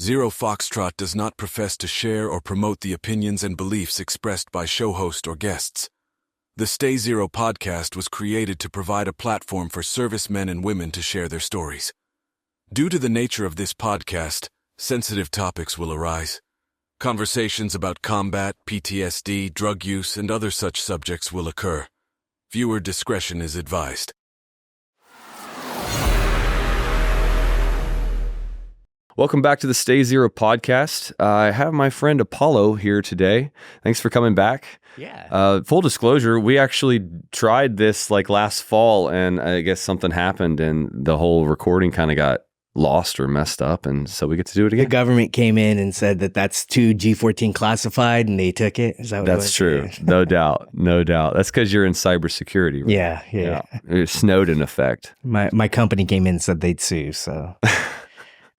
Zero Foxtrot does not profess to share or promote the opinions and beliefs expressed by show host or guests. The Stay Zero podcast was created to provide a platform for servicemen and women to share their stories. Due to the nature of this podcast, sensitive topics will arise. Conversations about combat, PTSD, drug use, and other such subjects will occur. Viewer discretion is advised. Welcome back to the Stay Zero podcast. I have my friend Apolo here today. Thanks for coming back. Yeah. Full disclosure, we actually tried this like last fall, and I guess something happened, and the whole recording kind of got lost or messed up, and so we get to do it again. The government came in and said that that's too G14 classified, and they took it. Is that what That's true. No doubt. No doubt. That's because you're in cybersecurity. Right? Yeah. It's Snowden effect. My company came in and said they'd sue, so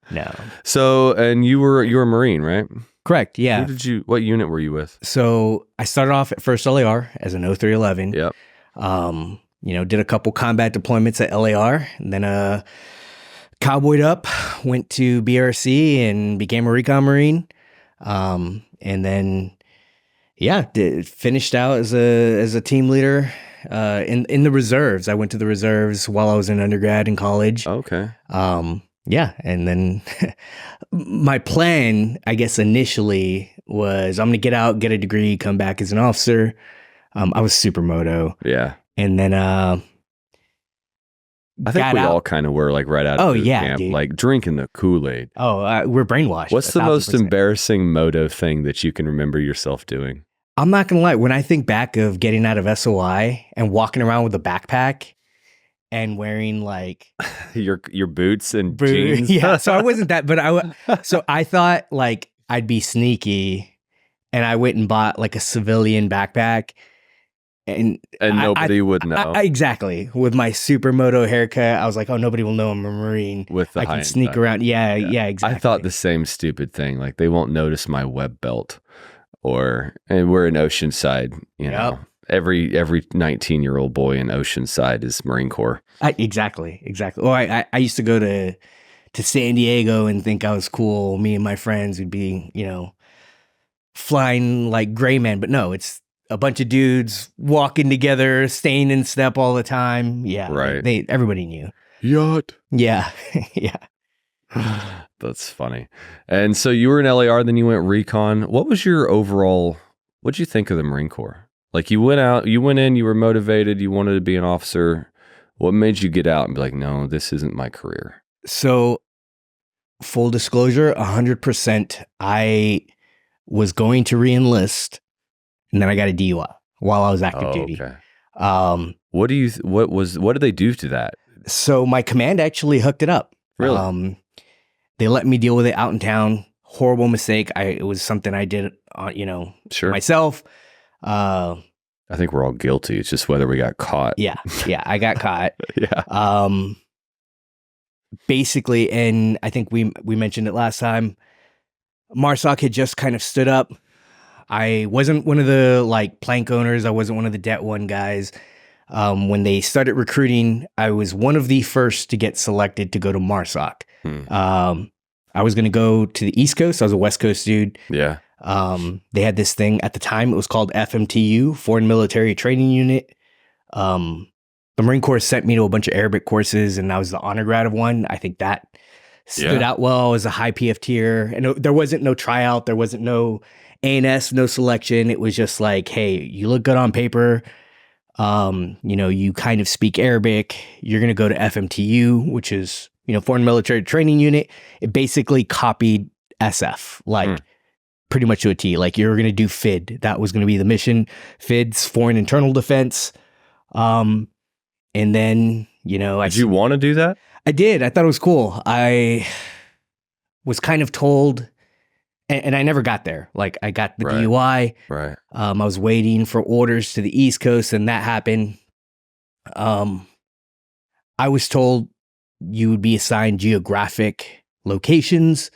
no. So, and you were a Marine, right? Correct, yeah. What unit were you with? So I started off at 1st LAR as an 0311. Yep. Did a couple combat deployments at LAR, and then cowboyed up, went to BRC and became a recon Marine. And then, finished out as a team leader in the reserves. I went to the reserves while I was in undergrad and college. Okay. And then my plan, I guess initially was I'm going to get out, get a degree, come back as an officer. I was supermoto. Yeah. And then I think we all kind of were like right out of boot camp, dude. like drinking the Kool-Aid. We're brainwashed. What's the most embarrassing moto thing that you can remember yourself doing? I'm not going to lie. When I think back of getting out of SOI and walking around with a backpack and wearing like your boots and jeans. Yeah. So I wasn't that, but I thought like I'd be sneaky, and I went and bought like a civilian backpack. And nobody would know. Exactly. With my supermoto haircut, I was like, oh, nobody will know I'm a Marine. With the I can sneak around. Yeah, exactly. I thought the same stupid thing. Like, they won't notice my web belt. And we're in Oceanside, you know. Every 19-year-old boy in Oceanside is Marine Corps. Exactly. Well, I used to go to San Diego and think I was cool. Me and my friends would be, flying like gray men. But no, it's a bunch of dudes walking together, staying in step all the time. Yeah. Right. Everybody knew. Yacht. Yeah. Yeah. That's funny. And so you were in LAR, then you went recon. What'd you think of the Marine Corps? Like, you went in, you were motivated, you wanted to be an officer. What made you get out and be like, no, this isn't my career? So, full disclosure, 100%, I was going to re-enlist, and then I got a DUI while I was active duty. Okay. What did they do to that? So my command actually hooked it up. Really? They let me deal with it out in town. Horrible mistake. It was something I did, Sure. myself. I think we're all guilty. It's just whether we got caught. Yeah, I got caught. Yeah. Basically, and I think we mentioned it last time, MARSOC had just kind of stood up. I wasn't one of the like plank owners. I wasn't one of the Det 1 guys. When they started recruiting, I was one of the first to get selected to go to MARSOC. I was going to go to the East Coast. I was a West Coast dude. Yeah. They had this thing at the time. It was called FMTU, Foreign Military Training Unit. The Marine Corps sent me to a bunch of Arabic courses, and I was the honor grad of one. I think that stood out well as a high PF tier. And there wasn't no tryout. There wasn't no ANS, no selection. It was just like, hey, you look good on paper. You kind of speak Arabic. You're going to go to FMTU, which is, Foreign Military Training Unit. It basically copied SF, pretty much to a T. Like, you're going to do FID. That was going to be the mission. FID's Foreign Internal Defense. And then, Did you want to do that? I did. I thought it was cool. I was kind of told, and I never got there. Like, I got the DUI. Right. I was waiting for orders to the East Coast, and that happened. I was told you would be assigned geographic locations.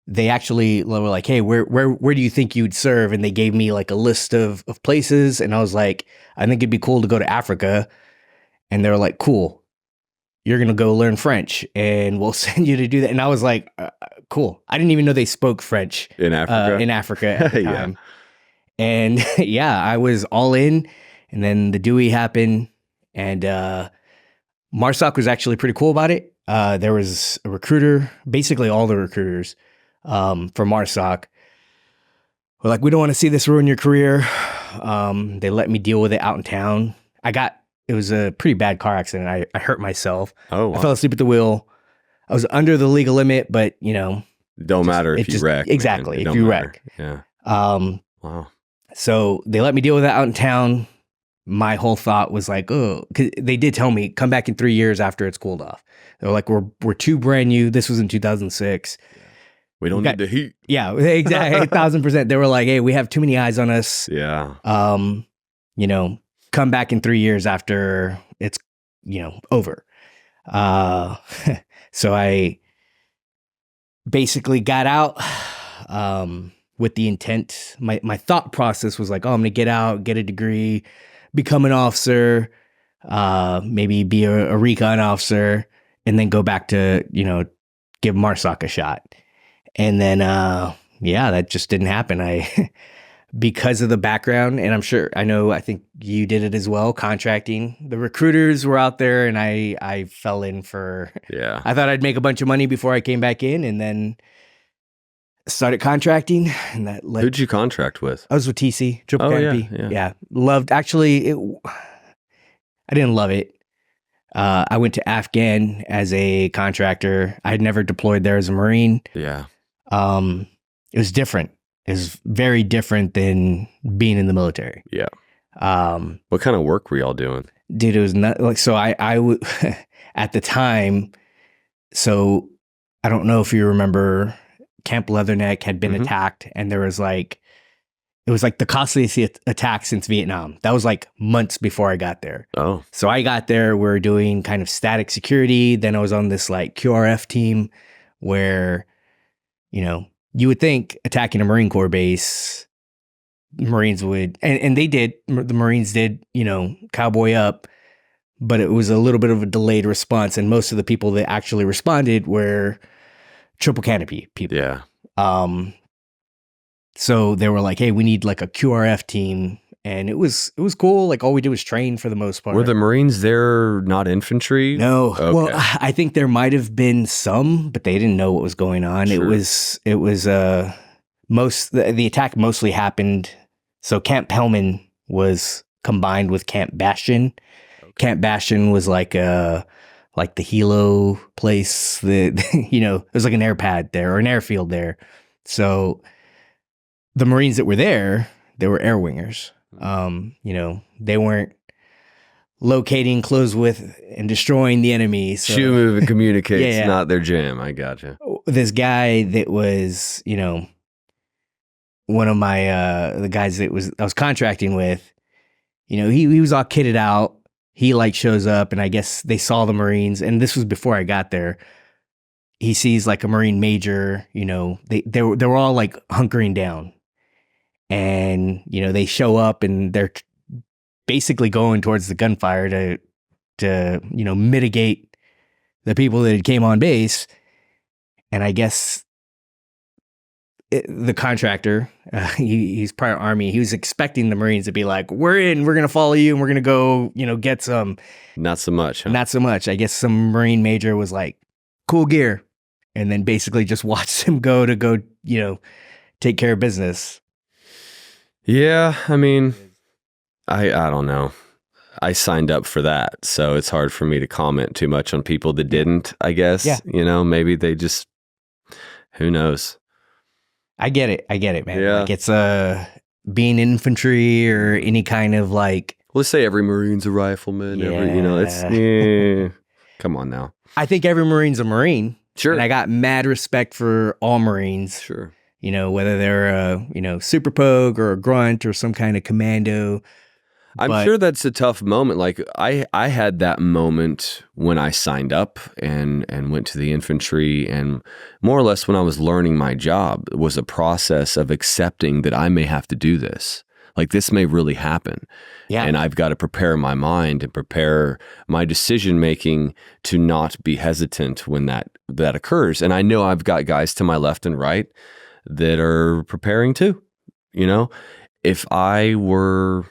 They actually were like, hey, where do you think you'd serve? And they gave me like a list of places. And I was like, I think it'd be cool to go to Africa. And they were like, cool. you're going to go learn French and we'll send you to do that. And I was like, cool. I didn't even know they spoke French In Africa? In Africa at the Yeah. time. And yeah, I was all in. And then the Dewey happened. And MARSOC was actually pretty cool about it. There was a recruiter, basically all the recruiters for MARSOC were like, we don't want to see this ruin your career. They let me deal with it out in town. It was a pretty bad car accident. I hurt myself. Oh, wow. I fell asleep at the wheel. I was under the legal limit, but Don't matter if you wreck. Exactly. Man. If you wreck. Yeah. Wow. So they let me deal with that out in town. My whole thought was like, oh, 'cause they did tell me come back in 3 years after it's cooled off. They're like, we're too brand new. This was in 2006. We don't need the heat. Yeah, exactly. 1,000%. They were like, hey, we have too many eyes on us. Yeah. Come back in 3 years after it's, over. So I basically got out with the intent. My thought process was like, oh, I'm going to get out, get a degree, become an officer, maybe be a recon officer, and then go back to, give MARSOC a shot. And then, that just didn't happen. Because of the background, and I think you did it as well, contracting. The recruiters were out there, and I fell in for. Yeah. I thought I'd make a bunch of money before I came back in, and then started contracting, and that led. Who'd you contract with? I was with TC, Triple Canopy. Yeah. Loved. Actually, I didn't love it. I went to Afghan as a contractor. I had never deployed there as a Marine. Yeah. It was different. It was very different than being in the military. Yeah. What kind of work were y'all doing? Dude, it was not like, so I would, at the time, so I don't know if you remember, Camp Leatherneck had been attacked, and there was it was like the costliest attack since Vietnam. That was like months before I got there. Oh. So I got there, we're doing kind of static security. Then I was on this like QRF team where, you would think attacking a Marine Corps base, Marines would, and they did, the Marines did, cowboy up, but it was a little bit of a delayed response. And most of the people that actually responded were Triple Canopy people. Yeah. So they were like, hey, we need like a QRF team. And it was cool. Like all we did was train for the most part. Were the Marines there not infantry? No. Okay. Well, I think there might have been some, but they didn't know what was going on. Sure. It was the attack mostly happened. So Camp Hellman was combined with Camp Bastion. Okay. Camp Bastion was like the helo place that, it was like an air pad there or an airfield there. So the Marines that were there, they were air wingers. They weren't locating, close with, and destroying the enemy. So, shoot, move, and communicate's not their jam. I gotcha. This guy that was, one of my the guys that I was contracting with, he was all kitted out. He like shows up, and I guess they saw the Marines, and this was before I got there. He sees like a Marine major, they were all like hunkering down. And, they show up and they're basically going towards the gunfire to mitigate the people that came on base. And I guess the contractor, he's prior Army, he was expecting the Marines to be like, we're going to follow you and we're going to go, get some. Not so much. Huh? Not so much. I guess some Marine major was like, cool gear. And then basically just watched him go, take care of business. Yeah, I mean, I don't know. I signed up for that, so it's hard for me to comment too much on people that didn't, I guess. Yeah. Maybe they just, who knows? I get it, man. Yeah. Like it's being infantry or any kind of like. Let's say every Marine's a rifleman. Come on now. I think every Marine's a Marine. Sure. And I got mad respect for all Marines. Sure. Whether they're a super pogue or a grunt or some kind of commando. I'm sure that's a tough moment. Like I had that moment when I signed up and went to the infantry, and more or less when I was learning my job, it was a process of accepting that I may have to do this. Like this may really happen. Yeah. And I've got to prepare my mind and prepare my decision making to not be hesitant when that occurs. And I know I've got guys to my left and right that are preparing too. You know, if I were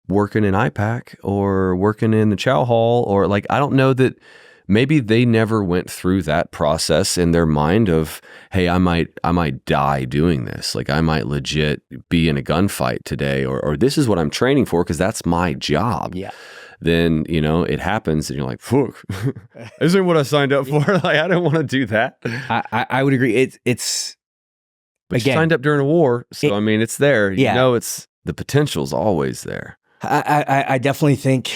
working in IPAC or working in the chow hall, or like, I don't know that maybe they never went through that process in their mind of, hey, I might die doing this. Like I might legit be in a gunfight today, or this is what I'm training for because that's my job. Yeah. Then, you know, it happens and you're like, fuck, isn't what I signed up for. Like, I don't want to do that. I would agree. It's but again, you signed up during a war. So, I mean, it's there. Yeah. You know, it's the potential's always there. I definitely think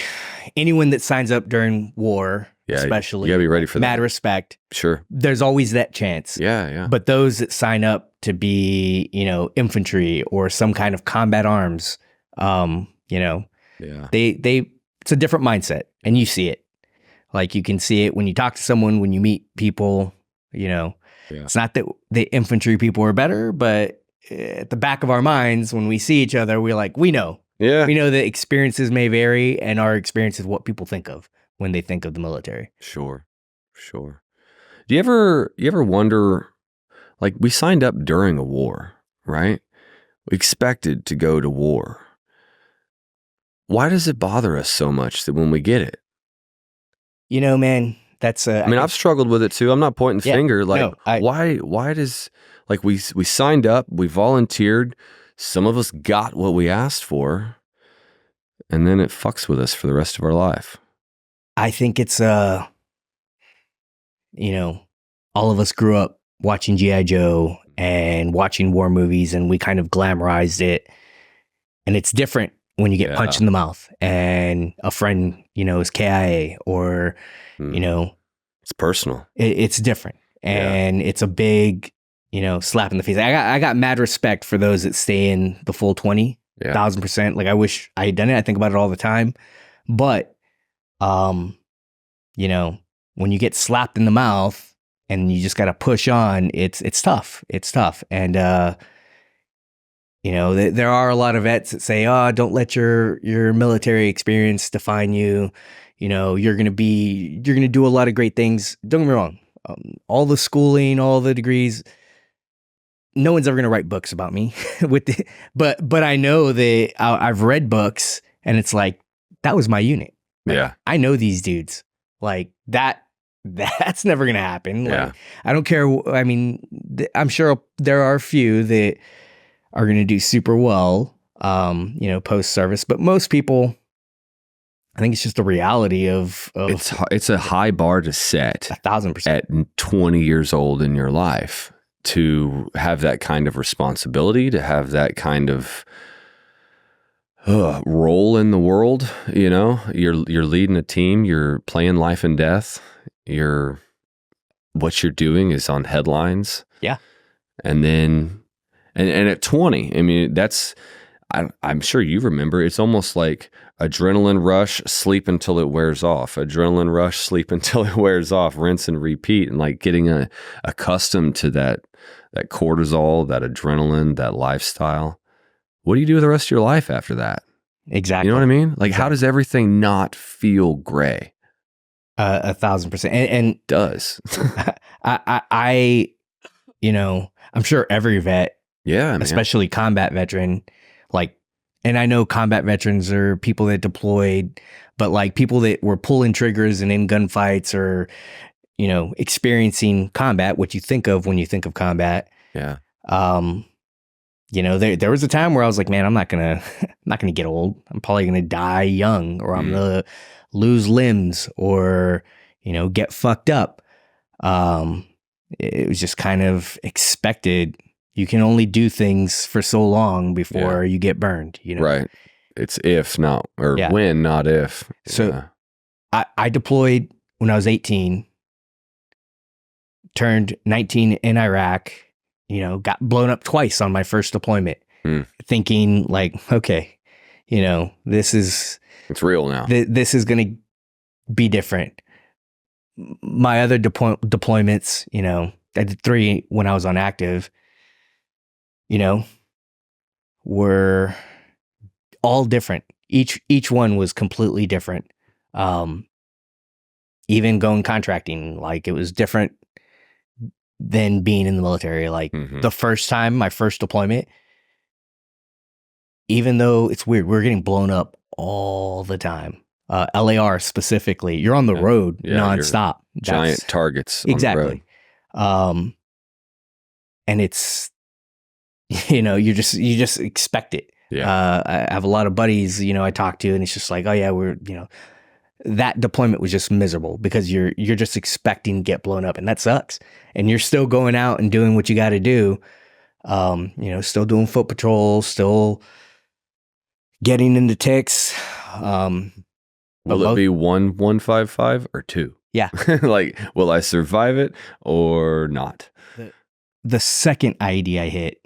anyone that signs up during war, Yeah, especially, you gotta be ready for that. mad respect. Sure. There's always that chance. Yeah, yeah. But those that sign up to be, you know, infantry or some kind of combat arms, you know, Yeah. it's a different mindset, and you see it. Like you can see it when you talk to someone, when you meet people, you know. Yeah. It's not that the infantry people are better, but at the back of our minds, when we see each other, we're like, we know. Yeah. We know that experiences may vary, and our experience is what people think of when they think of the military. Sure. Sure. Do you ever wonder, like we signed up during a war, right? We expected to go to war. Why does it bother us so much that when we get it? You know, man, that's I mean, I've struggled with it too. I'm not pointing the finger. Like, why does, like we signed up, we volunteered, some of us got what we asked for, and then it fucks with us for the rest of our life. I think it's, you know, all of us grew up watching G.I. Joe and watching war movies, and we kind of glamorized it. And it's different when you get punched in the mouth and a friend, you know, is KIA, or, you know, it's personal. It's different. And it's a big, you know, slap in the face. I got mad respect for those that stay in the full 20,000%. Like I wish I had done it. I think about it all the time. But, you know, when you get slapped in the mouth and you just got to push on, it's tough. It's tough. And, you know, there are a lot of vets that say, oh, don't let your military experience define you. You know, you're going to do a lot of great things. Don't get me wrong. All the schooling, all the degrees, no one's ever going to write books about me but I know that I've read books and it's like, that was my unit. Like, Yeah. I know these dudes like that's never going to happen. Like, Yeah. I don't care. I mean, I'm sure there are a few that are going to do super well, you know, post service, but most people, I think it's just the reality of it's a high bar to set 1,000% at 20 years old in your life to have that kind of responsibility, to have that kind of role in the world. You know, you're leading a team, you're playing life and death. What you're doing is on headlines. Yeah. And then, and at 20, I mean, I'm sure you remember, it's almost like adrenaline rush, sleep until it wears off. Adrenaline rush, sleep until it wears off, rinse and repeat. And like getting accustomed to that cortisol, that adrenaline, that lifestyle. What do you do with the rest of your life after that? Exactly. You know what I mean? Like, how does everything not feel gray? 1,000%. And it does. I, you know, I'm sure every vet, man. especially combat veteran, like, and I know combat veterans are people that deployed, but like people that were pulling triggers and in gunfights or, you know, experiencing combat, what you think of when you think of combat. Yeah. You know, there was a time where I was like, man, I'm not gonna get old. I'm probably gonna die young, or I'm gonna lose limbs, or, you know, get fucked up. It was just kind of expected. You can only do things for so long before you get burned, you know? Right. It's if, not, or when, not if. So I deployed when I was 18, turned 19 in Iraq, you know, got blown up twice on my first deployment, thinking like, okay, you know, it's real now. This is going to be different. My other deployments, you know, I did 3 when I was on active, you know, were all different. Each one was completely different. Even going contracting, like it was different than being in the military. Like the first time, my first deployment, even though it's weird, we're getting blown up all the time. LAR specifically, you're on the road nonstop. Giant targets. Exactly. On the road. And it's, you just expect it. Yeah. I have a lot of buddies, I talk to, and it's just like, oh yeah, we're, that deployment was just miserable because you're just expecting to get blown up, and that sucks. And you're still going out and doing what you got to do. Still doing foot patrol, still getting into ticks. Will it be 155 or 2? Yeah. Like, will I survive it or not? The second IED I hit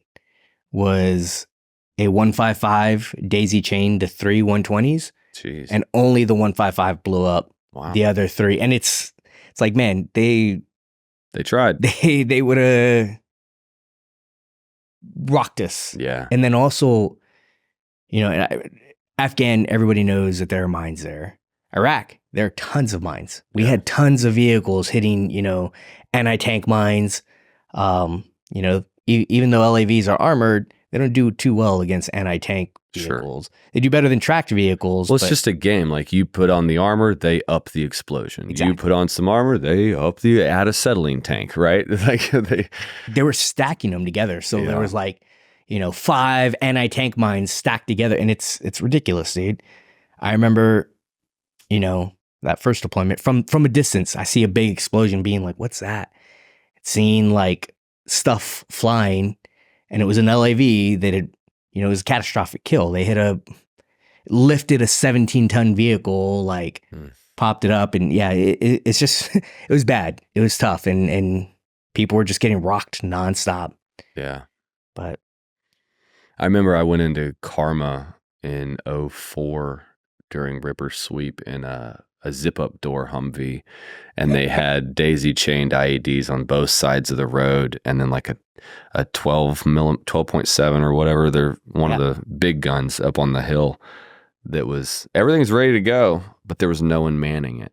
was a 155 daisy chain to 3 120s. Jeez. And only the 155 blew up. Wow. The other 3. And it's like, man, they tried. They would have rocked us. Yeah. And then also, Afghan, everybody knows that there are mines there. Iraq, there are tons of mines. We had tons of vehicles hitting, anti-tank mines. Even though LAVs are armored, they don't do too well against anti-tank vehicles. Sure. They do better than tracked vehicles. Well, it's just a game. Like, you put on the armor, they up the explosion. Exactly. You put on some armor, they add acetylene tank, right? Like they were stacking them together. So there was 5 anti-tank mines stacked together, and it's ridiculous, dude. I remember, that first deployment from a distance, I see a big explosion, being like, what's that? Seeing like stuff flying, and it was an LAV that had, it was a catastrophic kill. They lifted a 17-ton vehicle, popped it up, and it's just, it was bad. It was tough, and people were just getting rocked nonstop. Yeah. But I remember I went into Karma in 2004 during Ripper Sweep in a zip-up door Humvee, and they had daisy-chained IEDs on both sides of the road, and then like a 12.7 or whatever. They're one of the big guns up on the hill. That was, everything's ready to go, but there was no one manning it.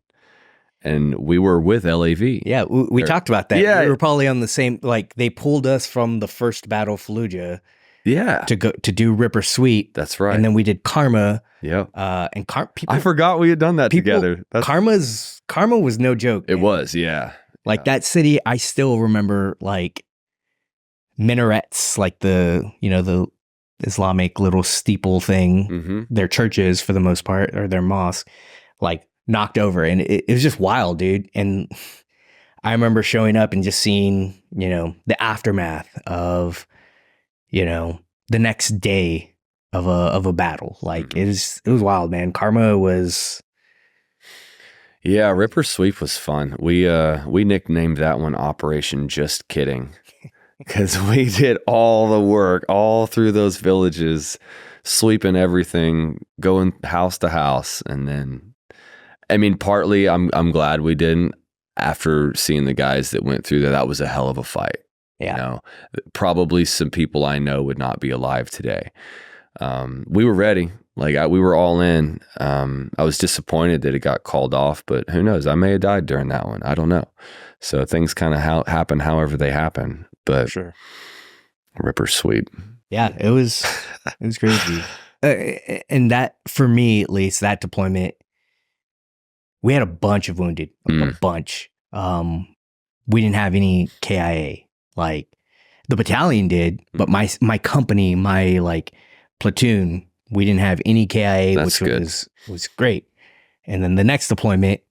And we were with LAV. Yeah, we talked about that. Yeah. We were probably on the same, they pulled us from the first Battle of Fallujah. Yeah. To go to do Ripper Sweep. That's right. And then we did Karma. Yeah. And people, I forgot we had done that together. Karma was no joke. It was, yeah. That city, I still remember minarets, the Islamic little steeple thing, their churches for the most part, or their mosque, knocked over. And it was just wild, dude. And I remember showing up and just seeing, the aftermath of, the next day of a battle. It was wild, man. Karma was. Yeah, Ripper Sweep was fun. We nicknamed that one Operation Just Kidding, because we did all the work all through those villages, sweeping everything, going house to house. And then, partly I'm glad we didn't, after seeing the guys that went through there. That was a hell of a fight. Yeah. Probably some people I know would not be alive today. We were ready. We were all in. I was disappointed that it got called off, but who knows? I may have died during that one. I don't know. So things kind of happen however they happen. But sure. Ripper Sweep. Yeah, it was crazy. And that, for me at least, that deployment, we had a bunch of wounded, a bunch. We didn't have any KIA. The battalion did, but my company, my platoon, we didn't have any KIA. That's which good. was great. And then the next deployment,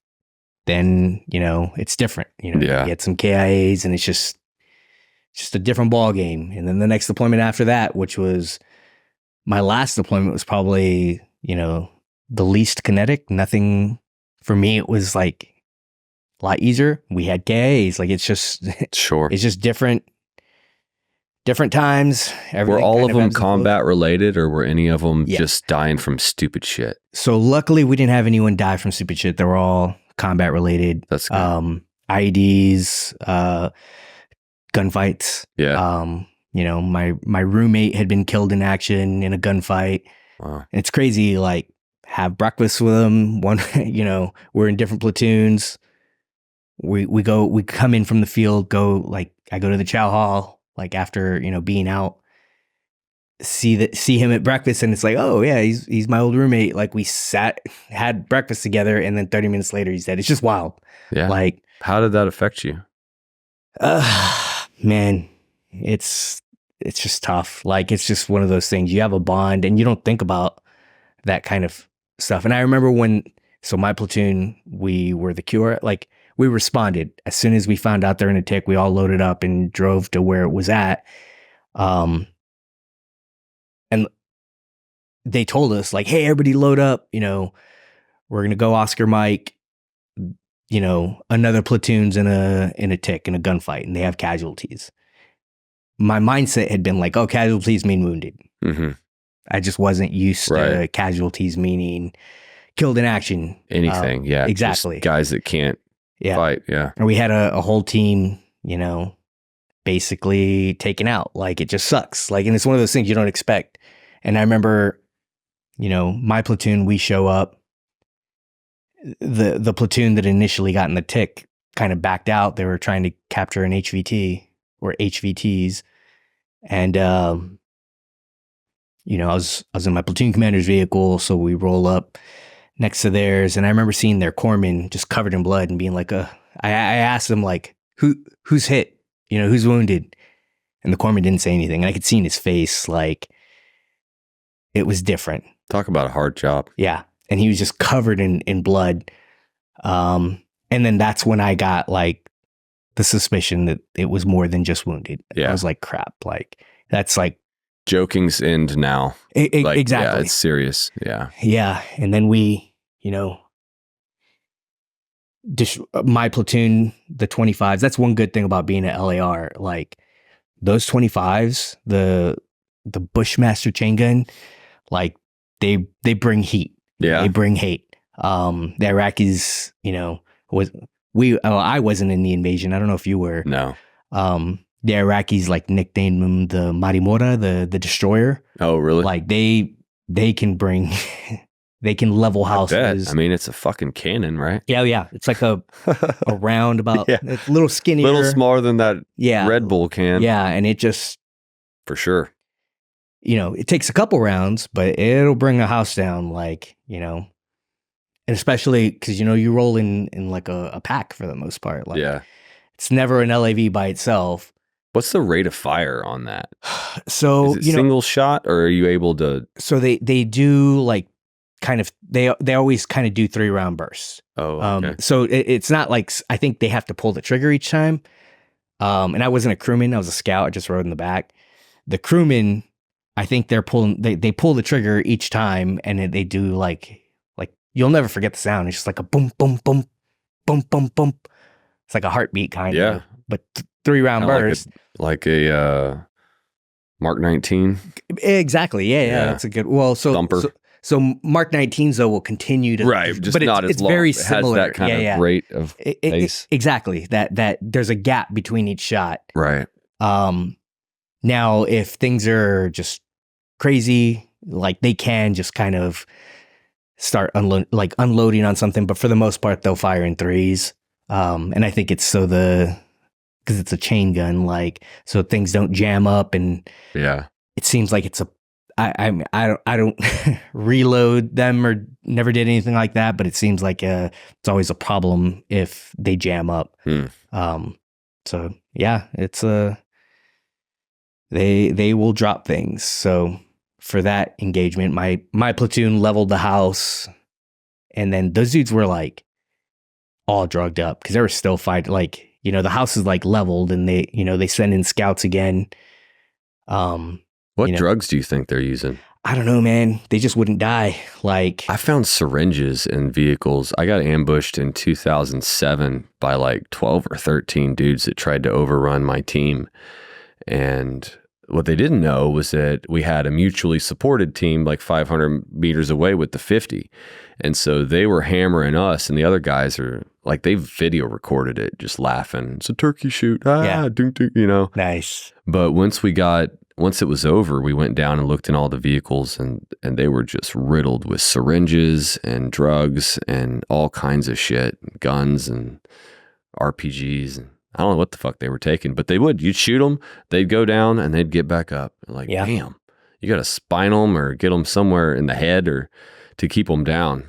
then it's different. You get some KIAs, and it's just a different ball game. And then the next deployment after that, which was my last deployment, was probably the least kinetic. Nothing for me. It was a lot easier. We had KIAs. It's just sure. It's just different times. Were all of them combat related, or were any of them just dying from stupid shit? So luckily, we didn't have anyone die from stupid shit. They were all combat related. That's good. IEDs, gunfights. Yeah. My roommate had been killed in action in a gunfight. Wow. And it's crazy, like, have breakfast with them. One, we're in different platoons. We come in from the field, I go to the chow hall, like after, being out, see him at breakfast, and it's like, oh yeah, he's my old roommate. Like we had breakfast together, and then 30 minutes later he's dead. It's just wild. Yeah. Like, how did that affect you? Man, it's just tough. Like, it's just one of those things. You have a bond and you don't think about that kind of stuff. And I remember my platoon, we were the cure. Like, we responded as soon as we found out they're in a tick. We all loaded up and drove to where it was at. And they told us, like, hey, everybody load up. We're going to go Oscar Mike. Another platoon's in a tick, in a gunfight, and they have casualties. My mindset had been like, oh, casualties mean wounded. Mm-hmm. I just wasn't used to casualties meaning killed in action. Anything. Yeah. Exactly. Just guys that can't fight. Yeah. And we had a whole team, basically taken out. Like, it just sucks. Like, and it's one of those things you don't expect. And I remember, my platoon, we show up. The platoon that initially got in the tick kind of backed out. They were trying to capture an HVT or HVTs. And, I was in my platoon commander's vehicle. So we roll up next to theirs. And I remember seeing their corpsman just covered in blood and being like, I asked them, like, who's hit, who's wounded? And the corpsman didn't say anything. And I could see in his face, like, it was different. Talk about a hard job. Yeah. And he was just covered in blood. And then that's when I got, like, the suspicion that it was more than just wounded. Yeah. I was like, crap. Like, that's like... Joking's end now. Exactly. Yeah, it's serious. Yeah. Yeah. And then we, my platoon, the 25s, that's one good thing about being at LAR. Like, those 25s, the Bushmaster chain gun, like, they bring heat. Yeah. They bring hate. The Iraqis, I wasn't in the invasion. I don't know if you were. No. The Iraqis, like, nicknamed them the Marimora, the destroyer. Oh, really? Like, they can bring, they can level houses. I mean, it's a fucking cannon, right? Yeah. It's like a round about, it's a little skinnier. A little smaller than that Red Bull can. Yeah, and it just... For sure. It takes a couple rounds, but it'll bring a house down, like, and especially because, you roll in like a pack for the most part. Like, yeah. It's never an LAV by itself. What's the rate of fire on that? So, is it single shot, or are you able to? So they do, like, kind of, they always kind of do 3-round bursts. Oh, okay. So it's not like, I think they have to pull the trigger each time. And I wasn't a crewman. I was a scout. I just rode in the back. The crewmen, I think they pull the trigger each time, and they do like you'll never forget the sound. It's just like a boom, boom, boom, boom, boom, boom. It's like a heartbeat kind of, but 3-round burst. Like a Mark 19. Exactly. Yeah. It's a good, thumper. So Mark 19s though will continue to, right. Just not as it's long. very it similar. Has that kind of rate of pace. Exactly. That there's a gap between each shot. Right. Now if things are just crazy, like, they can just kind of start unloading on something, but for the most part they'll fire in 3s. And I think it's because it's a chain gun, like, so things don't jam up, and it seems like it's I don't reload them or never did anything like that, but it seems like it's always a problem if they jam up. So yeah, it's they will drop things. So for that engagement, my platoon leveled the house, and then those dudes were, like, all drugged up because they were still fighting. Like, the house is, like, leveled, and they send in scouts again. What drugs do you think they're using? I don't know, man. They just wouldn't die. Like, I found syringes in vehicles. I got ambushed in 2007 by like 12 or 13 dudes that tried to overrun my team. And what they didn't know was that we had a mutually supported team like 500 meters away with the 50. And so they were hammering us, and the other guys are like, they video recorded it, just laughing. It's a turkey shoot. Ding, ding, Nice. But once we got once it was over, we went down and looked in all the vehicles, and they were just riddled with syringes and drugs and all kinds of shit, guns and RPGs. And I don't know what the fuck they were taking, but you'd shoot them, they'd go down and they'd get back up. Like, damn, you got to spine them or get them somewhere in the head or to keep them down.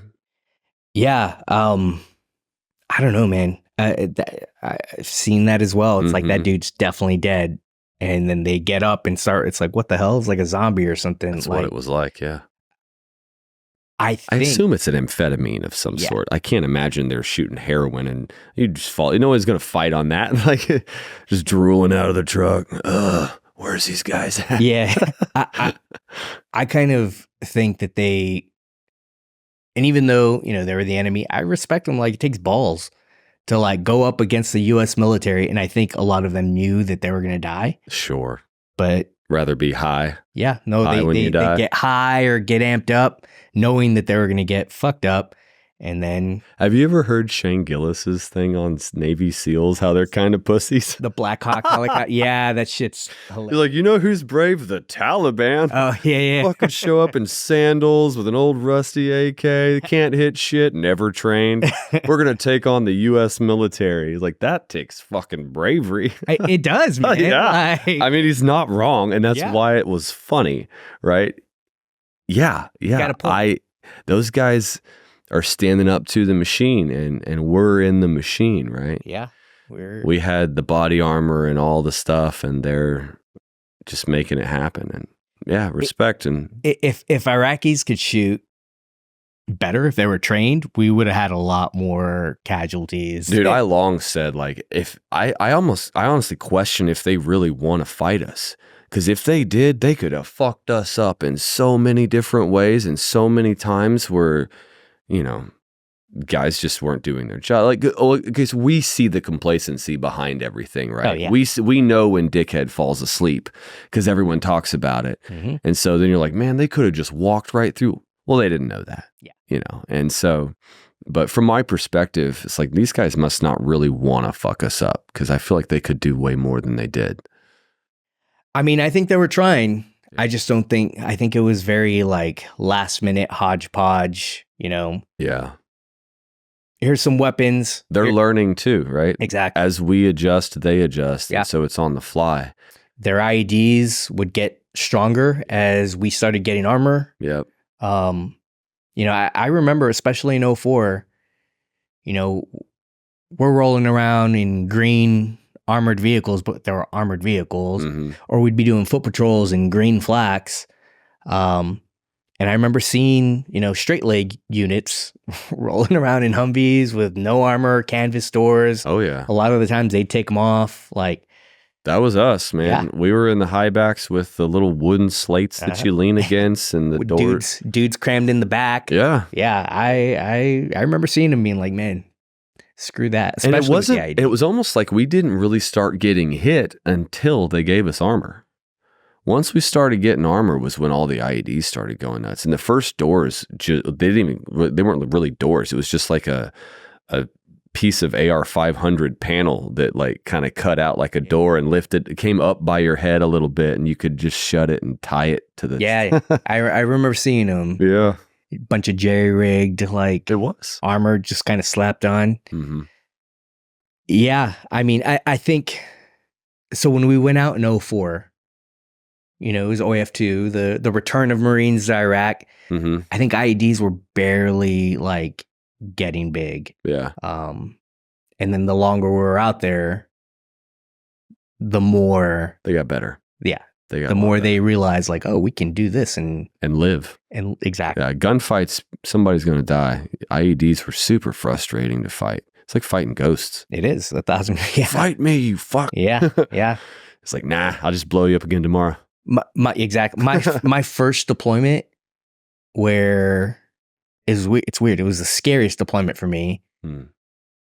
Yeah. I don't know, man. I've seen that as well. It's like that dude's definitely dead. And then they get up and start. It's like, what the hell? It's like a zombie or something. That's what it was like, yeah. I assume it's an amphetamine of some sort. I can't imagine they're shooting heroin and you just fall. You know he's going to fight on that? Like, just drooling out of the truck. Ugh, where's these guys at? Yeah. I kind of think that and even though, they were the enemy, I respect them. Like, it takes balls to like go up against the U.S. military. And I think a lot of them knew that they were going to die. Sure. But rather be high. Yeah. No, they get high or get amped up knowing that they were going to get fucked up. And then... Have you ever heard Shane Gillis's thing on Navy SEALs, how they're kind of pussies? The Black Hawk helicopter. Yeah, that shit's hilarious. You're like, you know who's brave? The Taliban. Oh, yeah. Fucking show up in sandals with an old rusty AK. Can't hit shit. Never trained. We're going to take on the U.S. military. Like, that takes fucking bravery. It does, man. Yeah. I mean, he's not wrong. And that's why it was funny, right? Yeah. Those guys are standing up to the machine and we're in the machine, right? Yeah. We had the body armor and all the stuff and they're just making it happen. And respect. And if Iraqis could shoot better, if they were trained, we would have had a lot more casualties. Dude, I long said, like, if I honestly question if they really want to fight us. Because if they did, they could have fucked us up in so many different ways and so many times where, guys just weren't doing their job. Like, because we see the complacency behind everything, right? Oh, yeah. We know when dickhead falls asleep because everyone talks about it. Mm-hmm. And so then you're like, man, they could have just walked right through. Well, they didn't know that. Yeah. And so, but from my perspective, it's like these guys must not really want to fuck us up because I feel like they could do way more than they did. I mean, I think they were trying. I just don't think, I think it was very like last minute hodgepodge, Yeah. Here's some weapons. They're learning too, right? Exactly. As we adjust, they adjust. Yeah. And so it's on the fly. Their IEDs would get stronger as we started getting armor. Yep. I remember, especially in 2004, we're rolling around in green armored vehicles, but there were armored vehicles, or we'd be doing foot patrols in green flaks. And I remember seeing, straight leg units rolling around in Humvees with no armor, canvas doors. Oh, yeah. A lot of the times they'd take them off. Like, that was us, man. Yeah. We were in the high backs with the little wooden slates that you lean against and the doors. Dudes crammed in the back. Yeah. Yeah. I remember seeing them being like, man, screw that. Especially and it was almost like we didn't really start getting hit until they gave us armor. Once we started getting armor was when all the IEDs started going nuts. And the first doors, they weren't really doors. It was just like a piece of AR-500 panel that like kind of cut out like a door and lifted. It came up by your head a little bit and you could just shut it and tie it to the... Yeah, I remember seeing them. Yeah. A bunch of jerry-rigged, like... It was. Armor just kind of slapped on. Mm-hmm. Yeah, I mean, I think... So when we went out in 2004... it was OF2, the return of Marines to Iraq. Mm-hmm. I think IEDs were barely like getting big. Yeah. And then the longer we were out there, the more they got better. Yeah. The more they realized like, oh, we can do this and live. And exactly. Yeah. Gunfights, somebody's going to die. IEDs were super frustrating to fight. It's like fighting ghosts. It is 1,000. Yeah. Fight me, you fuck. Yeah. Yeah. It's like, nah, I'll just blow you up again tomorrow. My first deployment it's weird. It was the scariest deployment for me. Do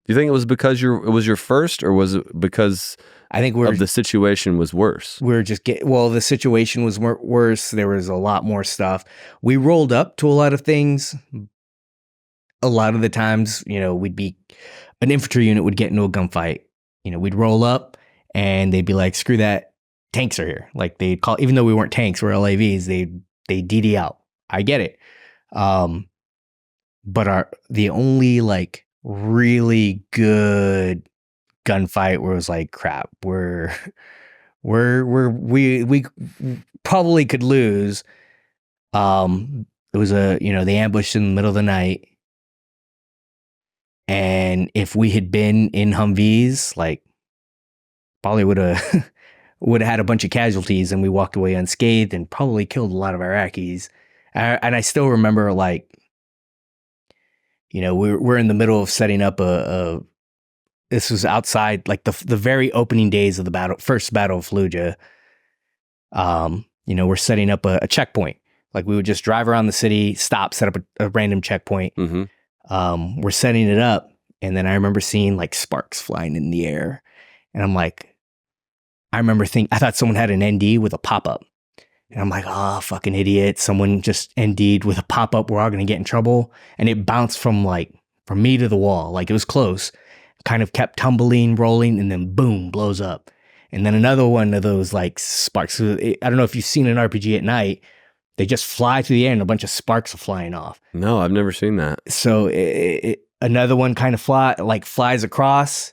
you think it was because it was your first, or was it because I think the situation was worse? The situation was worse. There was a lot more stuff. We rolled up to a lot of things. A lot of the times, we'd be an infantry unit would get into a gunfight. We'd roll up and they'd be like, screw that. tanks are here. Like they call, even though we weren't tanks, we're LAVs, they DD out. I get it. But the only like really good gunfight where it was like, crap, we probably could lose. It was the ambush in the middle of the night. And if we had been in Humvees, like probably would have had a bunch of casualties, and we walked away unscathed and probably killed a lot of Iraqis. And I still remember, like, we're in the middle of setting up this was outside, like the very opening days of the first battle of Fallujah. We're setting up a checkpoint. Like we would just drive around the city, stop, set up a random checkpoint. Mm-hmm. We're setting it up. And then I remember seeing like sparks flying in the air. And I'm like, I thought someone had an ND with a pop-up. And I'm like, oh, fucking idiot. Someone just ND'd with a pop-up. We're all going to get in trouble. And it bounced from me to the wall. Like it was close. Kind of kept tumbling, rolling, and then boom, blows up. And then another one of those like sparks. I don't know if you've seen an RPG at night. They just fly through the air and a bunch of sparks are flying off. No, I've never seen that. So another one kind of flies across.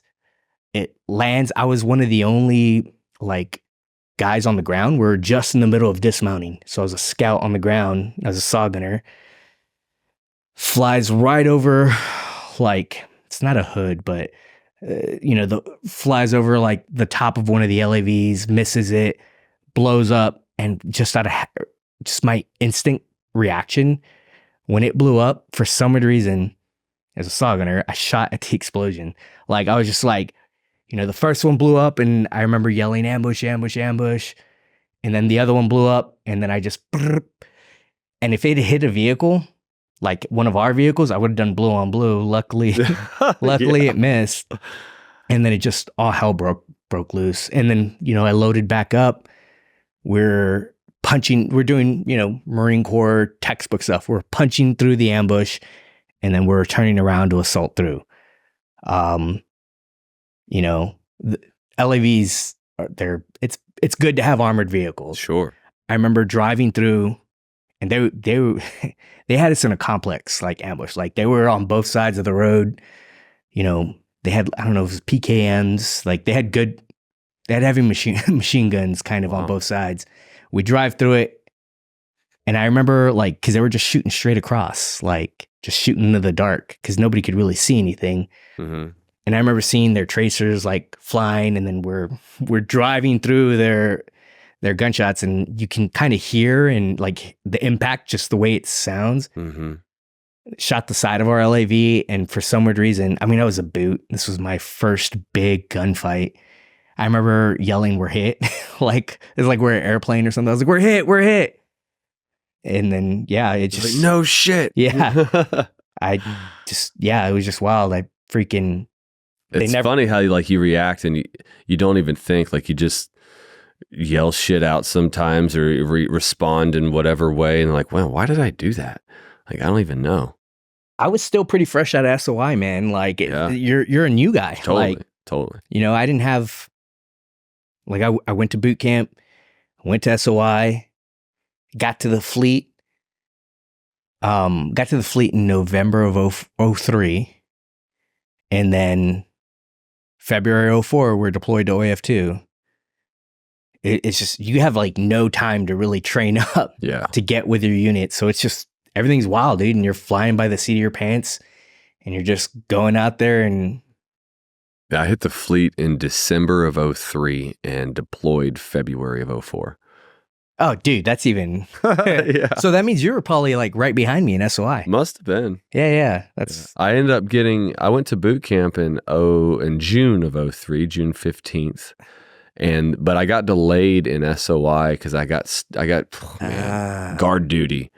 It lands. I was one of the only like guys on the ground. We're just in the middle of dismounting. So I was a scout on the ground as a saw gunner. Flies right over, like, it's not a hood, but flies over like the top of one of the LAVs, misses it, blows up, and just my instinct reaction when it blew up, for some weird reason, as a saw gunner, I shot at the explosion. Like I was just like, the first one blew up, and I remember yelling ambush, ambush, ambush, and then the other one blew up, and then I just, and if it had hit a vehicle, like one of our vehicles, I would have done blue on blue. Luckily, It missed, and then it just all hell broke loose. And then I loaded back up. We're doing Marine Corps textbook stuff. We're punching through the ambush, and then we're turning around to assault through. The LAVs it's good to have armored vehicles. Sure. I remember driving through, and they had us in a complex like ambush. Like they were on both sides of the road. They had, I don't know if it was PKMs. Like they had heavy machine guns kind of on both sides. We drive through it, and I remember like, because they were just shooting straight across, like just shooting into the dark because nobody could really see anything. Mm-hmm. And I remember seeing their tracers like flying, and then we're driving through their gunshots, and you can kind of hear and like the impact, just the way it sounds. Mm-hmm. Shot the side of our LAV, and for some weird reason, I was a boot. This was my first big gunfight. I remember yelling, "We're hit!" Like it's like we're an airplane or something. I was like, "We're hit! We're hit!" And then it just like, no shit. Yeah, it was just wild. I freaking. It's funny how you react, and you don't even think, like you just yell shit out sometimes or respond in whatever way, and like, well, why did I do that? Like I don't even know. I was still pretty fresh out of SOI, man. Like you're a new guy. Totally. I didn't have. Like I went to boot camp, went to SOI, got to the fleet in November of 03, and then February 04 we're deployed to OAF2. It's just, you have like no time to really train up to get with your unit, so it's just everything's wild, dude, and you're flying by the seat of your pants, and you're just going out there. And I hit the fleet in December of 03 and deployed February of 04. Oh, dude, that's even. Yeah. So that means you were probably like right behind me in SOI. Must have been. Yeah. That's. I ended up I went to boot camp in June of 03, June 15th. But I got delayed in SOI because I got guard duty.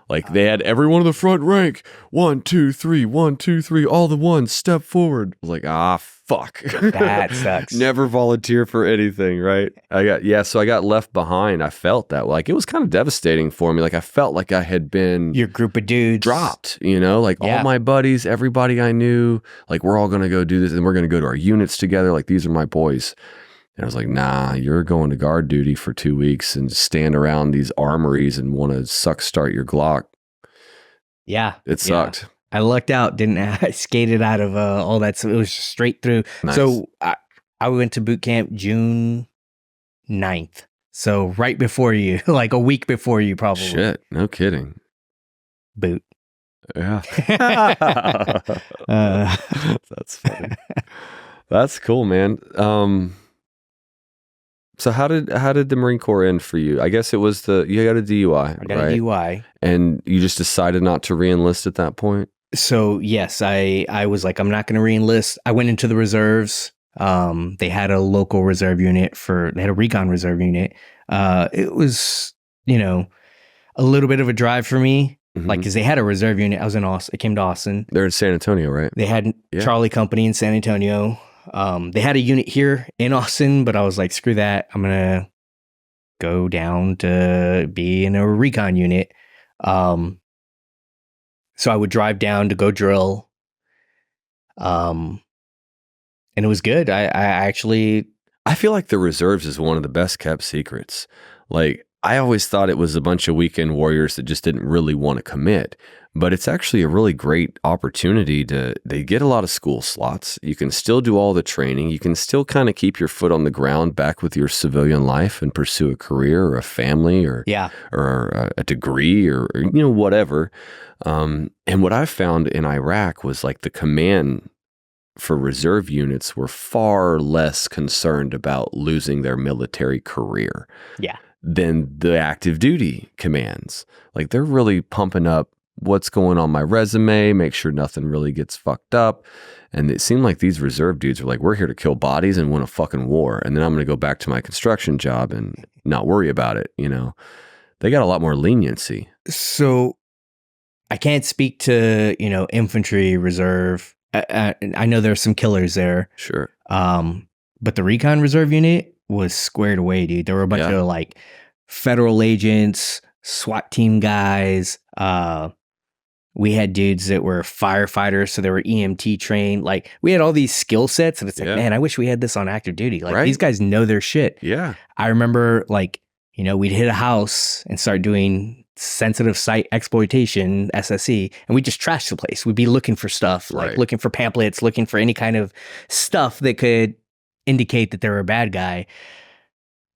Like they had everyone in the front rank. 1, 2, 3, 1, 2, 3, all the ones, step forward. I was like, fuck. That sucks. Never volunteer for anything, right? So I got left behind. I felt that. Like it was kind of devastating for me. Like I felt like I had been your group of dudes dropped, all my buddies, everybody I knew, like we're all gonna go do this and we're gonna go to our units together. Like these are my boys. And I was like, nah, you're going to guard duty for 2 weeks and stand around these armories and want to start your Glock. Yeah. It sucked. Yeah. I lucked out, didn't I? I skated out of all that. So it was straight through. Nice. So I went to boot camp June 9th. So right before you, like a week before you probably. Shit, no kidding. Boot. Yeah. That's funny. That's cool, man. So how did the Marine Corps end for you? I guess it was you got a DUI, I got right? a DUI. And you just decided not to re-enlist at that point? So yes, I was like, I'm not going to re-enlist. I went into the reserves. They had a local reserve unit they had a recon reserve unit. It was, a little bit of a drive for me. Like, cause they had a reserve unit. I was in Austin. It came to Austin. They're in San Antonio, right? They had Charlie Company in San Antonio. They had a unit here in Austin, but I was like, screw that. I'm going to go down to be in a recon unit. So I would drive down to go drill. And it was good. I feel like the reserves is one of the best kept secrets. Like, I always thought it was a bunch of weekend warriors that just didn't really want to commit, but it's actually a really great opportunity they get a lot of school slots. You can still do all the training. You can still kind of keep your foot on the ground back with your civilian life and pursue a career or a family or a degree or whatever. And what I found in Iraq was like the command for reserve units were far less concerned about losing their military career. Yeah. Than the active duty commands. Like, they're really pumping up what's going on my resume, make sure nothing really gets fucked up. And it seemed like these reserve dudes were like, we're here to kill bodies and win a fucking war. And then I'm going to go back to my construction job and not worry about it. They got a lot more leniency. So I can't speak to, infantry reserve. I know there's some killers there. Sure. But the recon reserve unit was squared away, dude. There were a bunch of like federal agents, SWAT team guys. We had dudes that were firefighters, so they were EMT trained. Like, we had all these skill sets, and it's like, man, I wish we had this on active duty. Like, these guys know their shit. Yeah. I remember, like, we'd hit a house and start doing sensitive site exploitation, SSE, and we just trash the place. We'd be looking for stuff, like looking for pamphlets, looking for any kind of stuff that could indicate that they were a bad guy.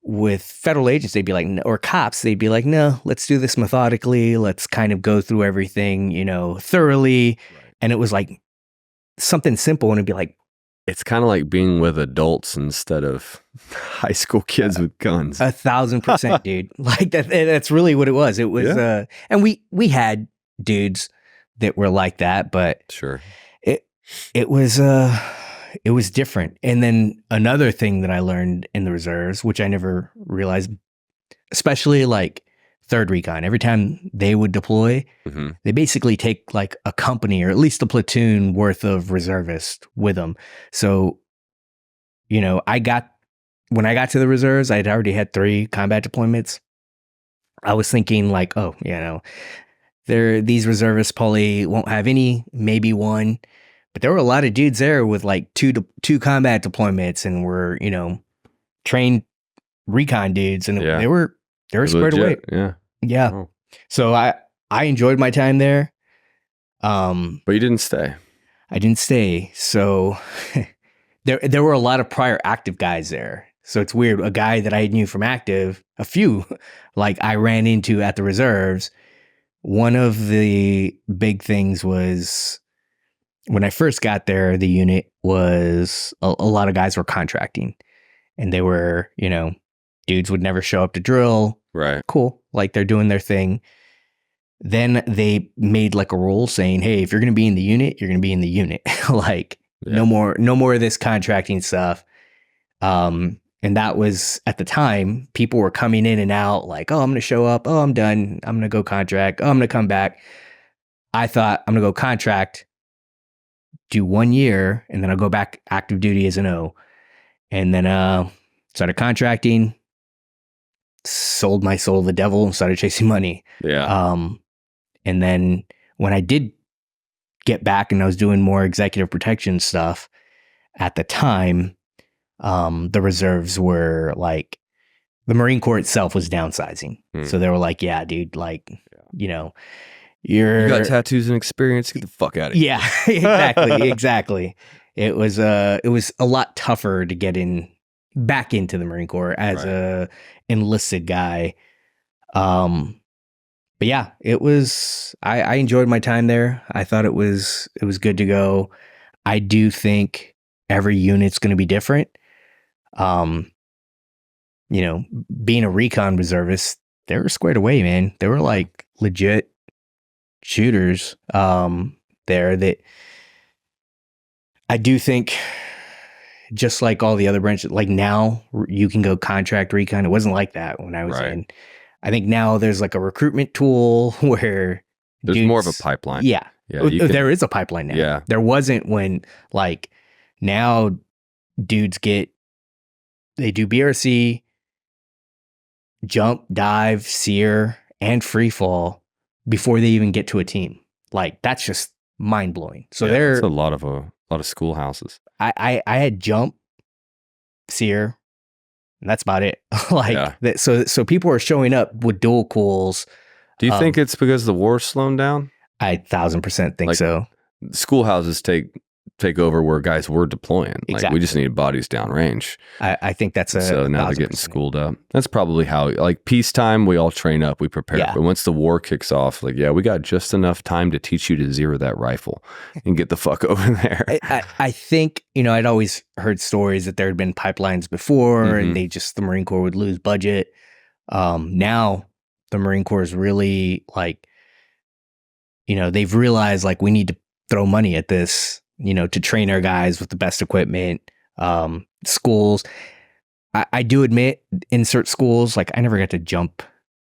With federal agents, they'd be like, or cops, they'd be like, no, let's do this methodically. Let's kind of go through everything, thoroughly. Right. And it was like something simple, and it'd be like, it's kind of like being with adults instead of high school kids with guns. 1,000%, dude. Like that's really what it was. It was, and we had dudes that were like that, but sure, it was different. And then another thing that I learned in the reserves, which I never realized, especially like 3rd Recon, every time they would deploy, they basically take like a company or at least a platoon worth of reservists with them. So, when I got to the reserves, I'd already had 3 combat deployments. I was thinking like, oh, these reservists probably won't have any, maybe 1. But there were a lot of dudes there with like two combat deployments, and were, trained recon dudes, and they were squared away. Yeah. Oh. So I enjoyed my time there. But you didn't stay. I didn't stay. So there were a lot of prior active guys there. So it's weird. A guy that I knew from active, a few, like I ran into at the reserves. One of the big things was, when I first got there, the unit was a lot of guys were contracting, and they were, dudes would never show up to drill. Right. Cool. Like, they're doing their thing. Then they made like a rule saying, hey, if you're going to be in the unit, you're going to be in the unit. Like, no more of this contracting stuff. And that was, at the time, people were coming in and out like, oh, I'm going to show up. Oh, I'm done. I'm going to go contract. Oh, I'm going to come back. I thought, I'm going to go contract, do 1 year, and then I'll go back active duty as an O. And then started contracting, sold my soul to the devil, and started chasing money. Yeah. And then when I did get back and I was doing more executive protection stuff, at the time, The reserves were like, the Marine Corps itself was downsizing. So they were like, yeah, dude, like, you know, you got tattoos and experience. Get the fuck out of here. Yeah, exactly. It was a lot tougher to get back into the Marine Corps as a enlisted guy. But yeah, it was, I enjoyed my time there. I thought it was good to go. I do think every unit's going to be different. You know, being a recon reservist, they were squared away, man. They were like legit shooters there that I do think, just like all the other branches, like now you can go contract recon. It wasn't like that when I was in. I think now there's like a recruitment tool where there's more of a pipeline. Yeah. There is a pipeline now. Yeah. There wasn't when, like, now dudes they do BRC, jump, dive, sear, and free fall before they even get to a team. Like, that's just mind blowing. So there's a lot of schoolhouses. I had jump, sear, and that's about it. So people are showing up with dual cools. Do you think it's because the war's slowing down? I 1,000% think so. Schoolhouses take over where guys were deploying. Exactly. Like, we just needed bodies downrange. I think that's so now they're getting schooled up. That's probably how, like, peacetime, we all train up, we prepare. Yeah. But once the war kicks off, like, we got just enough time to teach you to zero that rifle and get the fuck over there. I think, you know, I'd always heard stories that there had been pipelines before and the Marine Corps would lose budget. Now the Marine Corps is really like, you know, they've realized like we need to throw money at this, you know, to train our guys with the best equipment. Schools, I do admit, insert schools, like I never got to jump,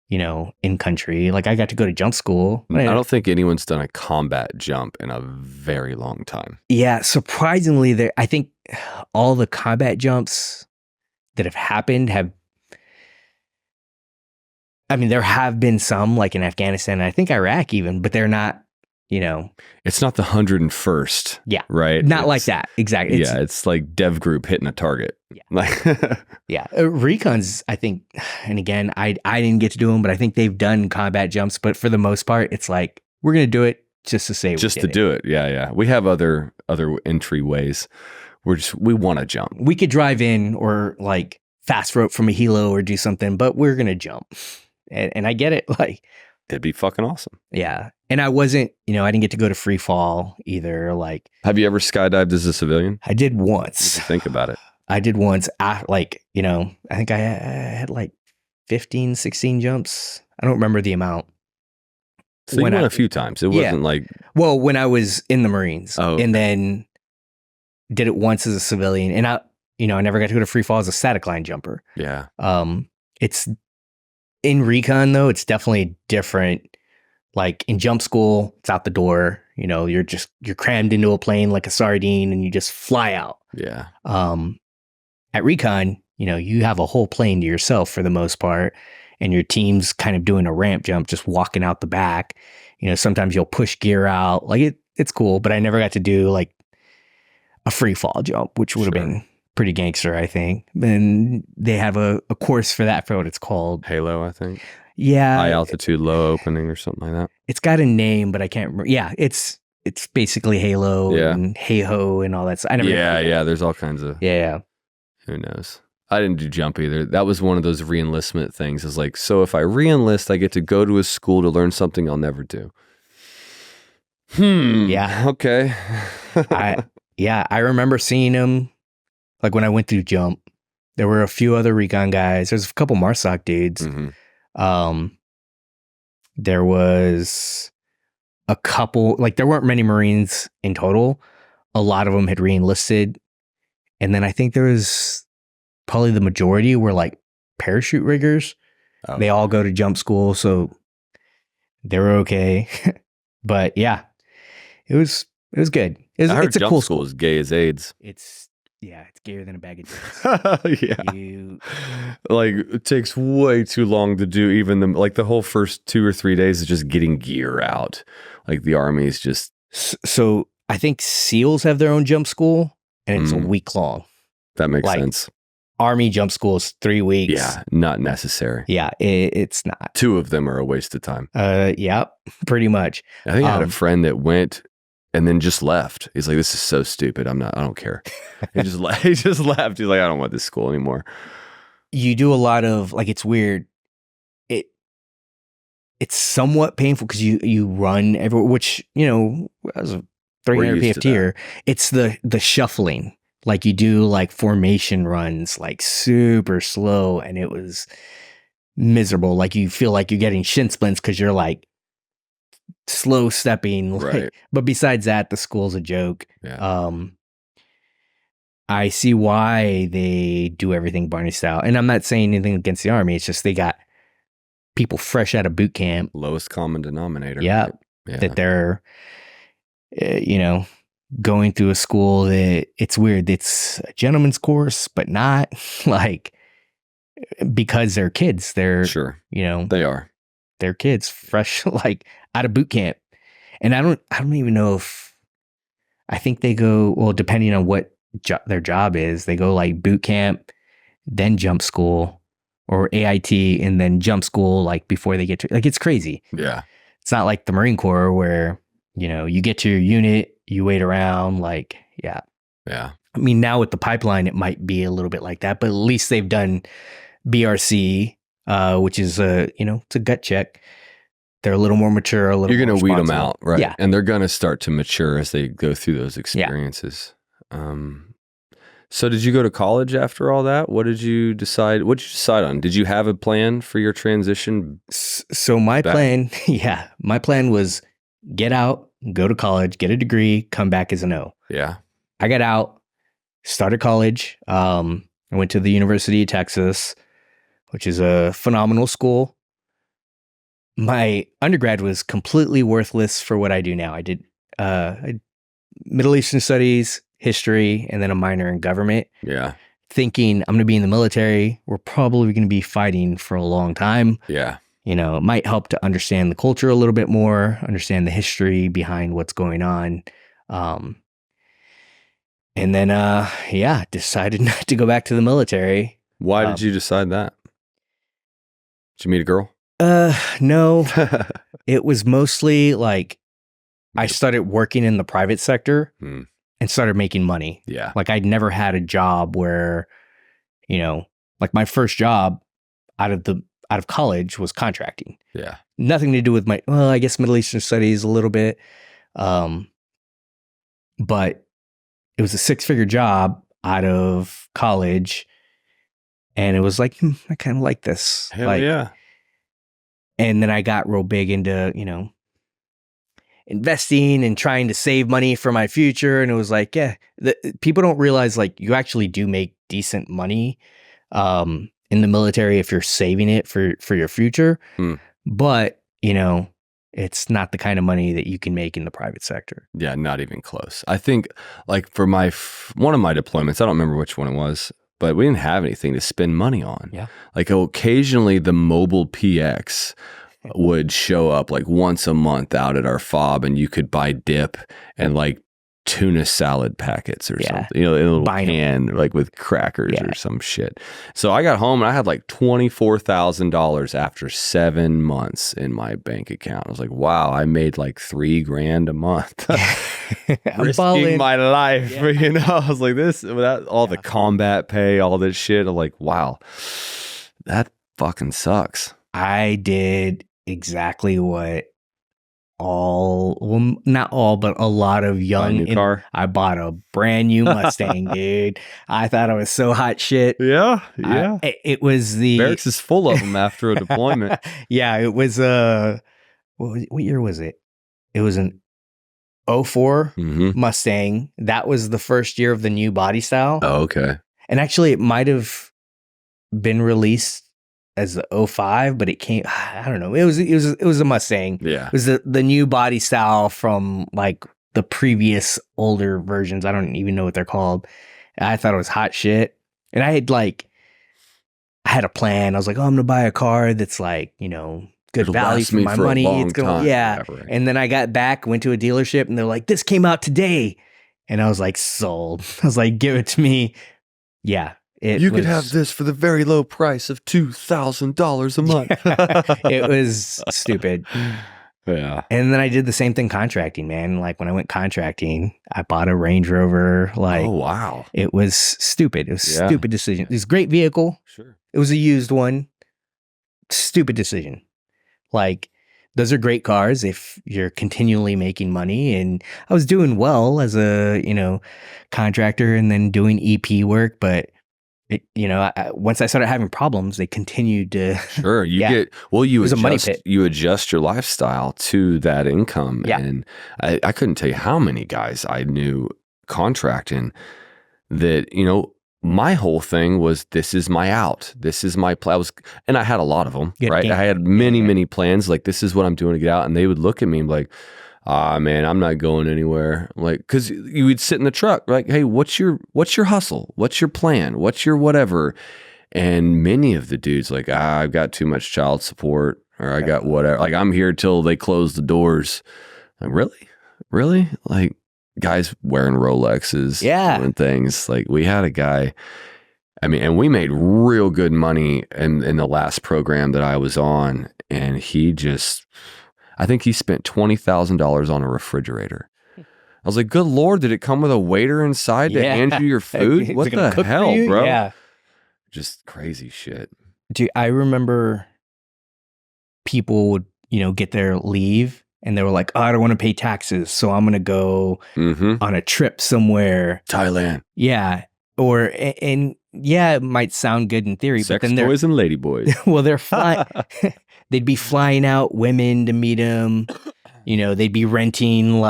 you know, in country. Like I got to go to jump school. I don't think anyone's done a combat jump in a very long time. Yeah, surprisingly, I think all the combat jumps that have happened there have been some, like in Afghanistan, and I think Iraq even, but they're not, you know. It's not the 101st. Yeah. Right? Not like that. Exactly. It's like dev group hitting a target. Yeah. Like yeah. Recons, I think, and again, I didn't get to do them, but I think they've done combat jumps. But for the most part, it's like, we're going to do it just to say just to do it. Yeah. We have other entry ways. We want to jump. We could drive in or like fast rope from a helo or do something, but we're going to jump. And I get it. Like, it'd be fucking awesome. Yeah. And I wasn't, you know, I didn't get to go to free fall either. Like, have you ever skydived as a civilian? I did once. Think about it. I did once. Like, you know, I think I had like 15, 16 jumps. I don't remember the amount. So you went a few times. It wasn't like. Well, when I was in the Marines and then did it once as a civilian, and I never got to go to free fall as a static line jumper. Yeah. It's in recon though. It's definitely different. Like in jump school, it's out the door. You know, you're crammed into a plane like a sardine, and you just fly out. Yeah. At recon, you know, you have a whole plane to yourself for the most part, and your team's kind of doing a ramp jump, just walking out the back. You know, sometimes you'll push gear out. Like it's cool, but I never got to do like a free fall jump, which would have been pretty gangster, I think. And they have a course for that, for what it's called. Halo, I think. Yeah. High altitude, low opening or something like that. It's got a name, but I can't remember. Yeah, it's basically Halo and Hey-Ho and all that stuff. Yeah, there's all kinds of... Yeah. Who knows? I didn't do jump either. That was one of those re-enlistment things. It's like, so if I re-enlist, I get to go to a school to learn something I'll never do. Yeah. Okay. I remember seeing him, like when I went through jump. There were a few other recon guys. There's a couple MARSOC dudes. Mm-hmm. There was a couple, like there weren't many Marines in total. A lot of them had re-enlisted. And then I think there was probably the majority were like parachute riggers. Oh. They all go to jump school, so they were okay. But yeah, it was good. I heard it's a jump cool school is gay as AIDS. It's gayer than a bag of dicks. Yeah. Like it takes way too long to do even the whole first 2 or 3 days is just getting gear out. Like the Army's just... So I think SEALs have their own jump school and it's a week long. That makes Like, sense. Army jump school is 3 weeks. Yeah, not necessary. Yeah, it's not. 2 of them are a waste of time. Yeah, pretty much. I think I had a friend that went and then just left. He's like, this is so stupid. I don't care. He just left. He's like, I don't want this school anymore. You do a lot of, like, it's weird. It's somewhat painful because you run everywhere, which, as a 300 PFTer, it's the shuffling. Like, you do like formation runs, like super slow, and it was miserable. Like, you feel like you're getting shin splints because you're like slow stepping. Right. But besides that, the school's a joke. Yeah. I see why they do everything Barney style. And I'm not saying anything against the Army. It's just they got people fresh out of boot camp. Lowest common denominator. Yeah. Right? Yeah. That they're, going through a school that it's weird. It's a gentleman's course, but not like, because they're kids. They're, sure. They are. They're kids fresh, like out of boot camp. And I don't even know if, I think they go, well, depending on what their job is, they go like boot camp, then jump school, or AIT, and then jump school, like before they get to, like, it's crazy. Yeah. It's not like the Marine Corps where, you get to your unit, you wait around, like, yeah. Yeah. I mean, now with the pipeline, it might be a little bit like that, but at least they've done BRC, which is it's a gut check. They're a little more mature, You're going to weed them out, right? Yeah. And they're going to start to mature as they go through those experiences. Yeah. So did you go to college after all that? What did you decide? What did you decide on? Did you have a plan for your transition? So my plan was get out, go to college, get a degree, come back as an O. Yeah. I got out, started college. I went to the University of Texas, which is a phenomenal school. My undergrad was completely worthless for what I do now. I did Middle Eastern Studies, history, and then a minor in government. Yeah. Thinking I'm going to be in the military. We're probably going to be fighting for a long time. Yeah. It might help to understand the culture a little bit more, understand the history behind what's going on. And then, decided not to go back to the military. Why did you decide that? Did you meet a girl? No. It was mostly like I started working in the private sector and started making money. Yeah. Like, I'd never had a job where, like my first job out of college was contracting. Yeah. Nothing to do with I guess Middle Eastern Studies a little bit. But it was a 6-figure job out of college. And it was like, I kind of like this. Hell yeah. And then I got real big into, investing and trying to save money for my future. And it was like, people don't realize, like, you actually do make decent money in the military if you're saving it for your future. But, it's not the kind of money that you can make in the private sector. Yeah, not even close. I think, like, for one of my deployments, I don't remember which one it was, but we didn't have anything to spend money on. Yeah. Like, occasionally the mobile PX would show up like once a month out at our fob, and you could buy dip and like tuna salad packets or something, in a little can, like with crackers or some shit. So I got home and I had like $24,000 after 7 months in my bank account. I was like, wow, I made like $3,000 a month. Risking my life. I was like, this, without all the combat pay, all this shit. I'm like, wow, that fucking sucks. I did exactly what not all, but a lot of young car. I bought a brand new Mustang, dude. I thought I was so hot shit. Yeah. It was the barracks is full of them after a deployment. Yeah, it was what year was it? It was an 04 Mustang. That was the first year of the new body style. Oh, okay. And actually, it might have been released as the 05, but it came, I don't know. It was a Mustang. Yeah. It was the new body style from like the previous older versions. I don't even know what they're called. I thought it was hot shit. And I had a plan. I was like, I'm going to buy a car that's like, good value for my money. It's going to, Right. And then I got back, went to a dealership, and they're like, this came out today. And I was like, sold. I was like, give it to me Yeah. You could have this for the very low price of $2,000 a month. It was stupid. Yeah. And then I did the same thing contracting, man. Like when I went contracting, I bought a Range Rover. Like, oh, wow. It was stupid. It was a stupid decision. It was a great vehicle. Sure. It was a used one. Stupid decision. Like, those are great cars if you're continually making money. And I was doing well as a, contractor and then doing EP work. But, once I started having problems, they continued to. Sure. You you adjust your lifestyle to that income. Yeah. And I couldn't tell you how many guys I knew contracting that, my whole thing was, this is my out. This is my plan. And I had a lot of them, right? I had many plans. Like, this is what I'm doing to get out. And they would look at me and be like, man, I'm not going anywhere. Like, cause you would sit in the truck, like, hey, what's your hustle? What's your plan? What's your whatever? And many of the dudes like, I've got too much child support, or I got whatever. Like, I'm here till they close the doors. Like, really? Like, guys wearing Rolexes, and things. Like, we had a guy, and we made real good money in the last program that I was on, and I think he spent $20,000 on a refrigerator. I was like, good Lord, did it come with a waiter inside to hand you your food? What the hell, bro? Yeah. Just crazy shit. Dude, I remember people would, get their leave and they were like, I don't want to pay taxes, so I'm going to go on a trip somewhere. Thailand. Yeah. It might sound good in theory, Sex but then toys and lady boys. Well, they're flying. They'd be flying out women to meet them. They'd be renting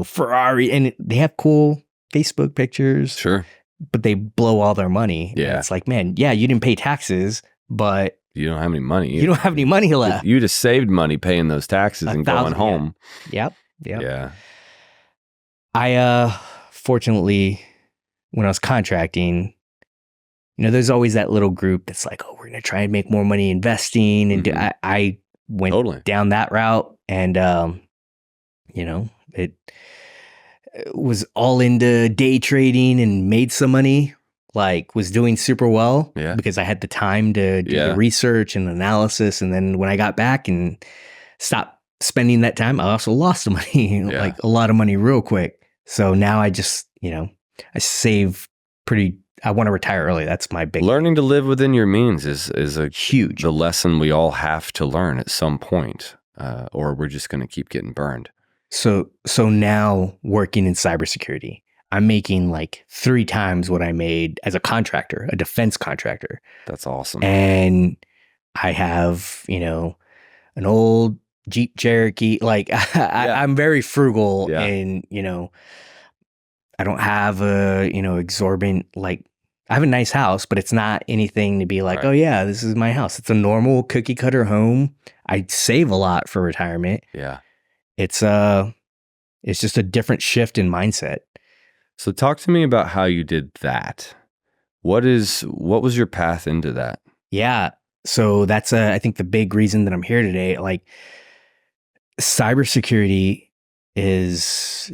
Ferrari, and they have cool Facebook pictures. Sure. But they blow all their money. Yeah. And it's like, man, you didn't pay taxes, but you don't have any money. You don't have any money left. You just saved money paying those taxes and going home. Yep. Yeah. I fortunately, when I was contracting, there's always that little group that's like, oh, we're going to try and make more money investing. And I went down that route, and, it was all into day trading and made some money, like was doing super well because I had the time to do the research and analysis. And then when I got back and stopped spending that time, I also lost the money, like a lot of money real quick. So now I just, I save I want to retire early. That's my big learning to live within your means is a huge, the lesson we all have to learn at some point, or we're just going to keep getting burned. So now working in cybersecurity, I'm making like 3 times what I made as a contractor, a defense contractor. That's awesome. And I have, an old Jeep Cherokee. Like I'm very frugal, and, I don't have a, exorbitant, like I have a nice house, but it's not anything to be like, oh yeah, this is my house. It's a normal cookie cutter home. I save a lot for retirement. Yeah. It's just a different shift in mindset. So talk to me about how you did that. What was your path into that? Yeah. So that's I think the big reason that I'm here today. Like, cybersecurity it's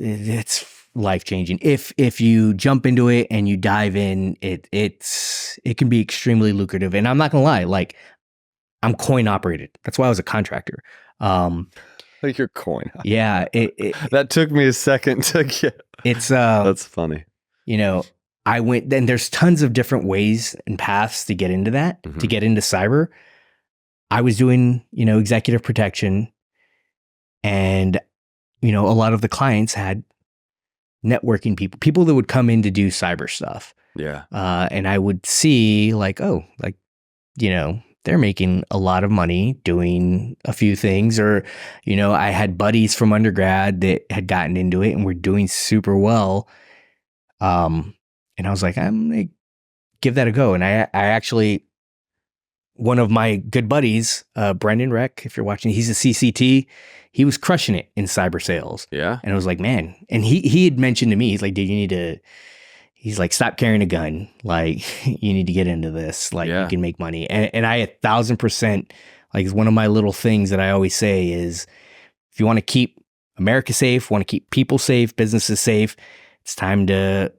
life-changing. If you jump into it and you dive in, it can be extremely lucrative. And I'm not gonna lie, like, I'm coin operated. That's why I was a contractor. Your coin. Yeah. That took me a second to get. It's that's funny. I went, then there's tons of different ways and paths to get into that, to get into cyber. I was doing, executive protection, and, a lot of the clients had networking people that would come in to do cyber stuff. Yeah. And I would see like, they're making a lot of money doing a few things, or, I had buddies from undergrad that had gotten into it and were doing super well. And I was like, I'm going to give that a go. And I actually, one of my good buddies, Brendan Reck, if you're watching, he's a CCT. He was crushing it in cyber sales. Yeah. And I was like, man, and he had mentioned to me, he's like, dude, he's like, stop carrying a gun. Like, you need to get into this. Like, you can make money. And I 1,000%, like, it's one of my little things that I always say is, if you want to keep America safe, want to keep people safe, businesses safe, it's time to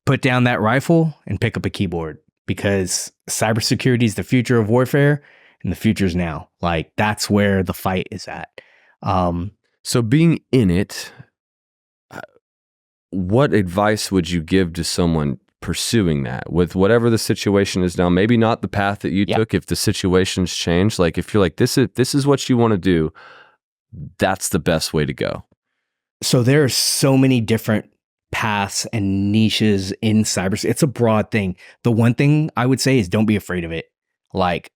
put down that rifle and pick up a keyboard, because cybersecurity is the future of warfare and the future is now. Like, that's where the fight is at. So being in it, what advice would you give to someone pursuing that with whatever the situation is now? Maybe not the path that you took if the situation's changed. Like, if you're like, this is what you want to do, that's the best way to go. So there are so many different paths and niches in cyber. It's a broad thing. The one thing I would say is don't be afraid of it. Like,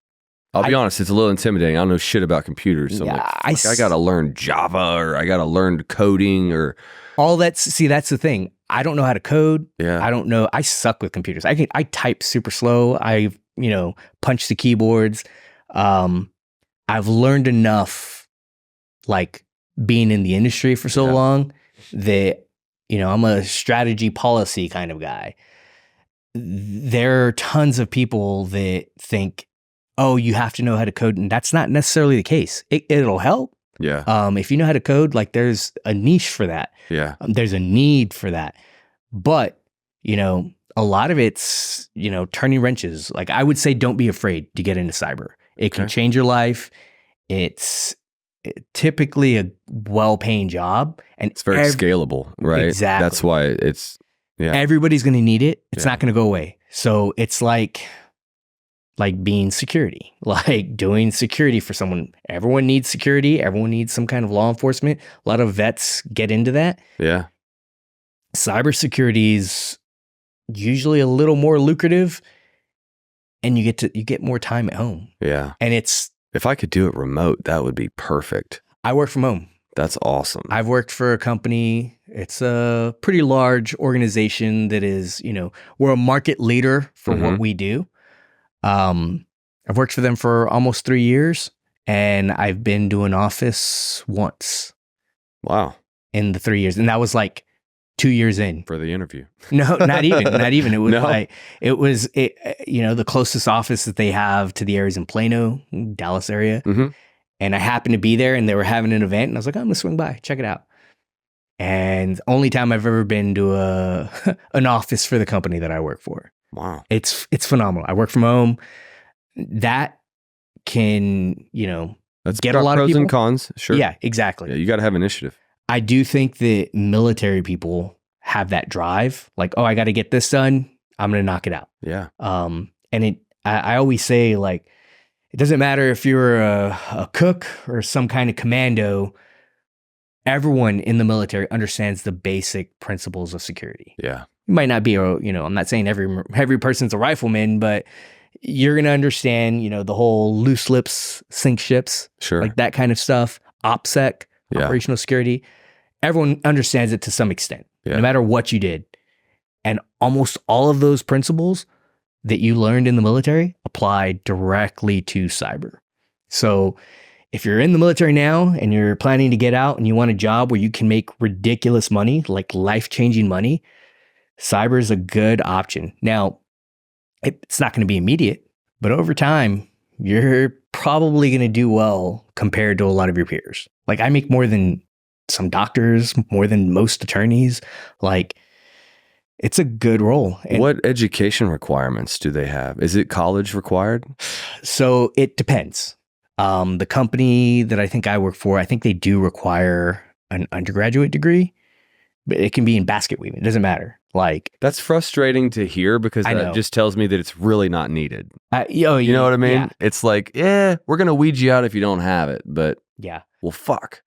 I'll be honest, it's a little intimidating. I don't know shit about computers. So yeah, I'm like, I got to learn Java, or I got to learn coding, or all that's the thing. I don't know how to code. Yeah. I don't know. I suck with computers. I type super slow. I, punch the keyboards. I've learned enough, like, being in the industry for so long that, I'm a strategy policy kind of guy. There are tons of people that think, oh, you have to know how to code. And that's not necessarily the case. It'll help. Yeah. If you know how to code, like, there's a niche for that. Yeah. There's a need for that. But, a lot of it's, turning wrenches. Like, I would say, don't be afraid to get into cyber. It can change your life. It's typically a well-paying job, and it's very scalable, right? Exactly. That's why it's everybody's going to need it. It's not going to go away. So it's like being security, like doing security for someone. Everyone needs security. Everyone needs some kind of law enforcement. A lot of vets get into that. Yeah. Cybersecurity is usually a little more lucrative, and you get more time at home. Yeah. And if I could do it remote, that would be perfect. I work from home. That's awesome. I've worked for a company. It's a pretty large organization that is, we're a market leader for what we do. I've worked for them for almost 3 years, and I've been to an office once. Wow. In the 3 years. And that was like 2 years in. For the interview. No, not even. It was the closest office that they have to the areas in Plano, Dallas area. Mm-hmm. And I happened to be there, and they were having an event, and I was like, I'm going to swing by, check it out. And only time I've ever been to an office for the company that I work for. Wow. It's phenomenal. I work from home. That can, That's get a lot of pros people. and cons. Sure. Yeah, exactly. Yeah, you got to have initiative. I do think that military people have that drive. Like, oh, I got to get this done. I'm going to knock it out. Yeah. And I always say, like, it doesn't matter if you're a cook or some kind of commando. Everyone in the military understands the basic principles of security. Yeah. You might not be, I'm not saying every person's a rifleman, but you're going to understand, the whole loose lips sink ships. Sure. Like that kind of stuff. OPSEC, operational security. Everyone understands it to some extent, no matter what you did. And almost all of those principles that you learned in the military apply directly to cyber. So if you're in the military now and you're planning to get out and you want a job where you can make ridiculous money, like life-changing money, cyber is a good option. Now, it's not going to be immediate, but over time, you're probably going to do well compared to a lot of your peers. Like, I make more than some doctors, more than most attorneys. Like, it's a good role. And what education requirements do they have? Is it college required? So it depends. The company that I think I work for, I think they do require an undergraduate degree, but it can be in basket weaving. It doesn't matter. Like, that's frustrating to hear, because that just tells me that it's really not needed. You know what I mean? Yeah. It's like, we're going to weed you out if you don't have it, but well, fuck.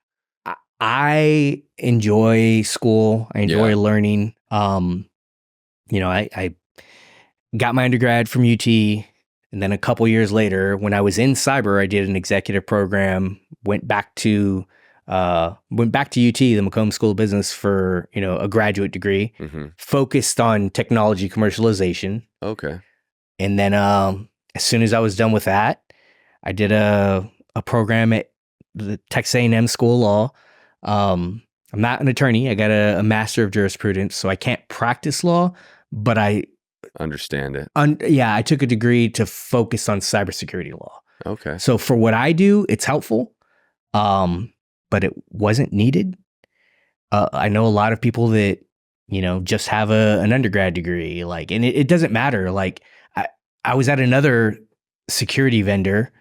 I enjoy school. I enjoy learning. I got my undergrad from UT, and then a couple years later, when I was in cyber, I did an executive program, went back to UT, the Macomb School of Business, for, a graduate degree, focused on technology commercialization. Okay. And then as soon as I was done with that, I did a program at the Texas A&M School of Law. I'm not an attorney. I got a master of jurisprudence, so I can't practice law, but I understand it. I took a degree to focus on cybersecurity law. Okay. So for what I do, it's helpful, but it wasn't needed. I know a lot of people that just have an undergrad degree. Like, and it doesn't matter. Like, I was at another security vendor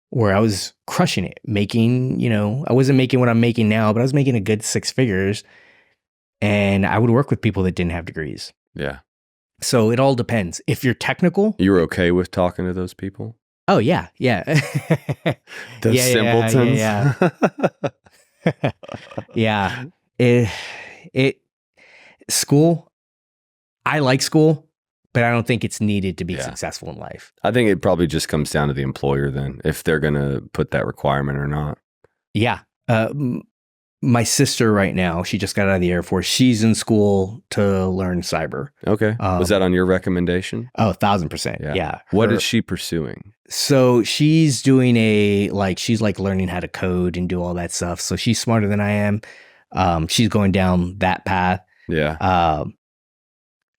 where I was crushing it, making, I wasn't making what I'm making now, but I was making a good 6 figures. And I would work with people that didn't have degrees. Yeah. So it all depends. If you're technical. You were okay with talking to those people? Oh, yeah. Yeah. Those simpletons? Yeah. School, I like school, but I don't think it's needed to be successful in life. I think it probably just comes down to the employer then, if they're going to put that requirement or not. Yeah. My sister right now, she just got out of the Air Force. She's in school to learn cyber. Okay. Was that on your recommendation? Oh, 1,000%. Yeah. What is she pursuing? So she's doing she's learning how to code and do all that stuff. So she's smarter than I am. She's going down that path. Yeah.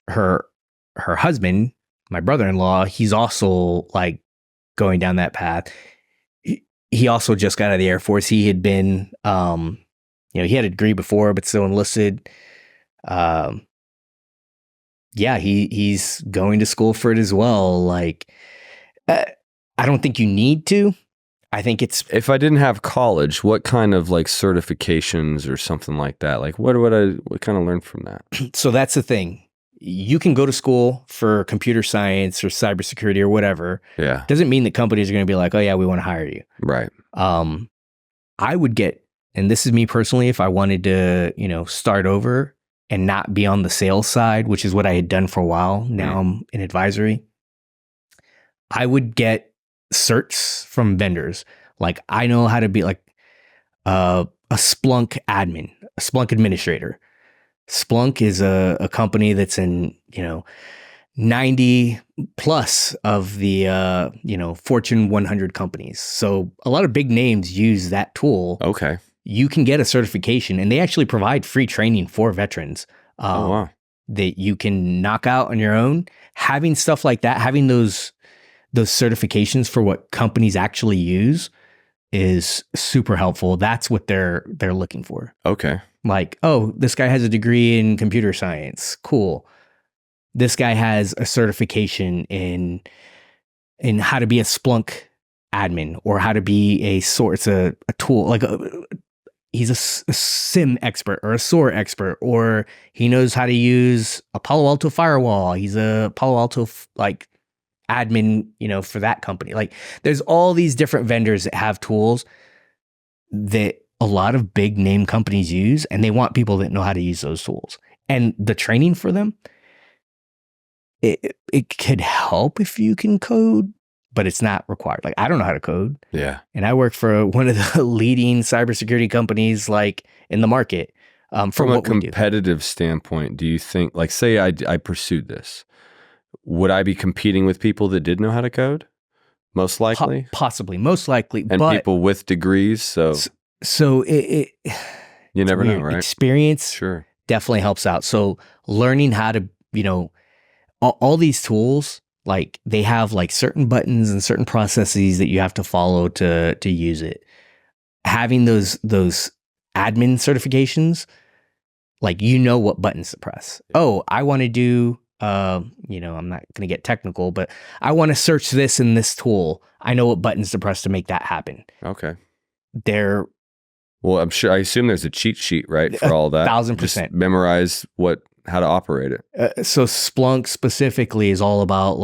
Her husband, my brother-in-law, he's also going down that path. He also just got out of the Air Force. He had been, he had a degree before, but still enlisted. He's going to school for it as well. I don't think you need to. I think if I didn't have college, what kind of certifications or something like that? What kind of learn from that? So that's the thing. You can go to school for computer science or cybersecurity or whatever. Yeah. Doesn't mean that companies are going to be like, oh yeah, we want to hire you. Right. I would get, and this is me personally, if I wanted to, start over and not be on the sales side, which is what I had done for a while. Now I'm in advisory. I would get certs from vendors. I know how to be a Splunk admin, a Splunk administrator. Splunk is a company that's in, 90 plus of the, Fortune 100 companies. So a lot of big names use that tool. Okay. You can get a certification, and they actually provide free training for veterans wow. that you can knock out on your own. Having stuff like that, having those certifications for what companies actually use is super helpful. That's what they're looking for. Okay. This guy has a degree in computer science. Cool. This guy has a certification in how to be a Splunk admin or how to be a tool. He's a SIM expert or a SOAR expert, or he knows how to use a Palo Alto firewall. He's a Palo Alto admin, for that company. There's all these different vendors that have tools that a lot of big name companies use, and they want people that know how to use those tools. And the training for them, it could help if you can code, but it's not required. I don't know how to code. Yeah. And I work for one of the leading cybersecurity companies in the market. From a competitive standpoint, do you think, say I pursued this, would I be competing with people that did know how to code? Most likely? Possibly. Most likely. And people with degrees, So you never know, right? Experience definitely helps out. So learning how to, all these tools, they have certain buttons and certain processes that you have to follow to use it. Having those admin certifications, what buttons to press. Oh, I want to do, I'm not going to get technical, but I want to search this in this tool. I know what buttons to press to make that happen. Okay. Well, I assume there's a cheat sheet, right, for all that. 1,000%. Just memorize how to operate it. So Splunk specifically is all about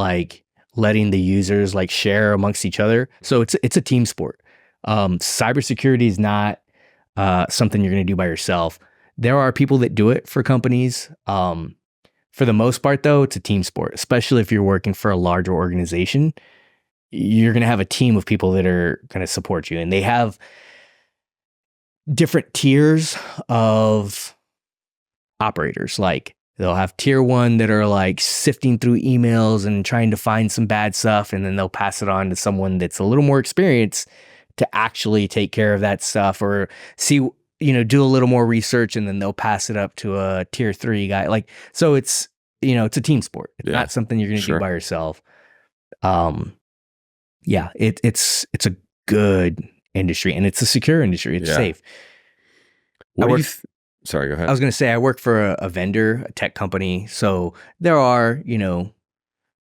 letting the users share amongst each other. So it's a team sport. Cybersecurity is not something you're going to do by yourself. There are people that do it for companies. For the most part, though, it's a team sport, especially if you're working for a larger organization. You're going to have a team of people that are going to support you, and they have different tiers of operators. They'll have tier 1 that are sifting through emails and trying to find some bad stuff, and then they'll pass it on to someone that's a little more experienced to actually take care of that stuff, or see, do a little more research, and then they'll pass it up to a tier 3 guy. So it's, it's a team sport. It's not something you're going to do by yourself. It's a good industry, and it's a secure industry. It's safe. Sorry, go ahead. I was going to say I work for a vendor, a tech company. So there are,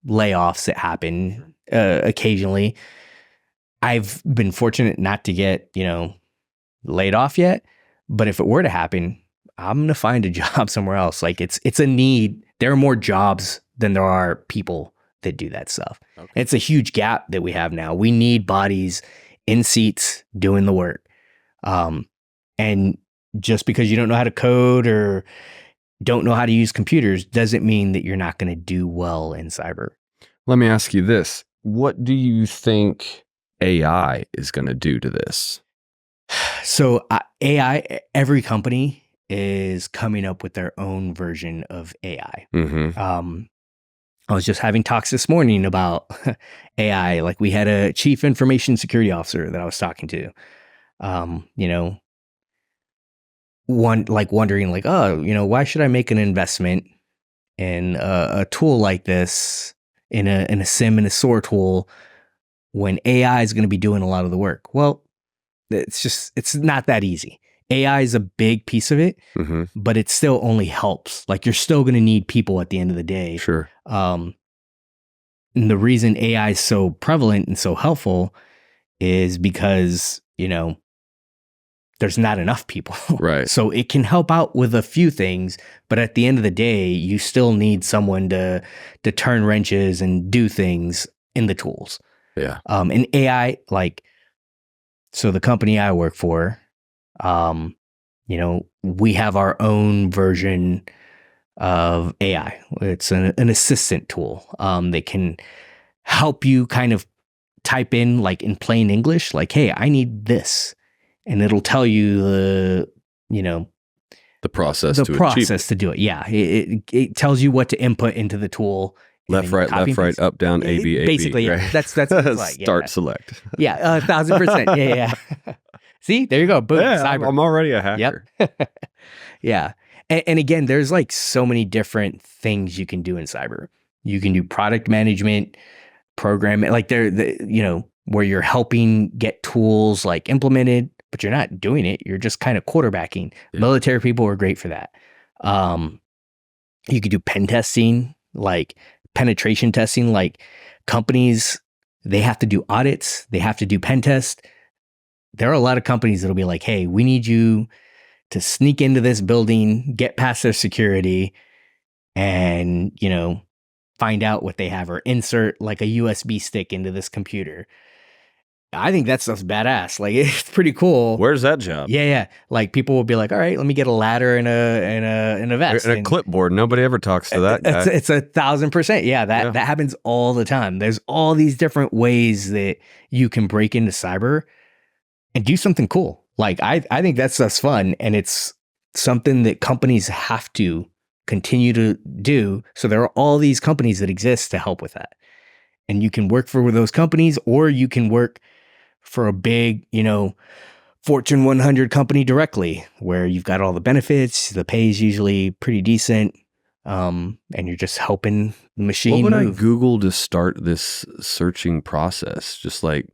layoffs that happen occasionally. I've been fortunate not to get, laid off yet. But if it were to happen, I'm going to find a job somewhere else. Like it's a need. There are more jobs than there are people that do that stuff. Okay. It's a huge gap that we have now. We need bodies in seats doing the work. And just because you don't know how to code or don't know how to use computers doesn't mean that you're not going to do well in cyber. Let me ask you this. What do you think AI is going to do to this? So AI, every company is coming up with their own version of AI. Mm-hmm. I was just having talks this morning about AI. Like we had a chief information security officer that I was talking to, wondering like, why should I make an investment in a tool like this in a SIM and a SOAR tool when AI is going to be doing a lot of the work? Well, it's not that easy. AI is a big piece of it, mm-hmm. but it still only helps. Like you're still going to need people at the end of the day. Sure. And the reason AI is so prevalent and so helpful is because, there's not enough people. Right. So it can help out with a few things, but at the end of the day, you still need someone to turn wrenches and do things in the tools. Yeah. And AI, so the company I work for, we have our own version of AI. It's an assistant tool that can help you kind of type in like in plain English, like, hey, I need this. And it'll tell you the process to do it. Yeah. It tells you what to input into the tool. Left, right, up, down, A, B, A, basically, B. Yeah. Right? That's what it's like. Start, select. Yeah, 1,000%. Yeah. See, there you go. Boom. Yeah, cyber. I'm already a hacker. Yep. Yeah. And again, there's like so many different things you can do in cyber. You can do product management, programming, like where you're helping get tools like implemented, but you're not doing it. You're just kind of quarterbacking. Yeah. Military people are great for that. You could do pen testing, like penetration testing, like companies, they have to do audits. They have to do pen tests. There are a lot of companies that'll be like, hey, we need you to sneak into this building, get past their security, and, find out what they have or insert like a USB stick into this computer. I think that stuff's badass. Like it's pretty cool. Where's that job? Yeah. Like people will be like, all right, let me get a ladder and a vest and a clipboard. Nobody ever talks to that guy. It's 1,000%. Yeah, that happens all the time. There's all these different ways that you can break into cyber and do something cool. Like I think that stuff's fun, and it's something that companies have to continue to do. So there are all these companies that exist to help with that. And you can work for those companies, or you can work for a big, Fortune 100 company directly, where you've got all the benefits, the pay is usually pretty decent, and you're just helping the machine move. What would I Google to start this searching process? Just like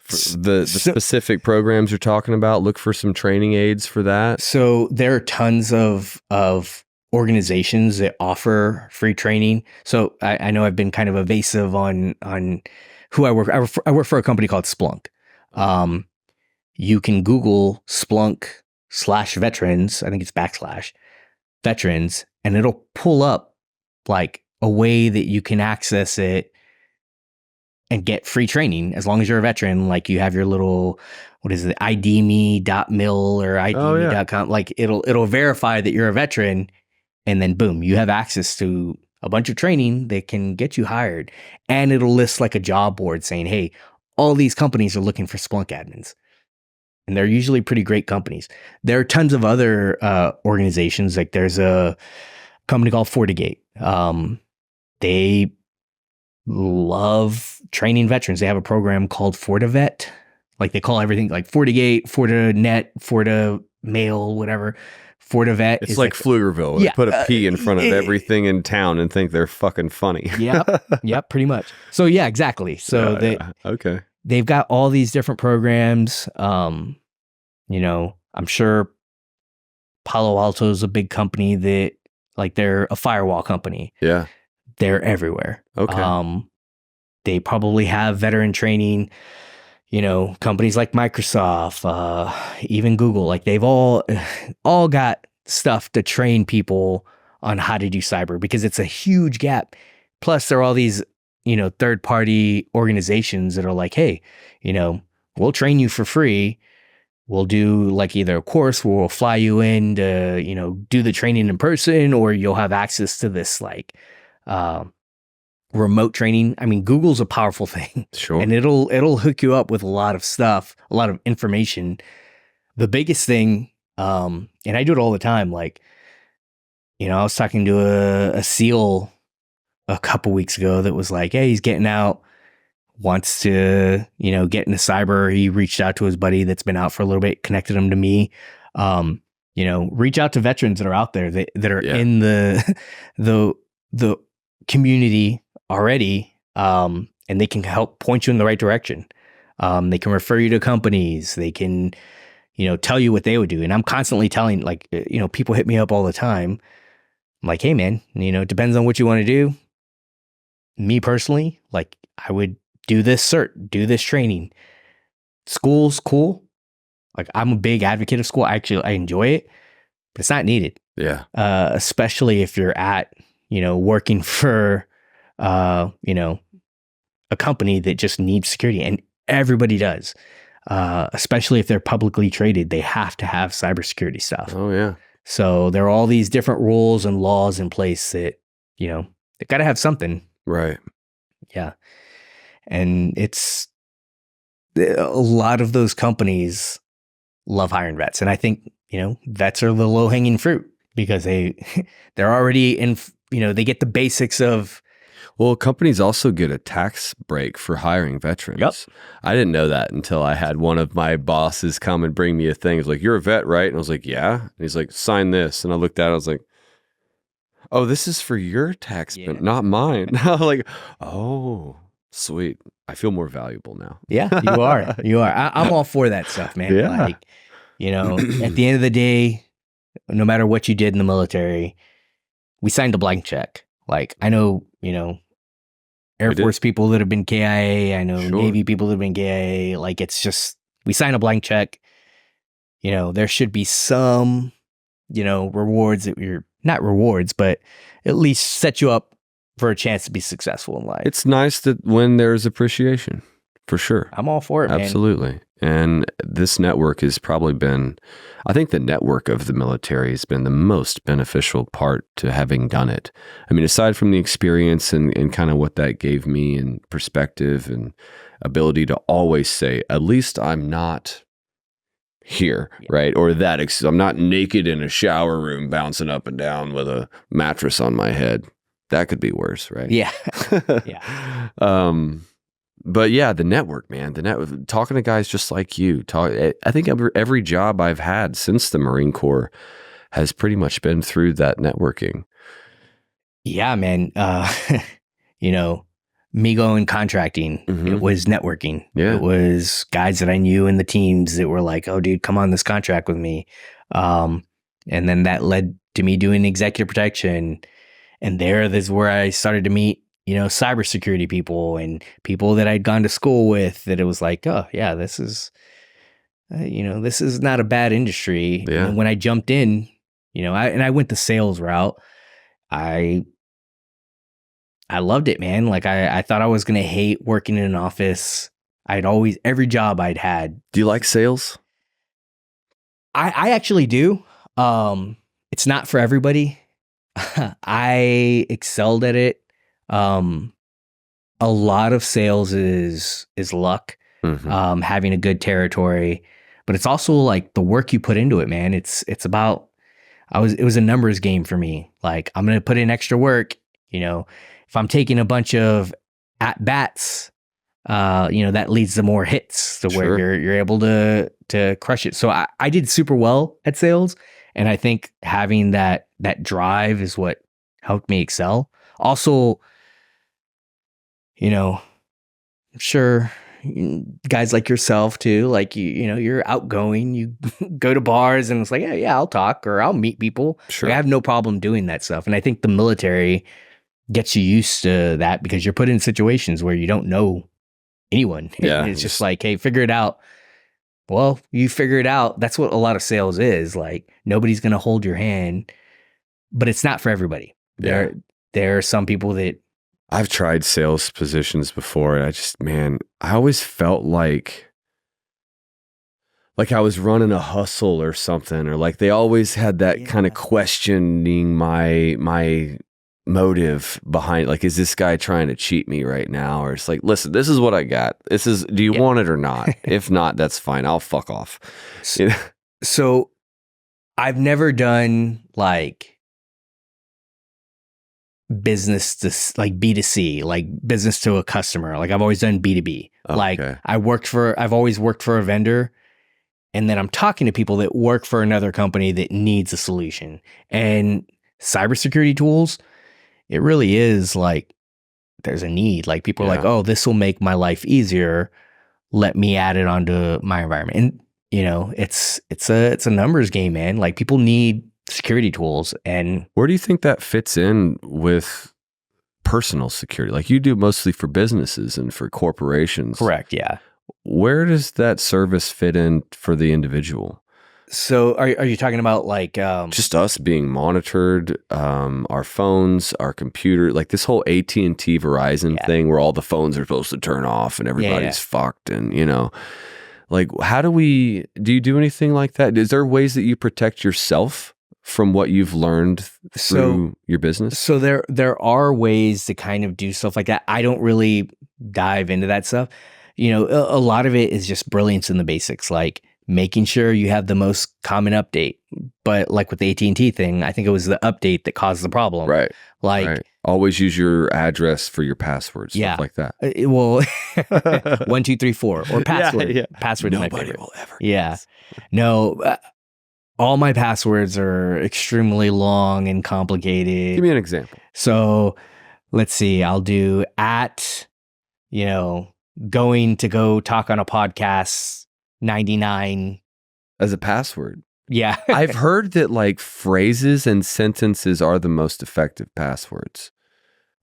the specific programs you're talking about, look for some training aids for that. So there are tons of organizations that offer free training. So I know I've been kind of evasive on who I work. I work for a company called Splunk. You can Google Splunk/veterans. I think it's /veterans, and it'll pull up like a way that you can access it and get free training as long as you're a veteran. Like you have your little, what is it, idme.mil or idme.com. Like it'll verify that you're a veteran, and then boom, you have access to a bunch of training that can get you hired. And it'll list like a job board saying, hey, all these companies are looking for Splunk admins. And they're usually pretty great companies. There are tons of other organizations. Like there's a company called FortiGate. They love training veterans. They have a program called FortiVet. Like they call everything like FortiGate, FortiNet, FortiMail, whatever. FortiVet. It's like Pflugerville. They put a P in front of everything in town and think they're fucking funny. Yep, pretty much. So yeah, exactly. So okay. They've got all these different programs. I'm sure Palo Alto is a big company that, like, they're a firewall company. Yeah. They're everywhere. Okay. They probably have veteran training, companies like Microsoft, even Google, like they've all got stuff to train people on how to do cyber, because it's a huge gap. Plus there are all these, third party organizations that are like, hey, we'll train you for free. We'll do like either a course where we'll fly you in to, do the training in person, or you'll have access to this like, remote training. I mean, Google's a powerful thing. Sure. And it'll hook you up with a lot of stuff, a lot of information. The biggest thing, and I do it all the time, like, I was talking to a SEAL a couple weeks ago that was like, hey, he's getting out, wants to, get into cyber. He reached out to his buddy that's been out for a little bit, connected him to me. Reach out to veterans that are out there that are in the community already, and they can help point you in the right direction. They can refer you to companies. They can, tell you what they would do. And I'm constantly telling, like, people hit me up all the time. I'm like, hey man, it depends on what you want to do. Me personally, like, I would do this cert, do this training. School's cool. Like, I'm a big advocate of school. Actually, I enjoy it, but it's not needed. Yeah. Especially if you're at, working for, a company that just needs security, and everybody does. Especially if they're publicly traded, they have to have cybersecurity stuff. Oh yeah. So there are all these different rules and laws in place that, they got to have something. Right. Yeah. And it's a lot of those companies love hiring vets. And I think, vets are the low hanging fruit because they're already in, they get the basics of. Well, companies also get a tax break for hiring veterans. Yep. I didn't know that until I had one of my bosses come and bring me a thing. He's like, you're a vet, right? And I was like, yeah. And he's like, sign this. And I looked at it, I was like, oh, this is for your tax, but not mine. I was like, oh, sweet. I feel more valuable now. Yeah, you are. You are. I'm all for that stuff, man. Yeah. Like, at the end of the day, no matter what you did in the military, we signed a blank check. Like, I know, Air Force people that have been KIA. I know Navy people that have been KIA. Like, it's just, we sign a blank check. There should be some, rewards that you're not rewards, but at least set you up for a chance to be successful in life. It's nice that when there's appreciation, for sure. I'm all for it, man. Absolutely. And this network has probably been, I think the network of the military has been the most beneficial part to having done it. I mean, aside from the experience and kind of what that gave me and perspective and ability to always say, at least I'm not here, right? Or that I'm not naked in a shower room bouncing up and down with a mattress on my head. That could be worse, right? Yeah. Yeah. But yeah, the network, man, talking to guys just like you. I think every job I've had since the Marine Corps has pretty much been through that networking. Yeah, man. Me going contracting, it was networking. Yeah. It was guys that I knew in the teams that were like, oh, dude, come on this contract with me. And then that led to me doing executive protection. And this is where I started to meet, cybersecurity people and people that I'd gone to school with, that it was like, oh yeah, this is, this is not a bad industry. Yeah. And when I jumped in, I went the sales route. I loved it, man. Like I thought I was going to hate working in an office. Every job I'd had. Do you like sales? I actually do. It's not for everybody. I excelled at it. A lot of sales is luck, having a good territory, but it's also like the work you put into it, man. It's about, it was a numbers game for me. Like, I'm going to put in extra work, if I'm taking a bunch of at bats, that leads to more hits to where you're able to crush it. So I did super well at sales. And I think having that drive is what helped me excel. Also, I'm sure guys like yourself too, like you know, you're outgoing, you go to bars and it's like, yeah, I'll talk or I'll meet people. Sure. Like, I have no problem doing that stuff. And I think the military gets you used to that because you're put in situations where you don't know anyone. Yeah. It's just like, hey, figure it out. Well, you figure it out. That's what a lot of sales is. Like, nobody's going to hold your hand, but it's not for everybody. Yeah. There are some people that I've tried sales positions before, and I always felt like I was running a hustle or something, or like they always had that kind of questioning my motive behind, like, is this guy trying to cheat me right now? Or it's like, listen, this is what I got. Do you want it or not? If not, that's fine. I'll fuck off. So I've never done like business to like B2C, like business to a customer. Like I've always done B2B. Oh, like okay. I've always worked for a vendor, and then I'm talking to people that work for another company that needs a solution. And cybersecurity tools, it really is like there's a need. Like people are like, oh, this will make my life easier. Let me add it onto my environment. And you know, it's a numbers game, man. Like people need security tools. And where do you think that fits in with personal security? Like you do mostly for businesses and for corporations. Correct. Yeah. Where does that service fit in for the individual? So are you talking about like just us being monitored, our phones, our computer, like this whole AT&T Verizon thing where all the phones are supposed to turn off and everybody's fucked, and you know, like do you do anything like that? Is there ways that you protect yourself from what you've learned through your business? So there are ways to kind of do stuff like that. I don't really dive into that stuff. You know, a lot of it is just brilliance in the basics, like making sure you have the most common update. But like with the AT&T thing, I think it was the update that caused the problem. Right. Like always use your address for your passwords, stuff like that. Well, 1, 2, 3, 4 or password. Yeah. Password is my Nobody favorite. will ever. Yeah. No, all my passwords are extremely long and complicated. Give me an example. So let's see. I'll do going to go talk on a podcast 99 as a password. Yeah. I've heard that like phrases and sentences are the most effective passwords.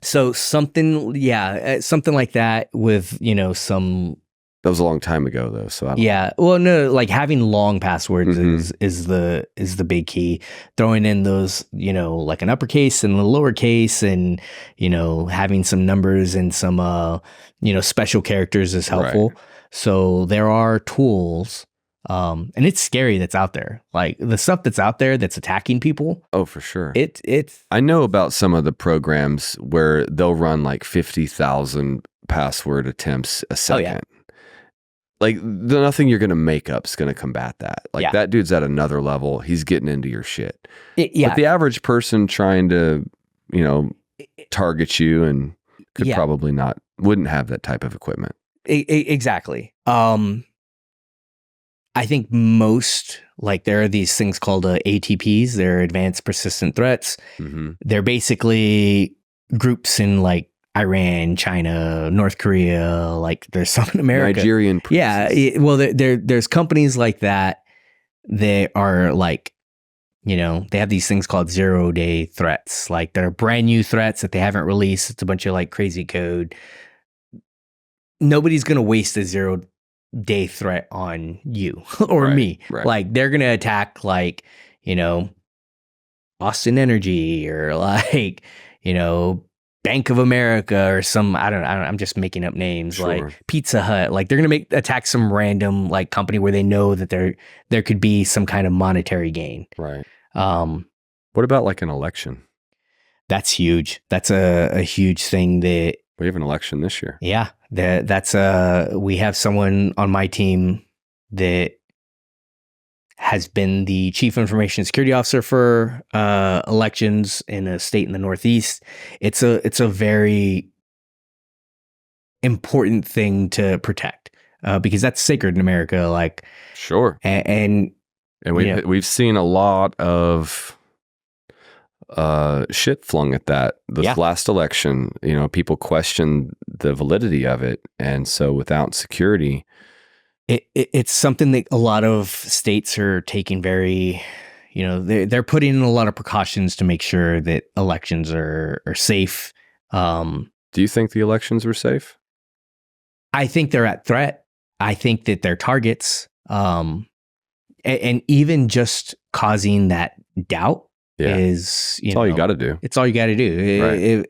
So something like that with, you know, some. That was a long time ago though. So I don't know. Well, no, like having long passwords is the big key. Throwing in those, you know, like an uppercase and a lowercase, and, you know, having some numbers and some, you know, special characters is helpful. Right. So there are tools, and it's scary that's out there. Like the stuff that's out there that's attacking people. Oh, for sure. It's. I know about some of the programs where they'll run like 50,000 password attempts a second. Oh, yeah. Like nothing you're going to make up is going to combat that. Like that dude's at another level. He's getting into your shit. But the average person trying to, you know, target you and could probably wouldn't have that type of equipment. Exactly. I think most, like there are these things called ATPs. They're advanced persistent threats. Mm-hmm. They're basically groups in like Iran, China, North Korea, like there's some in America. Nigerian princes. Yeah. Well, there's companies like that. They are like, you know, they have these things called 0-day threats. Like they're brand new threats that they haven't released. It's a bunch of like crazy code. Nobody's going to waste a 0-day threat on you or me. Right. Like they're going to attack like, you know, Austin Energy or like, you know, Bank of America or some, I don't know, I'm just making up names, like Pizza Hut. Like they're going to attack some random like company where they know that there could be some kind of monetary gain. Right. What about like an election? That's huge. That's a huge thing that we have an election this year. Yeah. We have someone on my team that has been the chief information security officer for elections in a state in the Northeast. It's a very important thing to protect because that's sacred in America. Like sure, and we've seen a lot of shit flung at that. This last election, people questioned the validity of it. And so without security, it's something that a lot of states are taking very, they're putting in a lot of precautions to make sure that elections are safe. Do you think the elections were safe? I think they're at threat. I think that they're targets. And even just causing that doubt is, it's all you got to do. It's all you got to do. Right.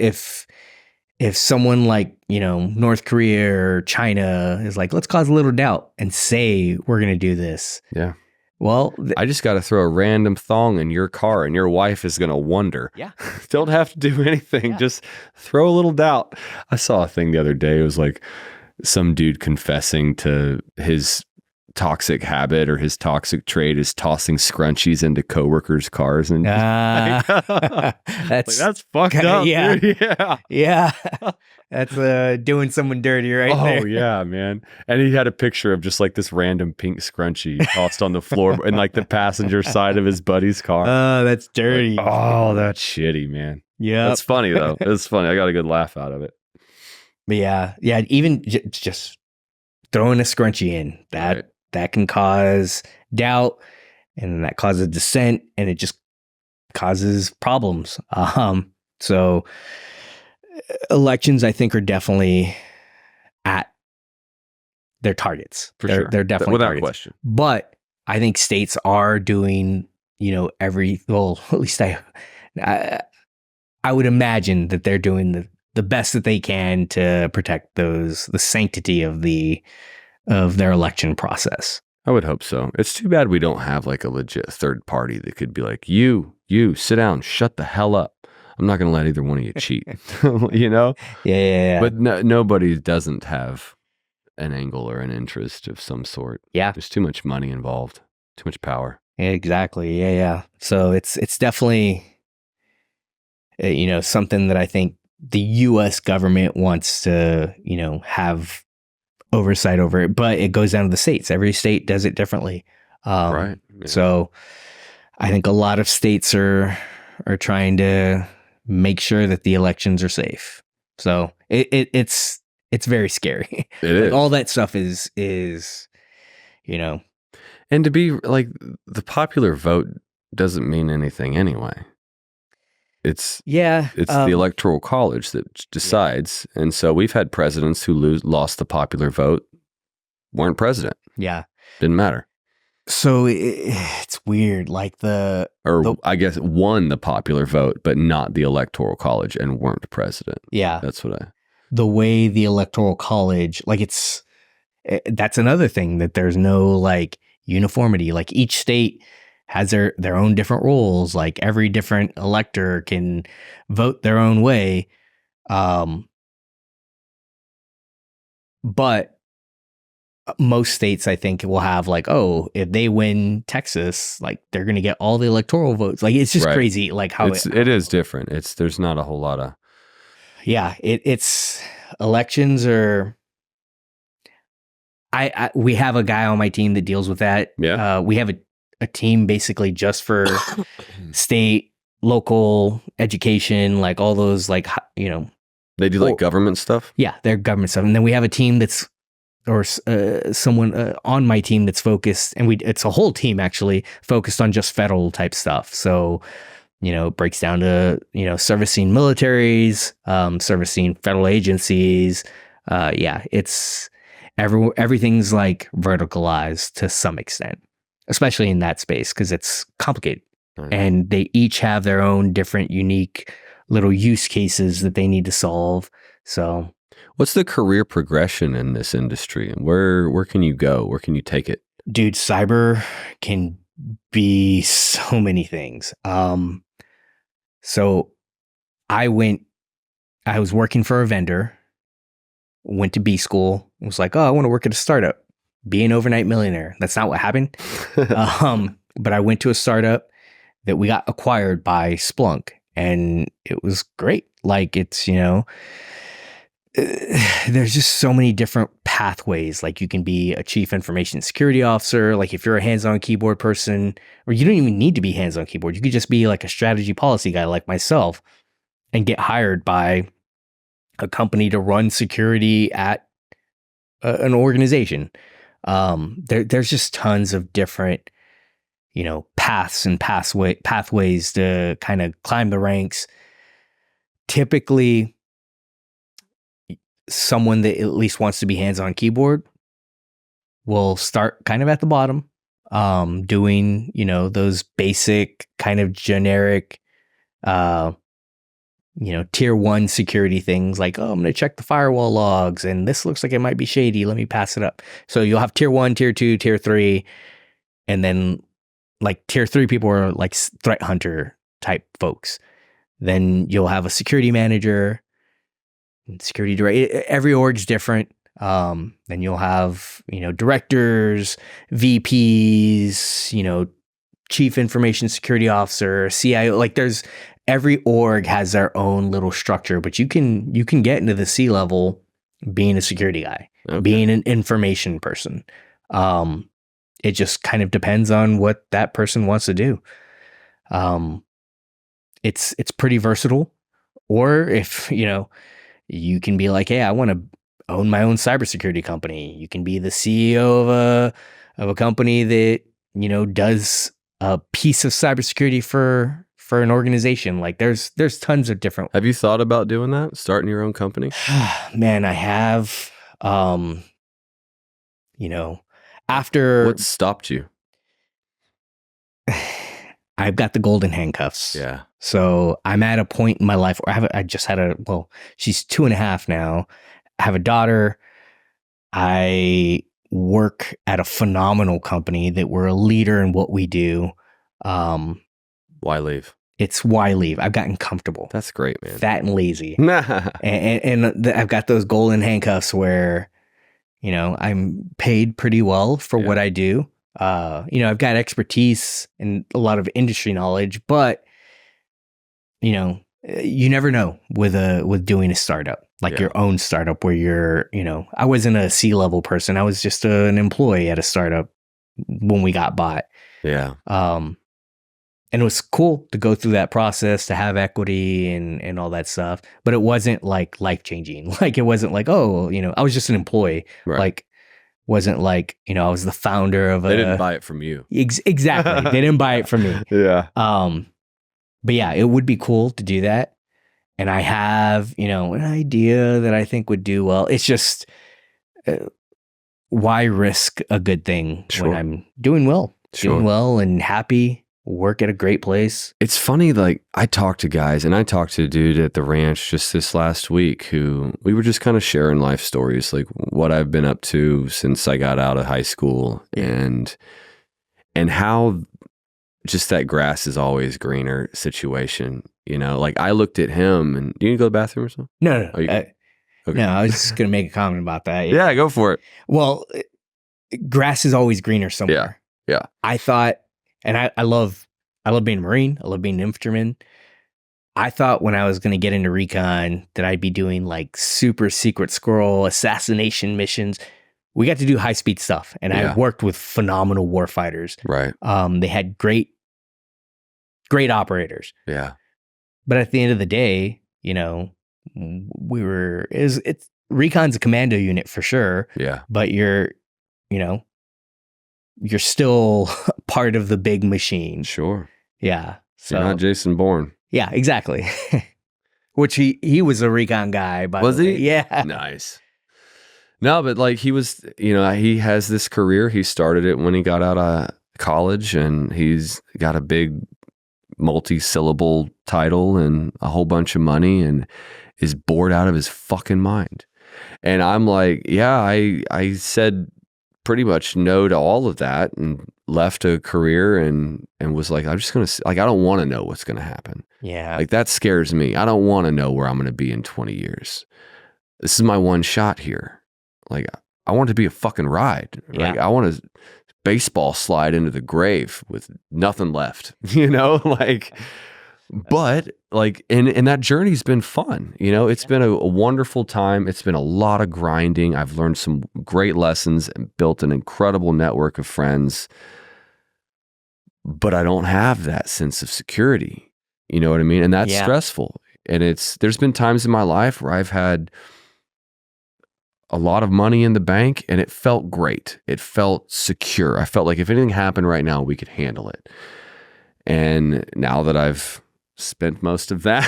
If someone like, North Korea or China is like, let's cause a little doubt and say we're going to do this. Yeah. Well, I just got to throw a random thong in your car and your wife is going to wonder. Yeah. Don't have to do anything. Yeah. Just throw a little doubt. I saw a thing the other day. It was like some dude confessing to his toxic habit or his toxic trait is tossing scrunchies into coworkers' cars, and that's fucked up. Yeah, dude. yeah. That's doing someone dirty right there. Oh yeah, man. And he had a picture of just like this random pink scrunchie tossed on the floor in like the passenger side of his buddy's car. Oh, that's dirty. Like, oh, that's shitty, man. Yeah, that's funny though. It's funny. I got a good laugh out of it. But yeah. Even just throwing a scrunchie in that can cause doubt, and that causes dissent, and it just causes problems. So elections, I think, are definitely at their targets. Sure. They're definitely without targets. Question. But I think states are doing, at least I would imagine that they're doing the best that they can to protect the sanctity of their election process. I would hope so. It's too bad we don't have like a legit third party that could be like, you sit down, shut the hell up. I'm not going to let either one of you cheat, Yeah. But nobody doesn't have an angle or an interest of some sort. Yeah. There's too much money involved, too much power. Exactly. Yeah. So it's definitely, something that I think the U.S. government wants to, have oversight over it, but it goes down to the states. Every state does it differently. Right. Yeah. So I think a lot of states are trying to make sure that the elections are safe. So it's very scary. It is. All that stuff is, and to be like, the popular vote doesn't mean anything anyway. It's the Electoral College that decides. Yeah. And so we've had presidents who lost the popular vote, weren't president. Yeah. Didn't matter. So it's weird. Like I guess won the popular vote, but not the Electoral College and weren't president. Yeah. That's the way the Electoral College, like that's another thing, that there's no like uniformity. Like each state has their own different rules. Like every different elector can vote their own way. But most states, I think, will have like, if they win Texas, like they're going to get all the electoral votes. Like it's just crazy. Like how it is different. There's not a whole lot of. Yeah. It's elections are. We have a guy on my team that deals with that. Yeah. We have a team basically just for state, local education, like all those, like, they do like government stuff. Yeah, they're government stuff. And then we have a team that's, or someone on my team that's focused, and it's a whole team actually focused on just federal type stuff. So, it breaks down to, servicing militaries, servicing federal agencies. It's everything's like verticalized to some extent, especially in that space, because it's complicated. Right. And they each have their own different, unique little use cases that they need to solve. So what's the career progression in this industry, and where can you go? Where can you take it? Dude, cyber can be so many things. So I was working for a vendor, went to B school, was like, I want to work at a startup, be an overnight millionaire. That's not what happened. But I went to a startup that we got acquired by Splunk, and it was great. Like it's, there's just so many different pathways. Like you can be a chief information security officer. Like if you're a hands-on keyboard person, or you don't even need to be hands-on keyboard. You could just be like a strategy policy guy like myself and get hired by a company to run security at an organization. There's just tons of different, paths and pathways to kind of climb the ranks. Typically, someone that at least wants to be hands-on keyboard will start kind of at the bottom, doing, those basic kind of generic, tier 1 security things like, I'm going to check the firewall logs and this looks like it might be shady. Let me pass it up. So you'll have tier 1, tier 2, tier 3. And then like tier 3 people are like threat hunter type folks. Then you'll have a security manager, security director. Every org's different. Then you'll have, directors, VPs, chief information security officer, CIO. Like every org has their own little structure, but you can get into the C level being a security guy, being an information person. It just kind of depends on what that person wants to do. It's pretty versatile. Or if, you can be like, hey, I want to own my own cybersecurity company. You can be the CEO of a company that, does a piece of cybersecurity for an organization. Like there's tons of different. Have you thought about doing that? Starting your own company? Man, I have, after. What stopped you? I've got the golden handcuffs. Yeah. So I'm at a point in my life where I just had she's 2.5 now. I have a daughter. I work at a phenomenal company that we're a leader in what we do. Why leave? It's why leave. I've gotten comfortable. That's great, man. Fat and lazy. and I've got those golden handcuffs where, I'm paid pretty well for what I do. I've got expertise and a lot of industry knowledge, but you never know with doing a startup, like your own startup where you're, I wasn't a C-level person. I was just an employee at a startup when we got bought. Yeah. And it was cool to go through that process, to have equity and all that stuff, but it wasn't like life-changing. Like it wasn't like, I was just an employee. Right. Like, wasn't like, I was the founder of They didn't buy it from you. Exactly. They didn't buy it from me. Yeah. But yeah, it would be cool to do that. And I have, an idea that I think would do well. It's just, why risk a good thing when I'm doing well? Doing well and happy, work at a great place. It's funny, like I talk to guys, and I talked to a dude at the ranch just this last week who we were just kind of sharing life stories, like what I've been up to since I got out of high school and how just that grass is always greener situation. Like I looked at him and do you need to go to the bathroom or something? No. Okay. No, I was just going to make a comment about that. Yeah, go for it. Well, grass is always greener somewhere. Yeah. I thought, and I love being a Marine. I love being an infantryman. I thought when I was going to get into recon that I'd be doing like super secret squirrel assassination missions. We got to do high speed stuff, and I worked with phenomenal warfighters. Right. They had great operators. Yeah. But at the end of the day, it's recon's a commando unit for sure. Yeah. But you're still part of the big machine. Sure. Yeah. So you're not Jason Bourne. Yeah, exactly. Which he was a recon guy, by was the way. He? Yeah. Nice. No, but like he was, he has this career. He started it when he got out of college, and he's got a big multi-syllable title and a whole bunch of money and is bored out of his fucking mind. And I'm like, yeah, I said pretty much no to all of that and left a career and was like, I'm just going to, like, I don't want to know what's going to happen. Yeah. Like that scares me. I don't want to know where I'm going to be in 20 years. This is my one shot here. Like, I want it to be a fucking ride. Yeah. Like, I want to baseball slide into the grave with nothing left, like, But like, and that journey's been fun. You know, it's been a wonderful time. It's been a lot of grinding. I've learned some great lessons and built an incredible network of friends. But I don't have that sense of security. You know what I mean? And that's stressful. And there's been times in my life where I've had a lot of money in the bank and it felt great. It felt secure. I felt like if anything happened right now, we could handle it. And now that I've spent most of that,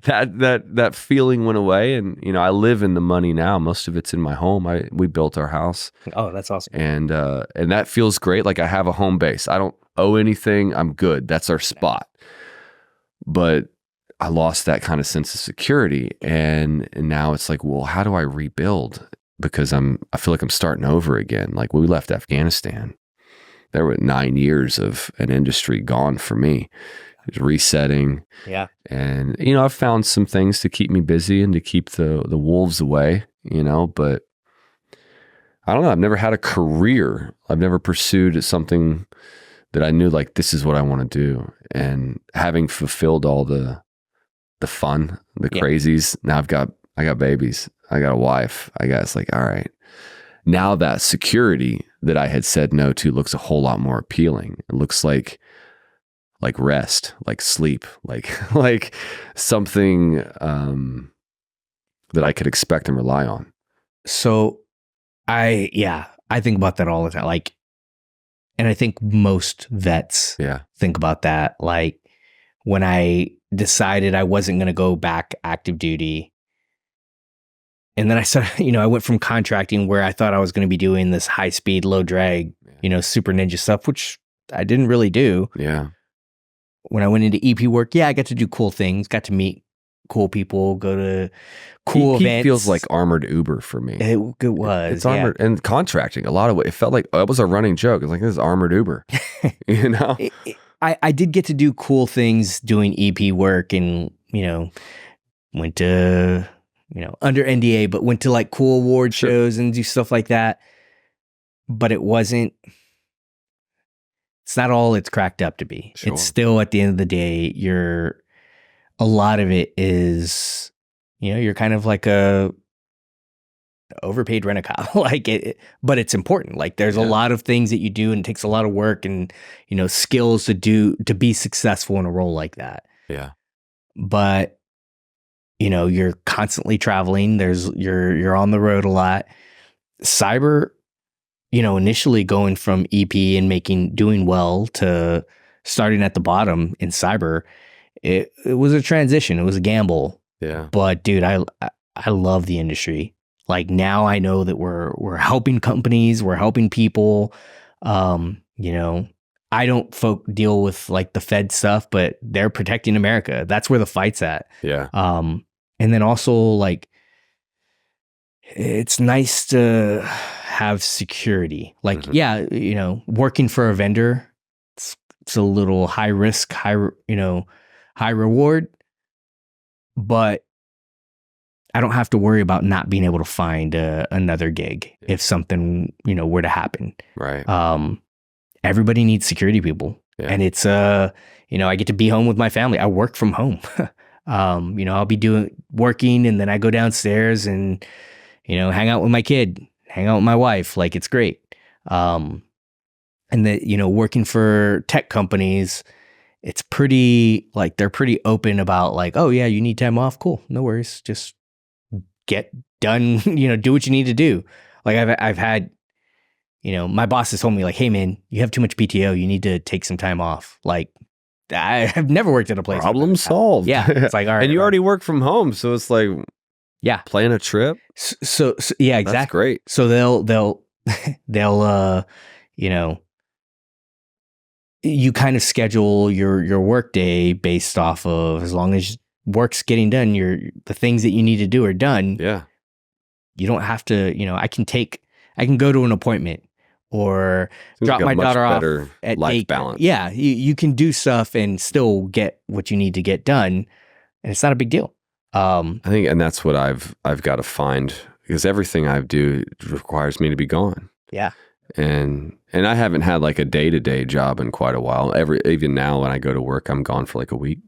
that feeling went away. And, you know, I live in the money now. Most of it's in my home. We built our house. Oh, that's awesome. And that feels great. Like I have a home base. I don't owe anything. I'm good. That's our spot. But I lost that kind of sense of security. And now it's like, well, how do I rebuild? Because I feel like I'm starting over again. Like when we left Afghanistan, there were 9 years of an industry gone for me. It was resetting. Yeah. And, you know, I've found some things to keep me busy and to keep the wolves away, you know, but I don't know. I've never had a career. I've never pursued something that I knew like, this is what I want to do. And having fulfilled all the fun, the crazies. Now I got babies. I got a wife. It's like, all right. Now that security that I had said no to looks a whole lot more appealing. It looks like rest, like sleep, like something that I could expect and rely on. So I think about that all the time. Like, and I think most vets think about that. Like when I decided I wasn't going to go back active duty. And then I started, you know, I went from contracting where I thought I was going to be doing this high speed, low drag, you know, super ninja stuff, which I didn't really do. Yeah. When I went into EP work, I got to do cool things, got to meet cool people, go to cool events. It feels like armored Uber for me. It was. It's armored and contracting. A lot of it felt like it was a running joke. It's like this is armored Uber, you know? I did get to do cool things doing EP work and, you know, went to, you know, under NDA, but went to like cool award shows and do stuff like that. But it's not all it's cracked up to be. Sure. It's still at the end of the day, a lot of it is, you know, you're kind of like a overpaid rent-a-cop, but it's important. Like there's a lot of things that you do and it takes a lot of work and, you know, skills to be successful in a role like that. Yeah. But, you know, you're constantly traveling. You're on the road a lot. Cyber, you know, initially going from EP and doing well to starting at the bottom in cyber, it was a transition. It was a gamble. Yeah. But dude, I love the industry. Like now I know that we're helping companies, we're helping people. You know, I don't deal with like the Fed stuff, but they're protecting America. That's where the fight's at. Yeah. And then also like, it's nice to have security. Like, you know, working for a vendor, it's a little high risk, high reward, but I don't have to worry about not being able to find another gig if something, you know, were to happen. Right. Everybody needs security people. Yeah. And it's, you know, I get to be home with my family. I work from home. You know, I'll be working and then I go downstairs and, you know, hang out with my kid, hang out with my wife. Like it's great. And that, you know, working for tech companies, it's pretty, like, they're pretty open about like, oh yeah, you need time off. Cool. No worries. Just get done, you know, do what you need to do. Like I've had, you know, my boss has told me like, hey man, you have too much PTO. You need to take some time off. Like I have never worked at a place. Problem solved. Yeah. It's like, all right. And you already work from home. So it's like, yeah, plan a trip. So yeah, exactly. That's great. So they'll, you know, you kind of schedule your work day based off of, as long as work's getting done, the things that you need to do are done. Yeah. You don't have to, you know, I can go to an appointment or drop my daughter off at life day balance. Yeah. You can do stuff and still get what you need to get done. And it's not a big deal. I think, and that's what I've got to find, because everything I do requires me to be gone. Yeah. And I haven't had like a day-to-day job in quite a while. Even now when I go to work, I'm gone for like a week.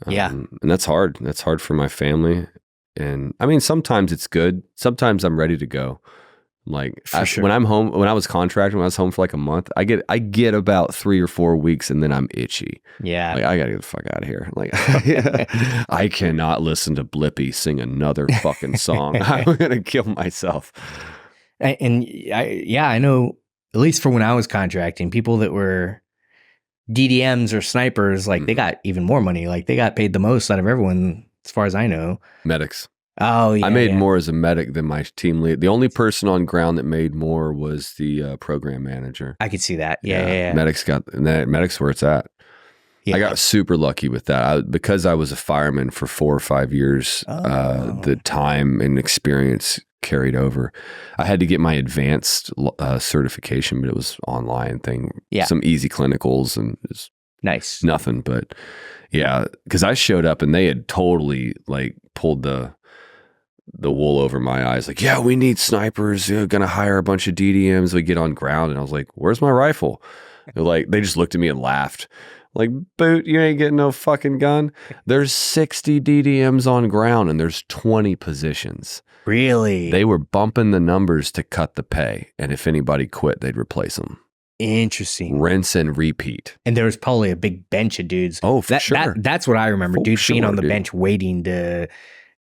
And that's hard. That's hard for my family. And I mean, sometimes it's good. Sometimes I'm ready to go. Like Sure. when I'm home, when I was contracting, when I was home for like a month, I get about 3 or 4 weeks and then I'm itchy. Yeah. Like I gotta get the fuck out of here. Like I cannot listen to Blippy sing another fucking song. I'm gonna kill myself. And I know, at least for when I was contracting, people that were DDMs or snipers, like they got even more money. Like they got paid the most out of everyone, as far as I know. Medics. Oh, yeah. I made more as a medic than my team lead. The only person on ground that made more was the program manager. I could see that. Yeah. Medics where it's at. Yeah. I got super lucky with that. Because I was a fireman for 4 or 5 years, the time and experience carried over. I had to get my advanced certification, but it was online thing. Yeah. Some easy clinicals and it's Nice. nothing. But yeah, because I showed up and they had totally like pulled the wool over my eyes. Like, yeah, we need snipers. You're going to hire a bunch of DDMs. We get on ground. And I was like, where's my rifle? They're like, they just looked at me and laughed. Like, boot, you ain't getting no fucking gun. There's 60 DDMs on ground and there's 20 positions. Really? They were bumping the numbers to cut the pay. And if anybody quit, they'd replace them. Interesting. Rinse and repeat. And there was probably a big bench of dudes. Oh, for sure. That's what I remember. For Dudes being sure, on the dude. bench waiting to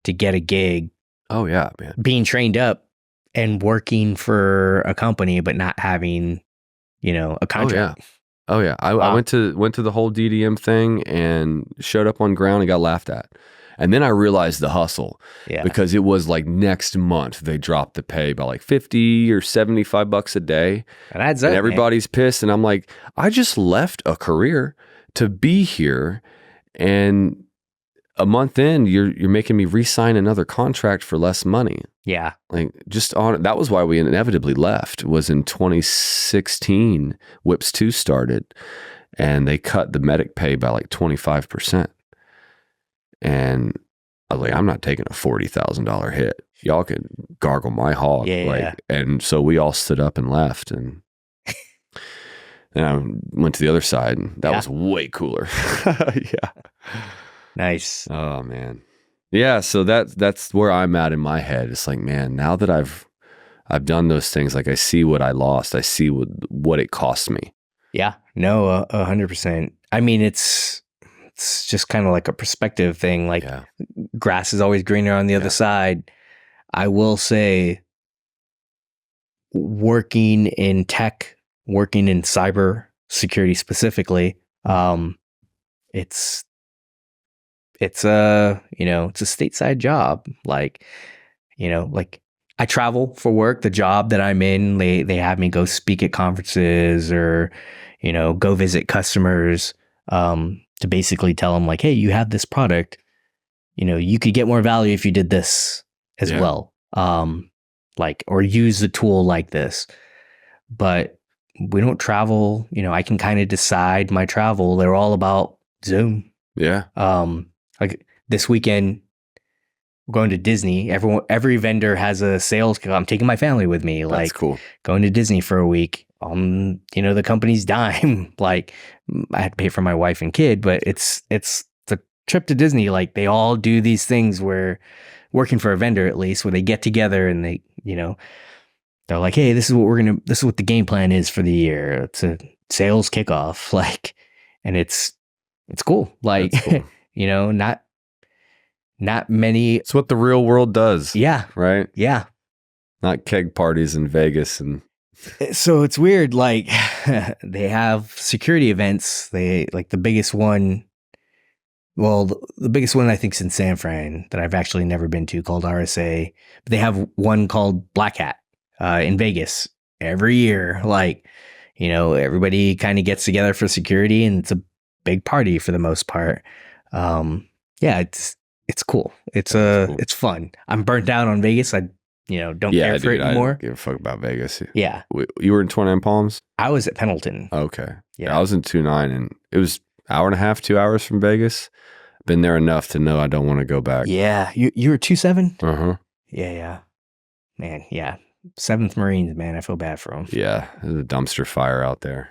get a gig, Oh, yeah, man. being trained up and working for a company, but not having, a contract. Oh yeah. I went to the whole DDM thing and showed up on ground and got laughed at. And then I realized the hustle because it was like next month they dropped the pay by like 50 or 75 bucks a day. And adds up, and everybody's pissed. And I'm like, I just left a career to be here. And a month in, you're making me re-sign another contract for less money. Yeah. Like that was why we inevitably left. Was in 2016, Whips 2 started, and they cut the medic pay by like 25%. And I was like, I'm not taking a $40,000 hit. Y'all could gargle my hog. Yeah. And so we all stood up and left, and then I went to the other side, and that was way cooler. Yeah. Nice. Oh man. Yeah, so that's where I'm at in my head. It's like, man, now that I've done those things, like I see what I lost. I see what it cost me. Yeah. No, 100%. I mean, it's just kind of like a perspective thing. Like grass is always greener on the other side. I will say, working in tech, working in cyber security specifically, it's a stateside job. Like I travel for work. The job that I'm in, they have me go speak at conferences or, go visit customers, to basically tell them like, hey, you have this product, you could get more value if you did this as well. Or use the tool like this, but we don't travel. I can kind of decide my travel. They're all about Zoom. Yeah. Like this weekend, we're going to Disney. Every vendor has a sales. I'm taking my family with me. That's like cool. Going to Disney for a week. The company's dime. Like I had to pay for my wife and kid, but it's the trip to Disney. Like they all do these things where working for a vendor, at least, where they get together and they, they're like, hey, this is what the game plan is for the year. It's a sales kickoff. Like, and it's cool. Like, That's cool. Not many. It's what the real world does. Yeah. Right? Yeah. Not keg parties in Vegas. And so it's weird. Like they have security events. They like the biggest one. Well, the biggest one I think is in San Fran that I've actually never been to, called RSA. But they have one called Black Hat in Vegas every year. Like, everybody kind of gets together for security, and it's a big party for the most part. It's cool. It's fun. I'm burnt out on Vegas. I don't care for it anymore. I don't give a fuck about Vegas. Yeah. You were in 29 Palms? I was at Pendleton. Okay. Yeah. I was in 29, and it was hour and a half, 2 hours from Vegas. Been there enough to know I don't want to go back. Yeah. You were 2-7? Uh-huh. Yeah. Man, yeah. 7th Marines, man. I feel bad for them. Yeah, there's a dumpster fire out there.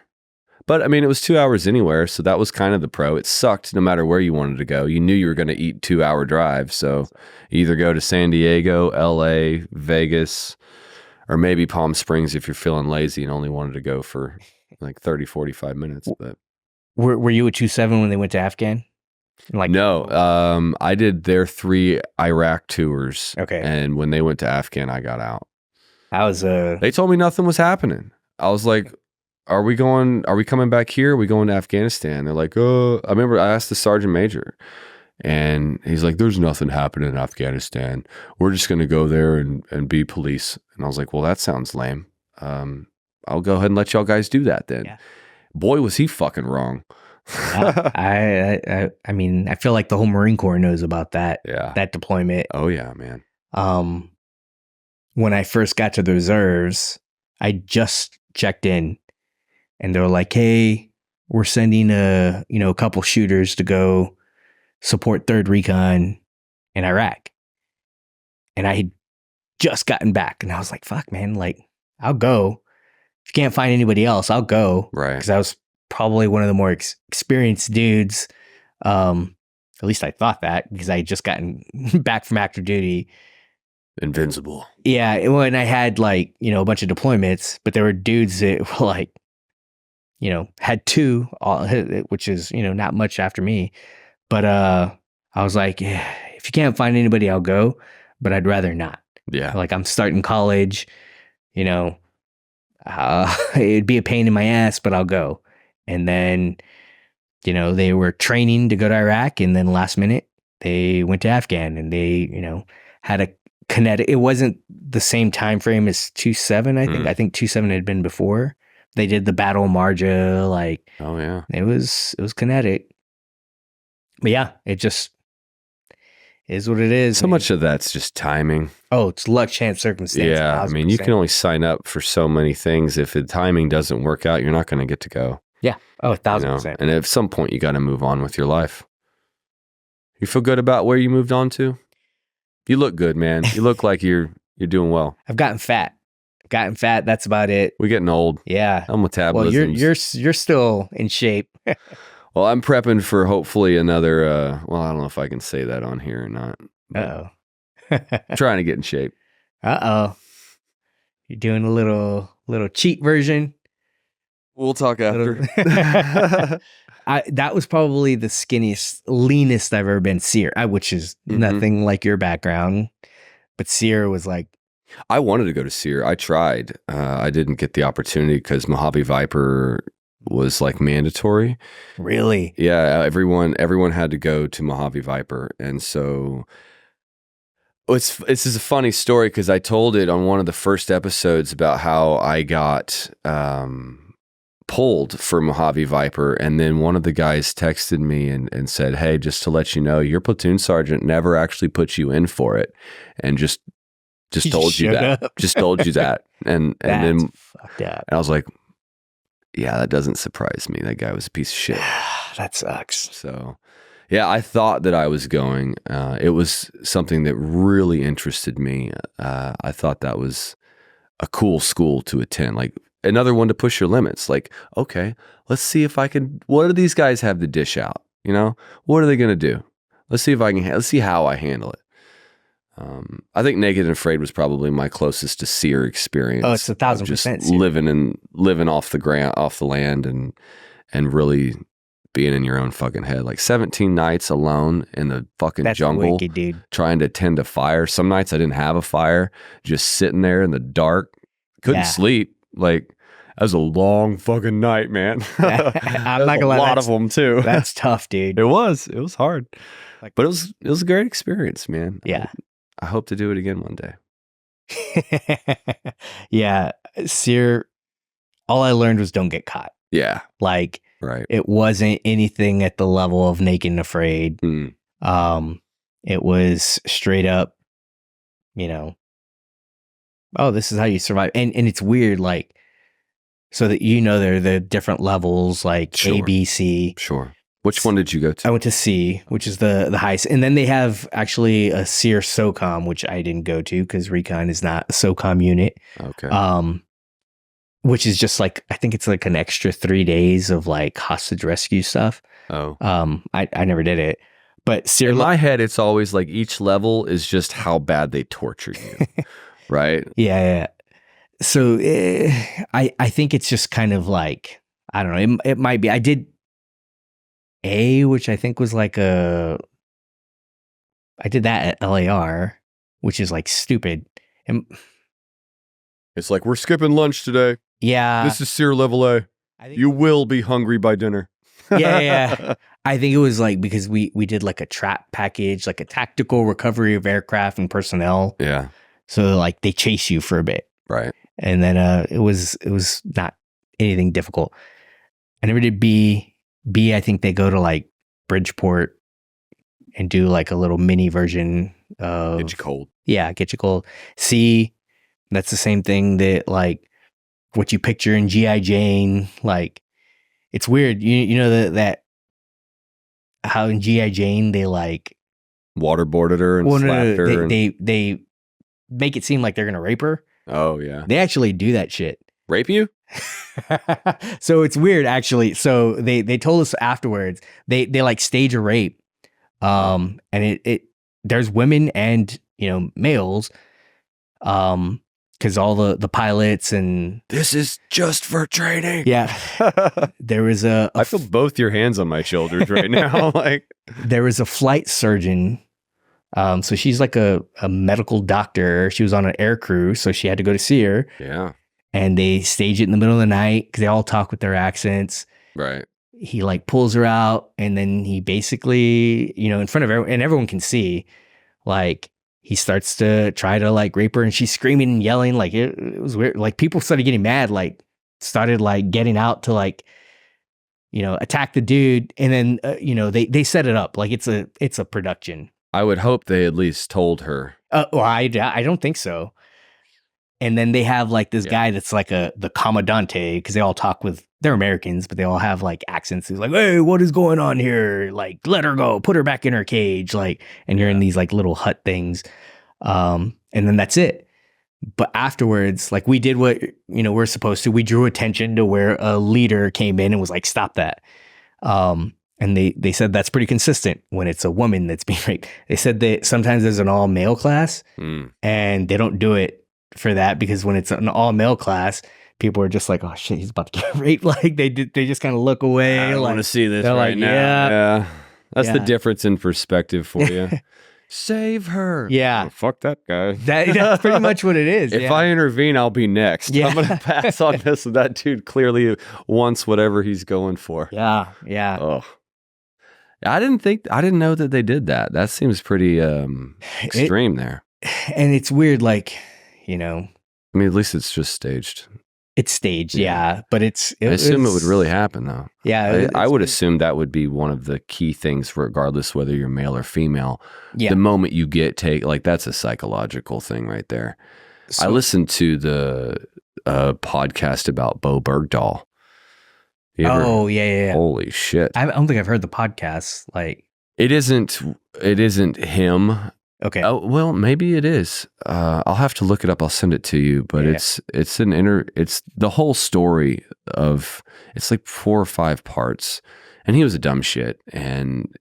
But I mean, it was 2 hours anywhere, so that was kind of the pro. It sucked no matter where you wanted to go. You knew you were going to eat 2-hour drive, so either go to San Diego, LA, Vegas, or maybe Palm Springs if you're feeling lazy and only wanted to go for like 30, 45 minutes. But Were you a 2-7 when they went to Afghan? No, I did their 3 Iraq tours. Okay. And when they went to Afghan, I got out. They told me nothing was happening. I was like, are we coming back here? Are we going to Afghanistan? They're like, I remember I asked the sergeant major and he's like, there's nothing happening in Afghanistan. We're just going to go there and be police. And I was like, well, that sounds lame. I'll go ahead and let y'all guys do that then. Yeah. Boy, was he fucking wrong. I mean, I feel like the whole Marine Corps knows about that. Yeah. That deployment. Oh yeah, man. When I first got to the reserves, I just checked in and they were like, hey, we're sending a couple shooters to go support 3rd Recon in Iraq. And I had just gotten back and I was like, fuck, man, like, I'll go. If you can't find anybody else, I'll go. Right. Because I was probably one of the more experienced dudes. At least I thought that because I had just gotten back from active duty. Invincible. Yeah. When I had like, a bunch of deployments, but there were dudes that were like, had 2, which is, not much after me. But I was like, yeah, if you can't find anybody, I'll go. But I'd rather not. Yeah. Like I'm starting college, it'd be a pain in my ass, but I'll go. And then, they were training to go to Iraq. And then last minute, they went to Afghan and they, had a kinetic. It wasn't the same time frame as 2-7, I think. I think 2-7 had been before. They did the Battle of Marja. Like, oh, yeah. It was kinetic. But yeah, it just is what it is. So much of that's just timing. Oh, it's luck, chance, circumstance. Yeah. 1,000%. I mean, you can only sign up for so many things. If the timing doesn't work out, you're not going to get to go. Yeah. Oh, 1,000%. And at some point, you got to move on with your life. You feel good about where you moved on to? You look good, man. You look like you're doing well. I've gotten fat. That's about it. We're getting old. Yeah. Our metabolism. Well, you're still in shape. Well, I'm prepping for hopefully another. I don't know if I can say that on here or not. Trying to get in shape. You're doing a little cheat version. We'll talk after. That was probably the skinniest, leanest I've ever been. Sear, which is nothing like your background, but Sear was like. I wanted to go to Sear. I tried. I didn't get the opportunity because Mojave Viper was like mandatory. Really? Yeah. Everyone had to go to Mojave Viper, and so. This is a funny story because I told it on one of the first episodes about how I got pulled for Mojave Viper, and then one of the guys texted me and said, hey, just to let you know, your platoon sergeant never actually put you in for it, and just told you that. Just told you that. And then fucked up. And I was like, yeah, that doesn't surprise me. That guy was a piece of shit. That sucks. So yeah, I thought that I was going. It was something that really interested me. I thought that was a cool school to attend. Like another one to push your limits. Like, okay, let's see if I can, what do these guys have to dish out? What are they going to do? Let's see if I can, let's see how I handle it. I think Naked and Afraid was probably my closest to Sear experience. Oh, it's 1,000%. Just living off the land and really being in your own fucking head. Like 17 nights alone in the fucking jungle, wicked, dude. Trying to tend a fire. Some nights I didn't have a fire, just sitting there in the dark, couldn't sleep. Like that was a long fucking night, man. I'm not gonna lie, a lot of them too. That's tough, dude. It was hard, but it was a great experience, man. Yeah. I hope to do it again one day. Yeah. Sear, all I learned was don't get caught. Yeah. Like, right. It wasn't anything at the level of Naked and Afraid. It was straight up, oh, this is how you survive. And it's weird, like, so that there are the different levels, like Sure. A, B, C. Sure. Which one did you go to? I went to C, which is the highest. And then they have actually a SEER SOCOM, which I didn't go to because recon is not a SOCOM unit. Okay. Which is just like, I think it's like an extra 3 days of like hostage rescue stuff. Oh. I never did it. But SEER, in my head, it's always like each level is just how bad they torture you. Right? Yeah. So I think it's just kind of like, I don't know. It might be. I did A, which I think was like I did that at LAR, which is like stupid. And It's like, we're skipping lunch today. yeah. This is SEER level A. You will be hungry by dinner. Yeah. I think it was like because we did like a trap package, like a tactical recovery of aircraft and personnel. Yeah. So like they chase you for a bit. Right. And then it was not anything difficult. I never did B. B, I think they go to like Bridgeport and do like a little mini version of Get you cold. Yeah, get you cold. C, that's the same thing that like what you picture in G.I. Jane. Like it's weird. You know that how in G.I. Jane they like Waterboarded her and slapped her. They make it seem like they're gonna rape her. Oh yeah. They actually do that shit. Rape you? So it's weird actually. So they told us afterwards they like stage a rape. And it there's women and males. Because all the pilots and this is just for training. Yeah. There was I feel both your hands on my shoulders right now. Like there was a flight surgeon. So she's like a medical doctor. She was on an air crew, so she had to go to see her. Yeah. And they stage it in the middle of the night because they all talk with their accents. Right. He like pulls her out, and then he basically, in front of everyone, and everyone can see, like he starts to try to like rape her, and she's screaming and yelling. Like it was weird. Like people started getting mad, like started like getting out to like, attack the dude. And then, they set it up like it's a production. I would hope they at least told her. Well, I don't think so. And then they have like this guy that's like the commandante, because they all talk with, they're Americans, but they all have like accents. He's like, hey, what is going on here? Like, let her go, put her back in her cage. Like, and you're in these like little hut things. And then that's it. But afterwards, like we did what, we're supposed to. We drew attention to where a leader came in and was like, stop that. And they said that's pretty consistent when it's a woman that's being raped. They said that sometimes there's an all male class and they don't do it for that, because when it's an all male class, people are just like, oh shit, he's about to get raped. Like they just kind of look away. I like, want to see this right like, now. Yeah. That's the difference in perspective for you. Save her. Yeah. Oh, fuck that guy. That's pretty much what it is. If I intervene, I'll be next. Yeah. I'm going to pass on this. That dude clearly wants whatever he's going for. Yeah. Oh. I didn't know that they did that. That seems pretty extreme there. And it's weird, like, I mean, at least it's just staged. It's staged, yeah. But I assume it would really happen, though. Yeah. I would assume that would be one of the key things, regardless whether you're male or female. Yeah. The moment you like, that's a psychological thing right there. So, I listened to the podcast about Bo Bergdahl. Yeah. Holy shit. I don't think I've heard the podcast. Like, it isn't him. Okay. Oh, well, maybe it is. I'll have to look it up. I'll send it to you. But it's the whole story of, it's like 4 or 5 parts. And he was a dumb shit. And,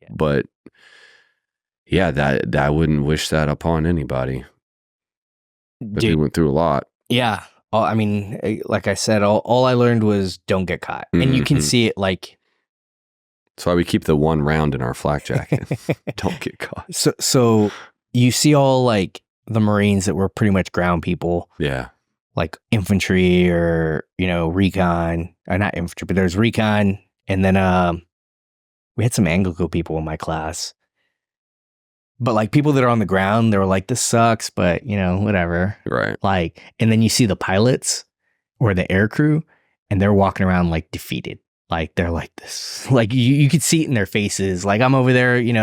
but yeah, that I wouldn't wish that upon anybody. But he went through a lot. Yeah. I mean, like I said, all I learned was don't get caught. And you can see it like. That's why we keep the 1 round in our flak jacket. Don't get caught. So you see all like the Marines that were pretty much ground people. Yeah. Like infantry or, recon. Or not infantry, but there's recon. And then we had some Anglican people in my class. But like people that are on the ground, they were like, this sucks, but whatever. Right. Like, and then you see the pilots or the air crew, and they're walking around like defeated. Like they're like this, like you could see it in their faces. Like I'm over there, you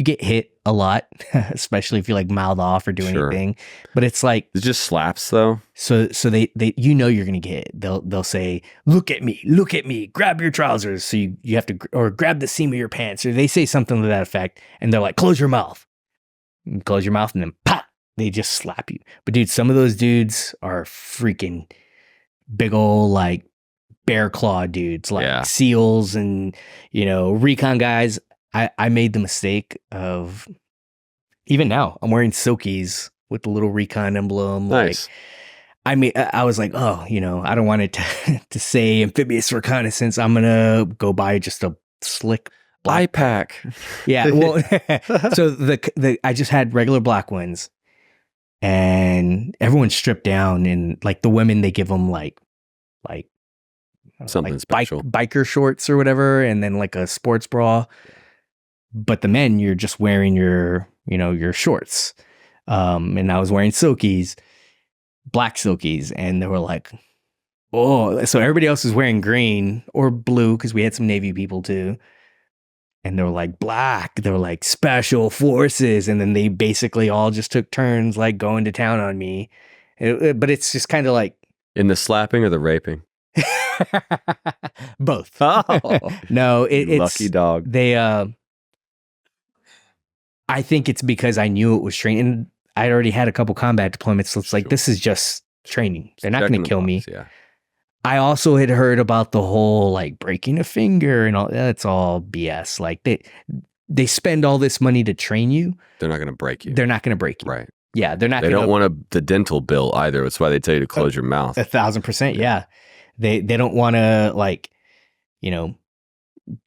get hit a lot, especially if you like mouth off or do anything. But it's like it just slaps though. So they you're gonna get hit. They'll say, look at me, grab your trousers. So you have to, or grab the seam of your pants, or they say something to that effect, and they're like, close your mouth, and then pop, they just slap you. But dude, some of those dudes are freaking big old like bear claw dudes, like SEALs and recon guys. I made the mistake of, even now I'm wearing silkies with the little recon emblem. Nice. Like I was like, oh, I don't want it to say amphibious reconnaissance. I'm gonna go buy just a slick black pack. Yeah, well, so the I just had regular black ones, and everyone's stripped down, and like the women, they give them like something special, biker shorts or whatever, and then like a sports bra. But the men, you're just wearing your shorts. And I was wearing silkies, black silkies, and they were like, oh, so everybody else was wearing green or blue because we had some Navy people too. And they were like black, they were like special forces. And then they basically all just took turns like going to town on me. But it's just kind of like. In the slapping or the raping? Both. Oh, no, it's lucky dog. They, I think it's because I knew it was training. I'd already had a couple combat deployments, so it's like, this is just training. They're not going to kill me. Yeah. I also had heard about the whole like breaking a finger and all. That's all BS. Like they spend all this money to train you. They're not going to break you. They're not going to break you. Right. Yeah, they're not. They don't want the dental bill either. That's why they tell you to close your mouth. 1,000%. Yeah. They don't want to like,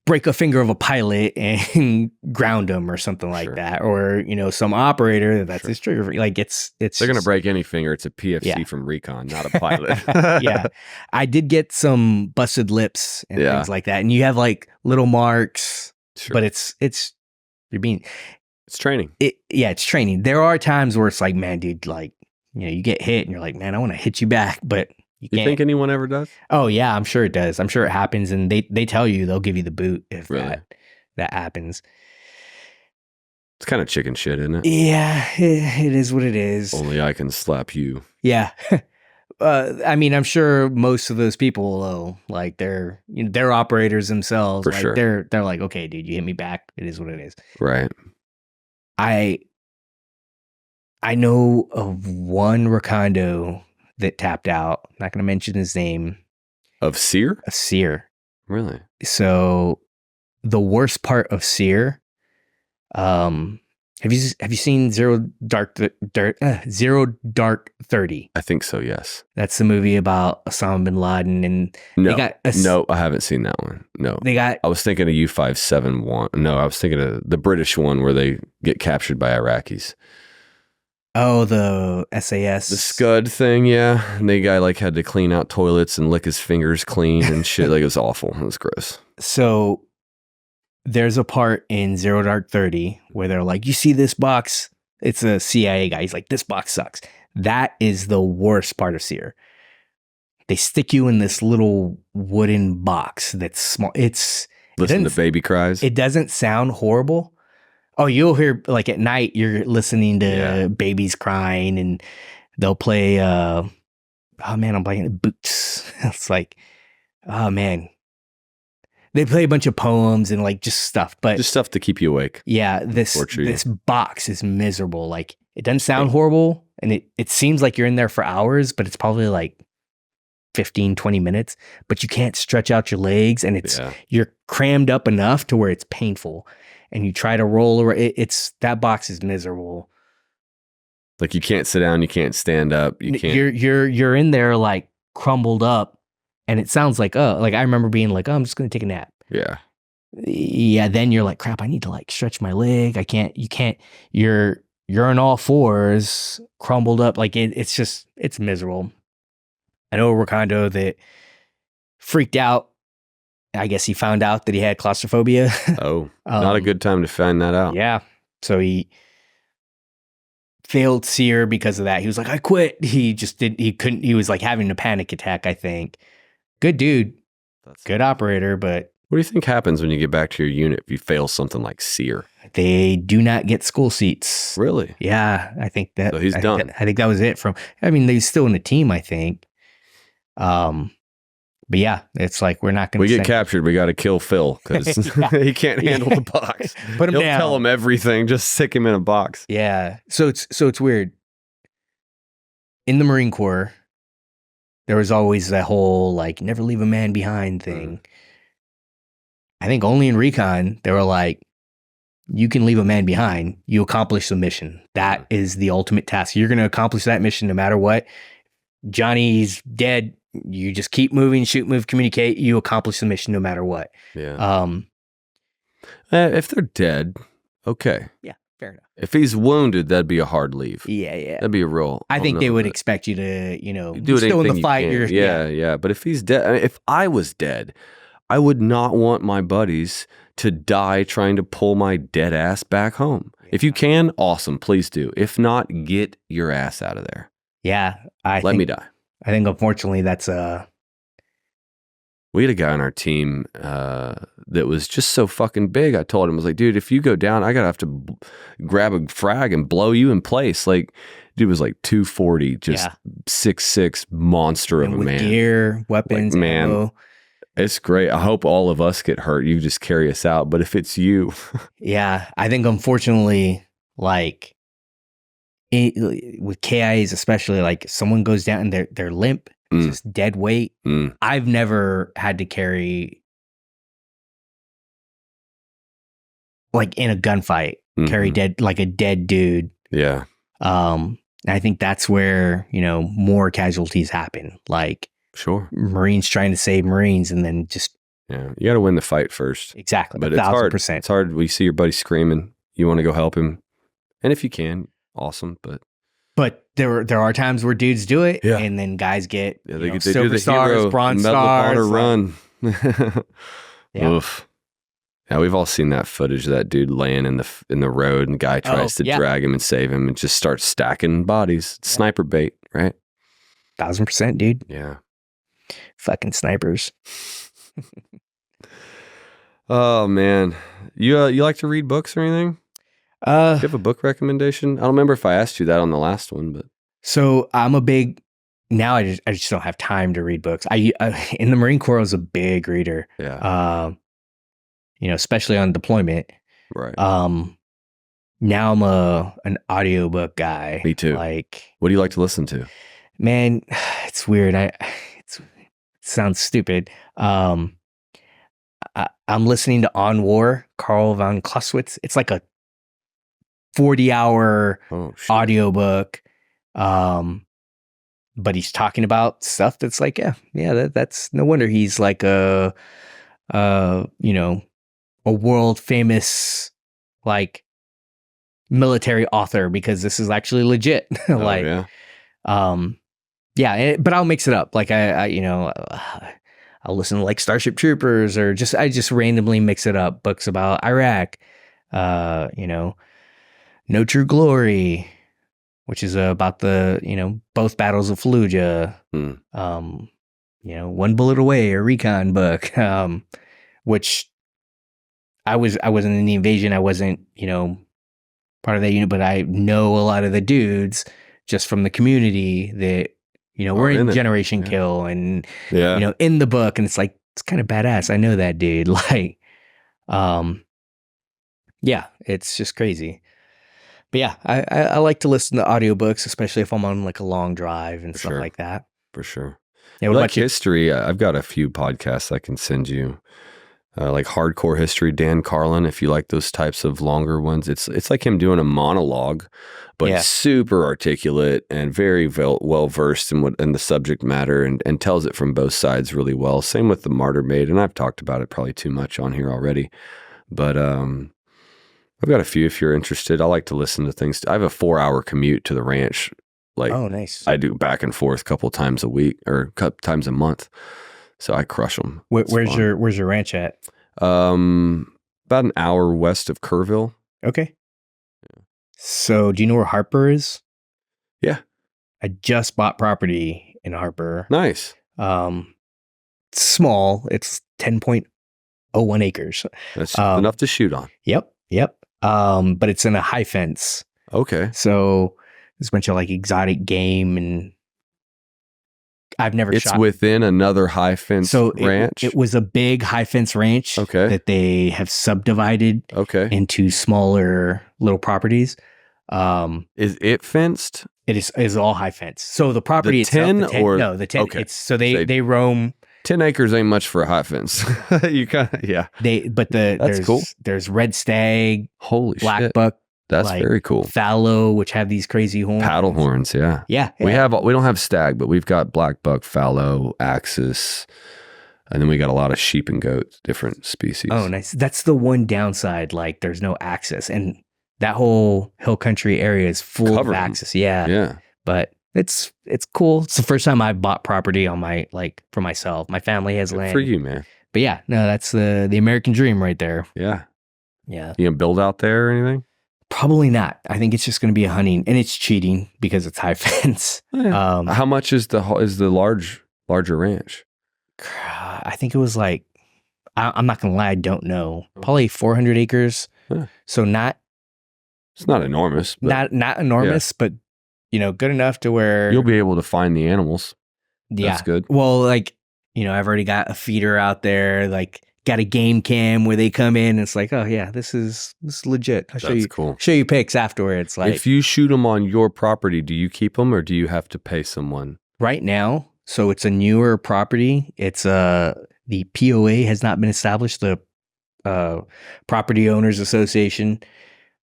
break a finger of a pilot and ground them or something like that, or some operator that's his trigger. Like it's they're gonna break any finger. It's a PFC from recon, not a pilot. Yeah, I did get some busted lips and things like that, and you have like little marks, but it's training. It's training. There are times where it's like, man, dude, like you get hit and you're like, man, I want to hit you back, but you think anyone ever does? Oh yeah, I'm sure it does. I'm sure it happens, and they tell you, they'll give you the boot if that happens. It's kind of chicken shit, isn't it? Yeah, it is what it is. Only I can slap you. Yeah. I mean, I'm sure most of those people, though, like they're operators themselves. For like, sure. They're like, okay, dude, you hit me back. It is what it is. Right. I know of one Recondo that tapped out. I'm not going to mention his name. Of Sear? A Sear. Really? So the worst part of Sear, have you seen Zero Dark 30? I think so, yes. That's the movie about Osama bin Laden, and no, I haven't seen that one. No. I was thinking of U-571. No, I was thinking of the British one where they get captured by Iraqis. Oh, the SAS. The Scud thing, yeah. And the guy like had to clean out toilets and lick his fingers clean and shit. Like it was awful. It was gross. So there's a part in Zero Dark 30 where they're like, you see this box? It's a CIA guy. He's like, this box sucks. That is the worst part of Sear. They stick you in this little wooden box that's small. Listen to baby cries. It doesn't sound horrible. Oh, you'll hear like at night, you're listening to babies crying, and they'll play, oh man, I'm playing Boots. It's like, oh man. They play a bunch of poems and like just stuff, but just stuff to keep you awake. Yeah, this box is miserable. Like it doesn't sound horrible, and it seems like you're in there for hours, but it's probably like 15, 20 minutes, but you can't stretch out your legs, and you're crammed up enough to where it's painful. And you try to roll around, that box is miserable. Like you can't sit down, you can't stand up, you can't. You're in there like crumbled up, and it sounds like like I remember being like, oh, I'm just gonna take a nap. Yeah. Yeah. Then you're like, crap, I need to like stretch my leg. I can't. You can't. You're on all fours, crumbled up. Like it's miserable. I know a Recondo that freaked out. I guess he found out that he had claustrophobia. Oh, not a good time to find that out. Yeah. So he failed Sear because of that. He was like, I quit. He couldn't, he was like having a panic attack, I think. Good dude. That's good operator, but what do you think happens when you get back to your unit if you fail something like SEER? they do not get school seats. Really? Yeah, I think that. So he's done. I think that was it. I mean, he's still in the team. I think. But yeah, it's like we're not going to. We get captured. We got to kill Phil because he can't handle the box. Put him He'll down. tell him everything. Just stick him in a box. Yeah. So it's weird. In the Marine Corps, there was always that whole like never leave a man behind thing. I think only in recon they were like, you can leave a man behind. You accomplish the mission. That is the ultimate task. You're going to accomplish that mission no matter what. Johnny's dead. You just keep moving, shoot, move, communicate. You accomplish the mission no matter what. Yeah. If they're dead, okay. Yeah, fair enough. If he's wounded, that'd be a hard leave. Yeah. That'd be a real. I think they would expect you to, do still in the fight. Yeah. But if he's dead, I mean, if I was dead, I would not want my buddies to die trying to pull my dead ass back home. Yeah. If you can, awesome, please do. If not, get your ass out of there. Yeah, let me die. I think unfortunately that's We had a guy on our team that was just so fucking big. I told him, I was like, dude, if you go down, I gotta have to grab a frag and blow you in place. Like, dude was like 240, just 6'6", monster of a man. Gear, weapons, like, man. ammo. It's great. I hope all of us get hurt. You just carry us out. But if it's you, yeah, I think unfortunately, like with KIAs especially, like someone goes down and they're limp. Just dead weight. I've never had to carry, like in a gunfight, carry a dead dude. Yeah. And I think that's where, more casualties happen. Like, sure, Marines trying to save Marines and then just. Yeah. You got to win the fight first. Exactly. But it's hard. 1,000%. It's hard. We see your buddy screaming. You want to go help him. And if you can, awesome. But there are times where dudes do it, and then guys get they silver do the stars, hero, bronze Medal stars, of Honor run. Yeah. Oof. Yeah, we've all seen that footage of that dude laying in the road, and the guy tries to drag him and save him, and just starts stacking bodies. It's sniper bait, right? 1,000%, dude. Yeah. Fucking snipers. Oh man, you like to read books or anything? Do you have a book recommendation? I don't remember if I asked you that on the last one, but so I'm a big. Now I just don't have time to read books. I in the Marine Corps I was a big reader. Yeah. Especially on deployment. Right. Now I'm an audiobook guy. Me too. Like, what do you like to listen to? Man, it's weird. It sounds stupid. I'm listening to On War, Carl von Clausewitz. It's like a 40-hour audiobook. But he's talking about stuff that's like, that's no wonder he's like a world famous like military author, because this is actually legit. But I'll mix it up. Like I'll listen to like Starship Troopers, or I just randomly mix it up. Books about Iraq, No True Glory, which is about the, both battles of Fallujah, One Bullet Away, a recon book, which I wasn't in the invasion. I wasn't, part of that unit, but I know a lot of the dudes just from the community that, we're in Generation Kill and, in the book. And it's like, it's kind of badass. I know that dude. Like, it's just crazy. But yeah, I like to listen to audiobooks, especially if I'm on like a long drive and stuff like that. For sure. Yeah, what about history? I've got a few podcasts I can send you. Like Hardcore History, Dan Carlin, if you like those types of longer ones. It's like him doing a monologue, but super articulate and very well versed in the subject matter, and tells it from both sides really well. Same with The Martyr Maid, and I've talked about it probably too much on here already. But I've got a few if you're interested. I like to listen to things. I have a 4-hour commute to the ranch. Like, oh, nice. I do back and forth a couple times a week or a couple times a month. So I crush them. Where's your ranch at? About an hour west of Kerrville. Okay. Yeah. So do you know where Harper is? Yeah. I just bought property in Harper. Nice. small. It's 10.01 acres. That's just enough to shoot on. Yep. But it's in a high fence. Okay. So there's a bunch of like exotic game, and I've never It's shot. within another high fence ranch? It was a big high fence ranch that they have subdivided into smaller little properties. Is it fenced? It is all high fence. So the property itself, the 10. Okay. It's so they roam. 10 acres ain't much for a high fence. You kind of That's cool. There's red stag, holy black shit. buck. That's very cool. Fallow, which have these crazy horns. Paddle horns, yeah. Yeah. We don't have stag, but we've got black buck, fallow, axis, and then we got a lot of sheep and goats, different species. Oh, nice. That's the one downside. Like, there's no access, and that whole hill country area is full of access. Yeah. But it's cool. It's the first time I bought property on for myself. My family has land. For you, man. But yeah, no, that's the American dream right there. Yeah. Yeah. You gonna build out there or anything? Probably not. I think it's just going to be a hunting, and it's cheating because it's high fence. Yeah. How much is the larger ranch? I think it was like, I'm not going to lie, I don't know. Probably 400 acres. Huh. So it's not enormous. But not enormous, but good enough to where you'll be able to find the animals. Yeah. That's good. Well, I've already got a feeder out there, got a game cam where they come in and it's like, oh yeah, this is legit. I'll show you pics afterwards. Like, if you shoot them on your property, do you keep them or do you have to pay someone? Right now, so it's a newer property. It's the POA has not been established, the Property Owners Association.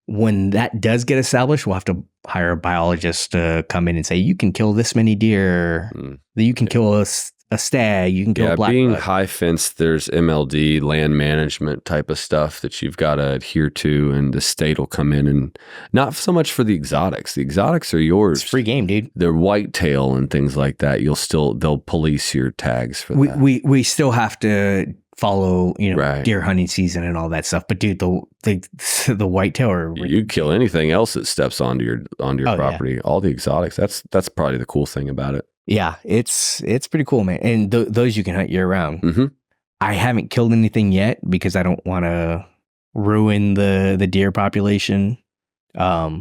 When that does get established, we'll have to hire a biologist to come in and say, you can kill this many deer, you can kill a stag, you can kill a black being buck. high fence, there's MLD, land management type of stuff that you've got to adhere to, and the state will come in, and not so much for the exotics. The exotics are yours. It's free game, dude. They're whitetail and things like that. They'll police your tags for that. We still have to follow, deer hunting season and all that stuff. But dude, the whitetail you kill anything else that steps onto your property. Yeah. All the exotics. That's probably the cool thing about it. Yeah, it's pretty cool, man. And those you can hunt year round. Mm-hmm. I haven't killed anything yet because I don't want to ruin the deer population. But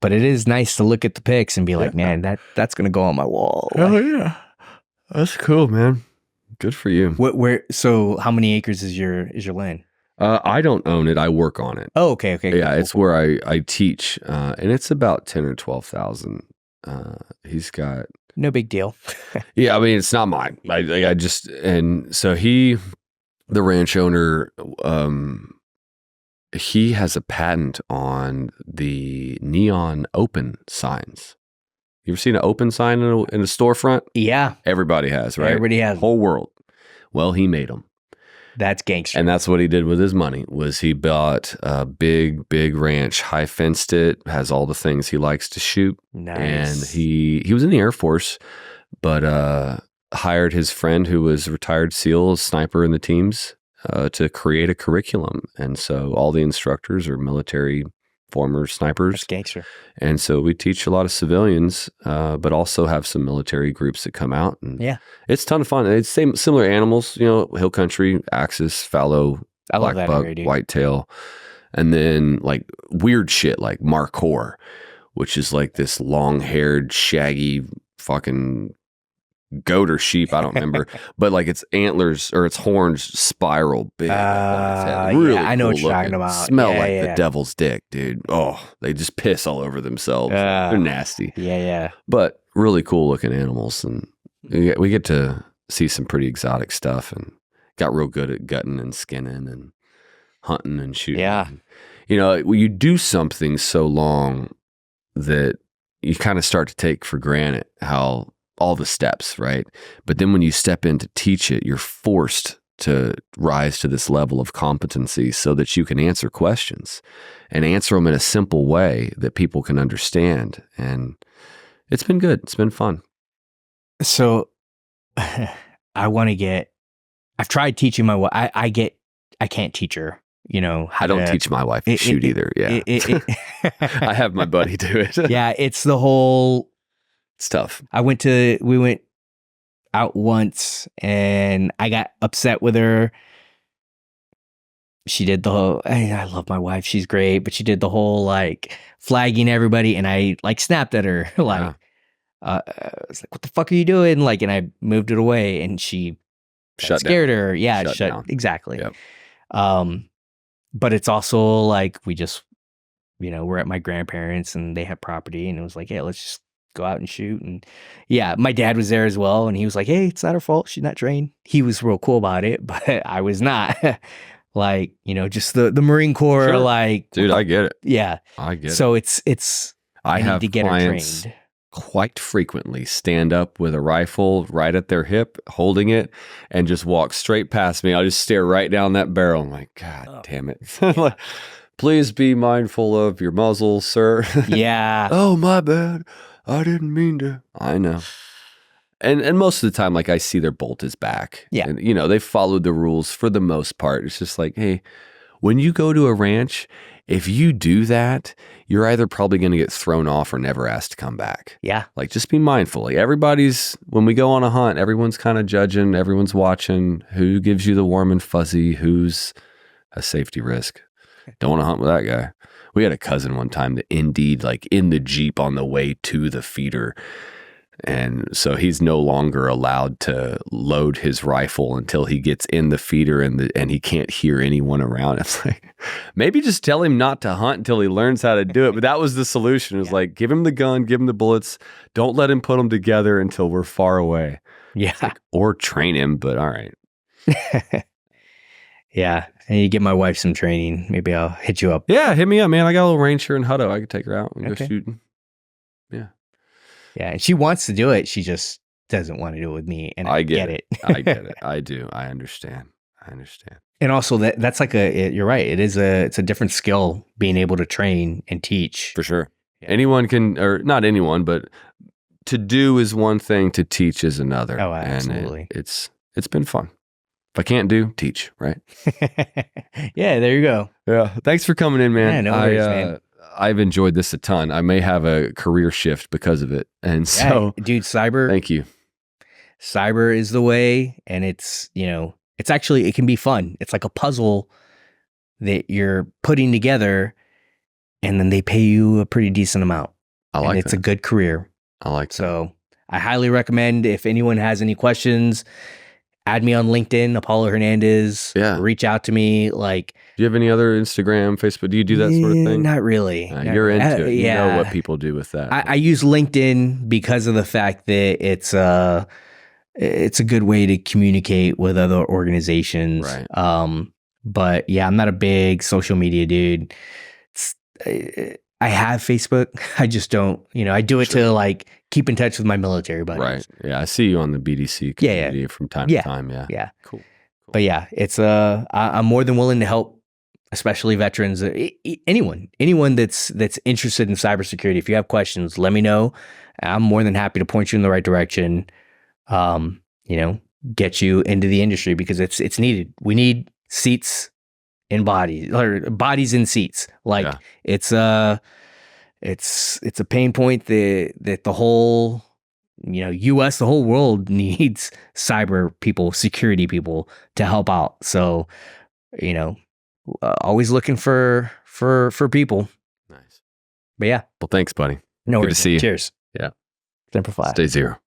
it is nice to look at the pics and be like, man, that's gonna go on my wall. Oh yeah, that's cool, man. Good for you. So how many acres is your land? I don't own it. I work on it. Oh, okay. Yeah, cool. It's where I teach, and it's about 10 or 12,000. He's got no big deal. Yeah, I mean, it's not mine. I just, and so the ranch owner, he has a patent on the neon open signs. You ever seen an open sign in a storefront? Yeah. Everybody has, right? Everybody has. Whole world. Well, he made them. That's gangster. And that's what he did with his money, was he bought a big ranch, high fenced it, has all the things he likes to shoot. Nice. And he was in the Air Force, but hired his friend who was a retired SEAL, sniper in the teams, to create a curriculum. And so all the instructors are military former snipers. That's gangster. And so we teach a lot of civilians, but also have some military groups that come out. And yeah, it's a ton of fun. It's similar animals, hill country, axis, fallow, black buck, whitetail, and then like weird shit like markhor, which is like this long-haired, shaggy fucking goat or sheep, I don't remember, but like its antlers or its horns spiral big on its head. Really I know cool what you're talking looking. about. Smell the devil's dick, dude. Oh, they just piss all over themselves. They're nasty. Yeah. But really cool looking animals, and we get to see some pretty exotic stuff, and got real good at gutting and skinning and hunting and shooting. Yeah. You do something so long that you kind of start to take for granted how all the steps, right? But then when you step in to teach it, you're forced to rise to this level of competency so that you can answer questions and answer them in a simple way that people can understand. And it's been good. It's been fun. So I've tried teaching my wife. I can't teach her, I don't teach my wife to shoot either. Yeah. I have my buddy do it. Yeah. It's the whole, it's tough. I out once and I got upset with her. She did the whole, I love my wife, she's great, but she did the whole like flagging everybody, and I like snapped at her like, I was like, what the fuck are you doing? Like, and I moved it away, and she scared her. Yeah, shut down. Exactly. Yep. But it's also like we just, we're at my grandparents and they have property, and it was like, yeah, let's just go out and shoot. And yeah, my dad was there as well, and he was like, hey, it's not her fault, she's not trained. He was real cool about it, but I was not. Like, just the Marine Corps, sure. Like, dude, I get it. Yeah, I get it. So it's I have to get clients her trained. Quite frequently stand up with a rifle right at their hip, holding it, and just walk straight past me. I'll just stare right down that barrel. I'm like, God damn it. Like, please be mindful of your muzzle, sir. Yeah. Oh, my bad. I didn't mean to. I know. And most of the time, like, I see their bolt is back. Yeah. And, they followed the rules for the most part. It's just like, hey, when you go to a ranch, if you do that, you're either probably going to get thrown off or never asked to come back. Yeah. Like, just be mindful. Like, when we go on a hunt, everyone's kind of judging, everyone's watching who gives you the warm and fuzzy, who's a safety risk. Don't want to hunt with that guy. We had a cousin one time that indeed, like, in the Jeep on the way to the feeder. And so he's no longer allowed to load his rifle until he gets in the feeder and he can't hear anyone around. It's like, maybe just tell him not to hunt until he learns how to do it. But that was the solution. It was like, give him the gun, give him the bullets. Don't let him put them together until we're far away. Yeah. Like, or train him, but all right. Yeah. I need to give my wife some training. Maybe I'll hit you up. Yeah, hit me up, man. I got a little range here in Hutto. I could take her out and go shooting. Yeah. Yeah, and she wants to do it. She just doesn't want to do it with me, and I get it. I get it. I do. I understand. And also, that's like you're right. It's a different skill being able to train and teach. For sure. Yeah. Anyone can, or not anyone, but to do is one thing, to teach is another. Oh, absolutely. And it's been fun. If I can't do, teach, right? Yeah, there you go. Yeah. Thanks for coming in, man. Yeah, no worries, man. I've enjoyed this a ton. I may have a career shift because of it. And so, dude, cyber. Thank you. Cyber is the way. And it's, it's actually, it can be fun. It's like a puzzle that you're putting together, and then they pay you a pretty decent amount. I like it. It's a good career. I like that. So I highly recommend, if anyone has any questions, add me on LinkedIn, Apolo Hernandez. Yeah. Reach out to me. Like, do you have any other Instagram, Facebook? Do you do that sort of thing? Not really. You're into it. You know what people do with that. I use LinkedIn because of the fact that it's a good way to communicate with other organizations. Right. But yeah, I'm not a big social media dude. I have Facebook. I just don't, I do it to like keep in touch with my military buddies. Right. Yeah. I see you on the BDC community from time to time. Yeah. Yeah. Cool. But yeah, it's I'm more than willing to help, especially veterans, anyone that's interested in cybersecurity. If you have questions, let me know. I'm more than happy to point you in the right direction. Get you into the industry, because it's needed. We need seats in bodies, or bodies in seats. Like, it's a pain point that the whole, US, the whole world needs cyber people, security people to help out. So, always looking for people. Nice. But yeah. Well, thanks, buddy. No Good worries. to see you. Cheers. Yeah. Semper Fi. Stay zero.